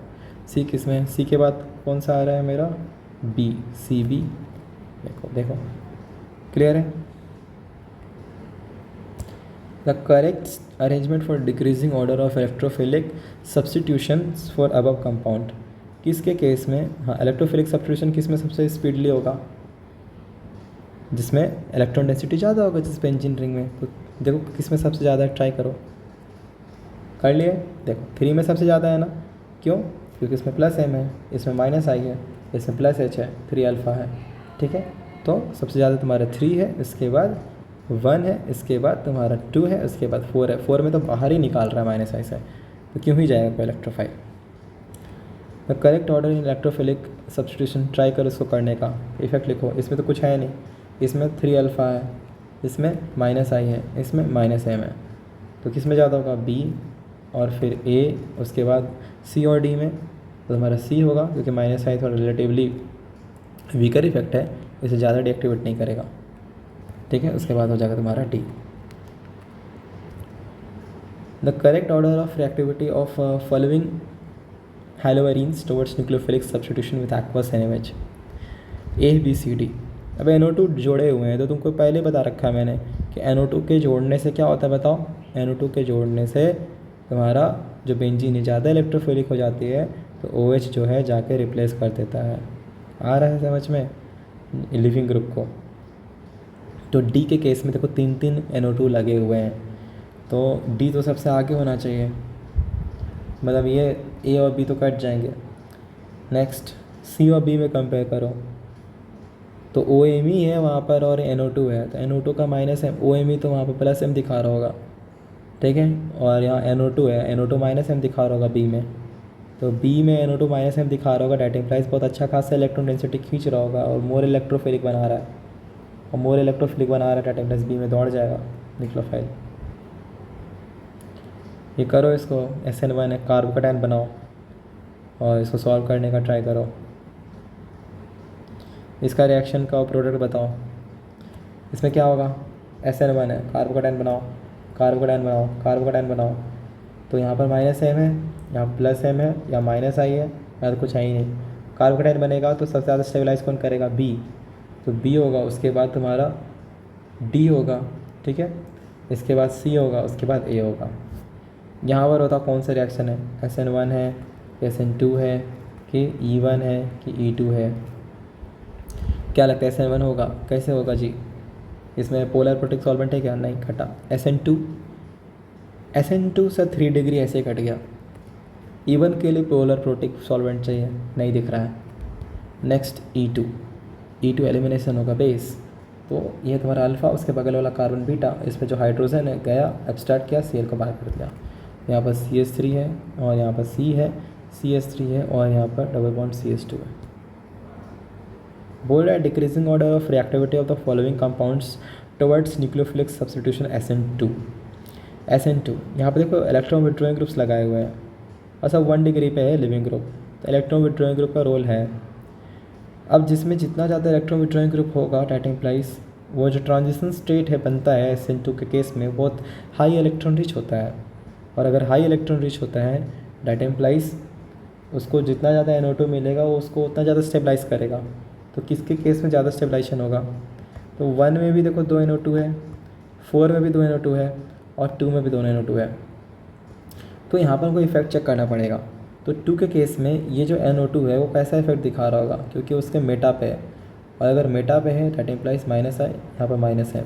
C किस में, C के बाद कौन सा आ रहा है मेरा, B, CB। देखो देखो क्लियर है। The correct arrangement for decreasing order of electrophilic substitutions for above compound. किसके केस में, हाँ, इलेक्ट्रोफिलिक सब्स्टिट्यूशन किस में सबसे स्पीडली होगा, जिसमें इलेक्ट्रॉन डेंसिटी ज़्यादा होगा, जिस बेंजीन रिंग में। तो देखो किस में सबसे ज़्यादा, ट्राई करो, कर लिए, देखो 3 में सबसे ज़्यादा है ना, क्यों, क्योंकि इसमें +M है, इसमें -I है, इसमें +H है, 3 अल्फ़ा है, ठीक है। तो सबसे ज़्यादा तुम्हारा 3 है, इसके बाद 1 है, इसके बाद तुम्हारा 2 है, उसके बाद 4 है। 4 में तो बाहर ही निकाल रहा है -I से, तो क्यों ही जाएगा कोई electrophile. The correct order in electrophilic substitution, try करो इसको करने का, इफेक्ट लिखो। इसमें तो कुछ है नहीं, इसमें 3 अल्फ़ा है, इसमें -I है, इसमें -M है, तो किस में ज़्यादा होगा, B और फिर A, उसके बाद C और D में। तो तुम्हारा C होगा, क्योंकि -I थोड़ा रिलेटिवली वीकर इफेक्ट है, इसे ज़्यादा डीएक्टिवेट नहीं करेगा, ठीक है। उसके बाद हो जाएगा तुम्हारा D। The correct order of reactivity of following haloarenes towards nucleophilic substitution with aqueous NaOH, A B C D। अब NO2 जोड़े हुए हैं, तो तुमको पहले बता रखा है मैंने कि NO2 के जोड़ने से क्या होता है, बताओ। NO2 के जोड़ने से तुम्हारा जो बेंजीन है ज़्यादा इलेक्ट्रोफिलिक हो जाती है, तो OH जो है जाके रिप्लेस कर देता है। आ रहा है समझ में लिविंग ग्रुप को। तो D के केस में देखो 3 NO2 लगे हुए हैं, तो D तो सबसे आगे होना चाहिए, मतलब ये A और B तो कट जाएंगे। नेक्स्ट C और B में कंपेयर करो, तो OMe है वहाँ पर और NO2 है, तो NO2 का -M, OMe तो वहाँ पर +M दिखा रहा होगा, ठीक है, और यहाँ NO2 है, NO2 -M दिखा रहा होगा B में, तो B में NO2 -M दिखा रहा होगा, डेट इम्प्लाइज बहुत अच्छा खासा इलेक्ट्रॉन डेंसिटी खींच रहा होगा और मोर इलेक्ट्रोफिलिक बना रहा है, और मोर इलेक्ट्रोफिलिक बना रहा है, डेट इम्प्लाइज B में दौड़ जाएगा न्यूक्लियोफाइल। ये करो, इसको SN1 है, कार्बोकेटाइन बनाओ और इसको सॉल्व करने का ट्राई करो। इसका रिएक्शन का प्रोडक्ट बताओ, इसमें क्या होगा, SN1 है, कार्बोकेटाइन बनाओ, कार्बोकेटाइन बनाओ, कार्बोकेटाइन बनाओ, तो यहाँ पर माइनस एम है, यहाँ प्लस एम है, या माइनस आई है, या तो कुछ है ही नहीं। कार्बोकेटाइन बनेगा तो सबसे ज़्यादा स्टेबलाइज कौन करेगा? बी। तो बी होगा, उसके बाद तुम्हारा डी होगा, ठीक है, इसके बाद सी होगा, उसके बाद ए होगा। यहाँ पर होता कौन सा रिएक्शन है? SN1 है, SN2 है, कि E1 है, कि E2 है? क्या लगता है SN1 होगा? कैसे होगा जी? इसमें पोलर प्रोटिक सॉल्वेंट है क्या? नहीं, कटा। SN2 से 3 डिग्री ऐसे कट गया। E1 के लिए पोलर प्रोटिक सॉल्वेंट चाहिए, नहीं दिख रहा है। नेक्स्ट E2 एलिमिनेशन होगा बेस, तो ये तुम्हारा अल्फ़ा, उसके बगल वाला कार्बन बीटा, इस पर जो हाइड्रोजन है गया, एब्स्ट्रैक्ट किया, Cl को बाहर कर दिया। यहाँ पर CH3 है, और यहाँ पर C है, CH3 है, और यहाँ पर डबल बॉन्ड CH2 है। बोल रहा है decreasing order of reactivity of the following compounds towards nucleophilic substitution SN2 यहाँ पर देखो इलेक्ट्रॉन विड्रॉइंग ग्रुप्स लगाए हुए हैं, और सब 1 डिग्री पे है लिविंग ग्रुप, तो इलेक्ट्रॉन विड्रॉइंग ग्रुप का रोल है। अब जिसमें जितना ज़्यादा इलेक्ट्रॉन विड्रॉइंग ग्रुप होगा डेट इम्प्लाइज वो जो ट्रांजिशन स्टेट है बनता है SN2 के केस में बहुत हाई इलेक्ट्रॉन रिच होता है, और अगर हाई इलेक्ट्रॉन रिच होता है डेट इम्प्लाइज उसको जितना ज़्यादा NO2 मिलेगा वो उसको उतना ज़्यादा स्टेबलाइज करेगा। तो किसके केस में ज़्यादा स्टेबलाइजेशन होगा? तो 1 में भी देखो 2 NO2 है, 4 में भी 2 NO2 है, और 2 में भी 2 NO2 है। तो यहाँ पर हमको इफेक्ट चेक करना पड़ेगा। तो 2 के केस में ये जो NO2 है वो कैसा इफेक्ट दिखा रहा होगा, क्योंकि उसके मेटा पे है, और अगर मेटा पे है डेट इम्प्लाइज माइनस आई, यहाँ पर माइनस है,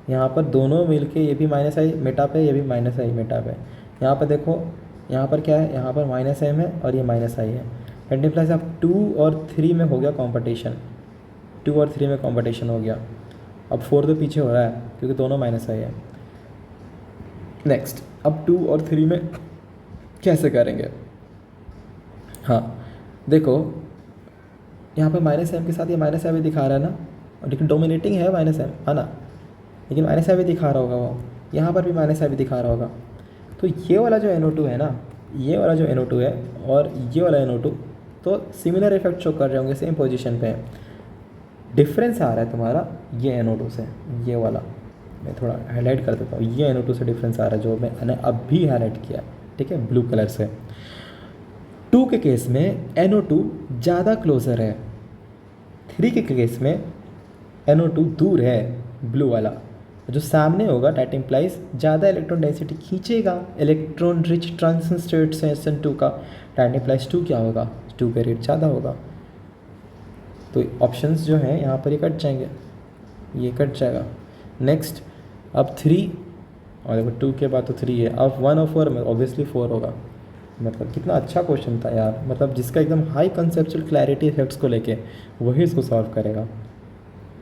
यहाँ पर दोनों मिलके ये भी माइनस आई मेटा पे, ये भी माइनस आई मेटा पे। यहाँ पर देखो, यहाँ पर क्या है, यहाँ पर माइनस एम है और ये माइनस आई है, डेट इम्प्लाइज अब 2 और 3 में हो गया कॉम्पिटिशन, 2 और 3 में कॉम्पिटिशन हो गया। अब 4 तो पीछे हो रहा है क्योंकि दोनों माइनस आई है। नेक्स्ट, अब 2 और 3 में कैसे करेंगे? हाँ देखो, यहाँ पर माइनस एम के साथ ये माइनस एम भी दिखा रहा है ना, और लेकिन डोमिनेटिंग है माइनस एम, है ना, लेकिन माइनस एम भी दिखा रहा होगा वो, यहाँ पर भी माइनस एम भी दिखा रहा होगा। तो ये वाला जो NO2 है ना, ये वाला जो NO2 है और ये वाला NO2 तो सिमिलर इफेक्ट शो कर रहे होंगे, सेम पोजीशन पे है। डिफरेंस आ रहा है तुम्हारा ये NO2 से, ये वाला मैं थोड़ा हाईलाइट कर देता हूँ, ये NO2 से डिफरेंस आ रहा है जो मैंने अभी हाईलाइट किया, ठीक है, ब्लू कलर से। 2 के केस में NO2 ज़्यादा क्लोजर है, 3 के केस में NO2 दूर है, ब्लू वाला जो सामने होगा डेट इम्प्लाइज ज़्यादा इलेक्ट्रॉन डेंसिटी खींचेगा, इलेक्ट्रॉन रिच ट्रांजिशन स्टेट से SN2 का, डेट इम्प्लाइज 2 क्या होगा, 2 का रेट ज़्यादा होगा। तो ऑप्शंस जो हैं यहाँ पर ये कट जाएंगे, ये कट जाएगा। नेक्स्ट, अब 3 और देखो 2 के बाद तो 3 है, अब 1 और 4 में ऑब्वियसली 4 होगा। मतलब कितना अच्छा क्वेश्चन था यार, मतलब जिसका एकदम हाई कंसेप्चुअल क्लैरिटी इफेक्ट्स को लेके वही इसको सॉल्व करेगा।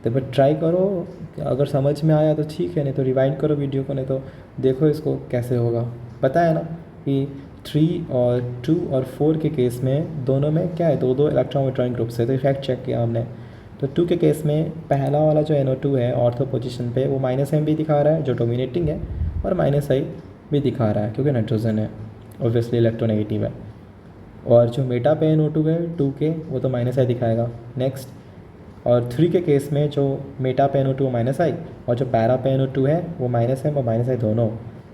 तो बट ट्राई करो, अगर समझ में आया तो ठीक है, नहीं तो रिवाइंड करो वीडियो को, नहीं तो देखो इसको कैसे होगा। पता है ना कि 3 और 2 और 4 के केस में दोनों में क्या है, 2 इलेक्ट्रॉन विड्रॉइंग ग्रुप्स है, तो इफेक्ट चेक किया हमने। तो 2 के केस में पहला वाला जो NO2 है ऑर्थो पोजीशन पे वो माइनस एम भी दिखा रहा है जो डोमिनेटिंग है, और माइनस आई भी दिखा रहा है क्योंकि नाइट्रोजन है, ऑब्वियसली इलेक्ट्रोनेगेटिव है। और जो मेटा पे NO2 है 2 के, वो तो माइनस आई दिखाएगा। नेक्स्ट, और 3 के केस में जो मेटा पे NO2 माइनस आई, और जो पैरा पे NO2 है वो माइनस एम और माइनस आई दोनों,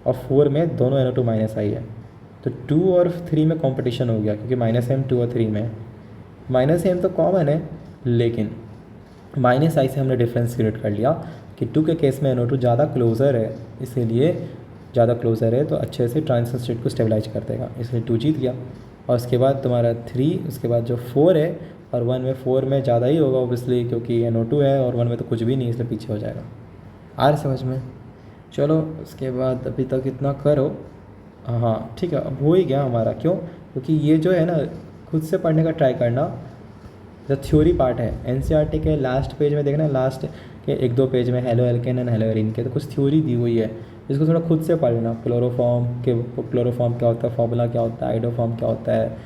और 4 में दोनों NO2 माइनस आई है। तो 2 और 3 में कंपटीशन हो गया क्योंकि माइनस एम 2 और 3 में, माइनस एम तो कॉमन है, लेकिन माइनस आई से हमने डिफरेंस क्रिएट कर लिया कि 2 के केस में NO2 ज़्यादा क्लोज़र है, इसीलिए ज़्यादा क्लोज़र है तो अच्छे से ट्रांजिशन स्टेट को स्टेबलाइज कर देगा, इसलिए 2 जीत गया। और उसके बाद तुम्हारा 3, उसके बाद जो 4 है, और 1 में 4 में ज़्यादा ही होगा ऑब्वियसली क्योंकि NO2 है, और 1 में तो कुछ भी नहीं, इसलिए पीछे हो जाएगा। आ रहा समझ में? चलो उसके बाद अभी तक इतना करो। हाँ ठीक है, अब हो ही गया हमारा। क्यों? क्योंकि ये जो है ना, खुद से पढ़ने का ट्राई करना, जो थ्योरी पार्ट है NCERT के लास्ट पेज में देखना, लास्ट के 1-2 पेज में halo alkane and hello arene के तो कुछ थ्योरी दी हुई है, इसको थोड़ा खुद से पढ़ लेना। क्लोरोफॉर्म क्या होता है, फॉर्मूला क्या होता है, आइडोफॉर्म क्या होता है,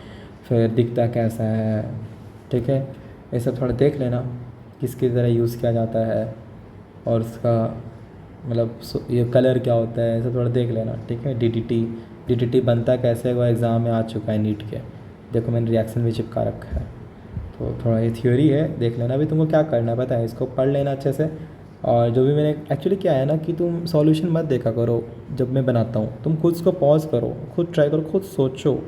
फिर दिखता कैसा है, ठीक है, ये सब थोड़ा देख लेना किसकी तरह यूज़ किया जाता है, और उसका मतलब ये कलर क्या होता है, ये सब थोड़ा देख लेना, ठीक है। DDT बनता कैसे है वो एग्ज़ाम में आ चुका है नीट के, देखो मैंने रिएक्शन भी चिपका रखा है। तो थोड़ा ये थ्योरी है, देख लेना। अभी तुमको क्या करना है पता है, इसको पढ़ लेना अच्छे से, और जो भी मैंने एक्चुअली क्या है ना कि तुम सॉल्यूशन मत देखा करो जब मैं बनाता हूँ, तुम खुद उसको पॉज करो, खुद ट्राई करो, खुद सोचो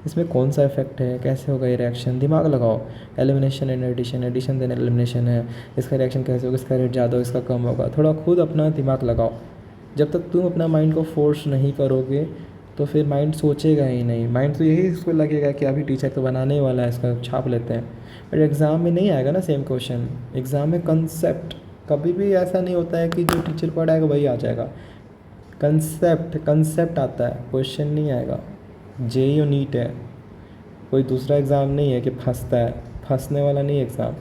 इसमें कौन सा इफेक्ट है, कैसे होगा ये रिएक्शन, दिमाग लगाओ। Elimination and addition, addition then elimination है, इसका रिएक्शन कैसे होगा, इसका रेट ज़्यादा होगा, इसका कम होगा, थोड़ा खुद अपना दिमाग लगाओ। जब तक तुम अपना माइंड को फोर्स नहीं करोगे तो फिर माइंड सोचेगा ही नहीं, माइंड तो यही इसको लगेगा कि अभी टीचर तो बनाने ही वाला है, इसका छाप लेते हैं। बट एग्ज़ाम में नहीं आएगा ना सेम क्वेश्चन, एग्ज़ाम में कंसेप्ट, कभी भी ऐसा नहीं होता है कि जो टीचर पढ़ाएगा वही आ जाएगा। कंसेप्ट आता है, क्वेश्चन नहीं आएगा। जेईई और नीट है, कोई दूसरा एग्ज़ाम नहीं है कि फंसता है, फंसने वाला नहीं एग्ज़ाम।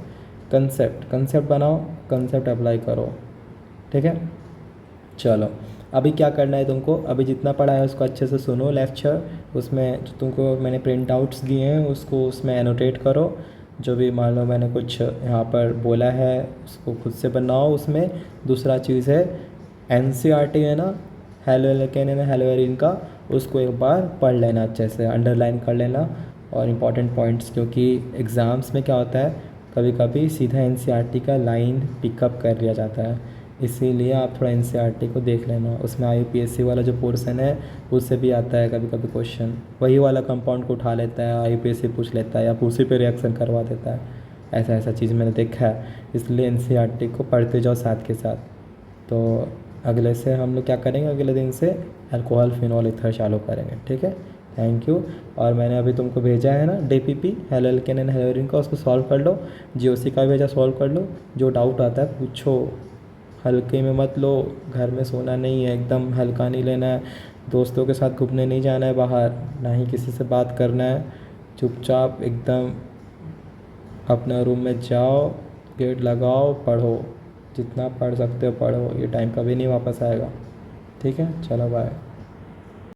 कंसेप्ट बनाओ, कंसेप्ट अप्लाई करो, ठीक है। चलो अभी क्या करना है तुमको, अभी जितना पढ़ा है उसको अच्छे से सुनो लेक्चर, उसमें जो तुमको मैंने प्रिंट आउट्स दिए हैं उसको उसमें एनोटेट करो। जो भी मान लो मैंने कुछ यहाँ पर बोला है उसको खुद से बनाओ उसमें। दूसरा चीज़ है एनसीईआरटी है ना, हेलो एल्केन है ना, हेलो एरिन का, उसको एक बार पढ़ लेना अच्छे से, अंडरलाइन कर लेना और इम्पॉर्टेंट पॉइंट्स, क्योंकि एग्ज़ाम्स में क्या होता है कभी कभी सीधा एनसीईआरटी का लाइन पिकअप कर लिया जाता है, इसीलिए आप थोड़ा एनसीईआरटी को देख लेना। उसमें आईयूपीएससी वाला जो पोर्शन है उससे भी आता है कभी कभी क्वेश्चन, वही वाला कंपाउंड को उठा लेता है, आईयूपीएससी पूछ लेता है या उसी पे रिएक्शन करवा देता है। ऐसा ऐसा चीज़ मैंने देखा है, इसलिए एनसीईआरटी को पढ़ते जाओ साथ के साथ। तो अगले से हम लोग क्या करेंगे, अगले दिन से अल्कोहल फिनॉल ईथर चालू करेंगे, ठीक है। Thank you. और मैंने अभी तुमको भेजा है ना DPP halo alkane and hello Erin का, उसको सॉल्व कर लो। जीओसी का भेजा, सॉल्व कर लो, जो डाउट आता है पूछो, हल्के में मत लो। घर में सोना नहीं है, एकदम हल्का नहीं लेना है, दोस्तों के साथ घूमने नहीं जाना है बाहर, ना ही किसी से बात करना है, चुपचाप एकदम अपना रूम में जाओ, गेट लगाओ, पढ़ो, जितना पढ़ सकते हो पढ़ो, ये टाइम कभी नहीं वापस आएगा, ठीक है। चलो बाय।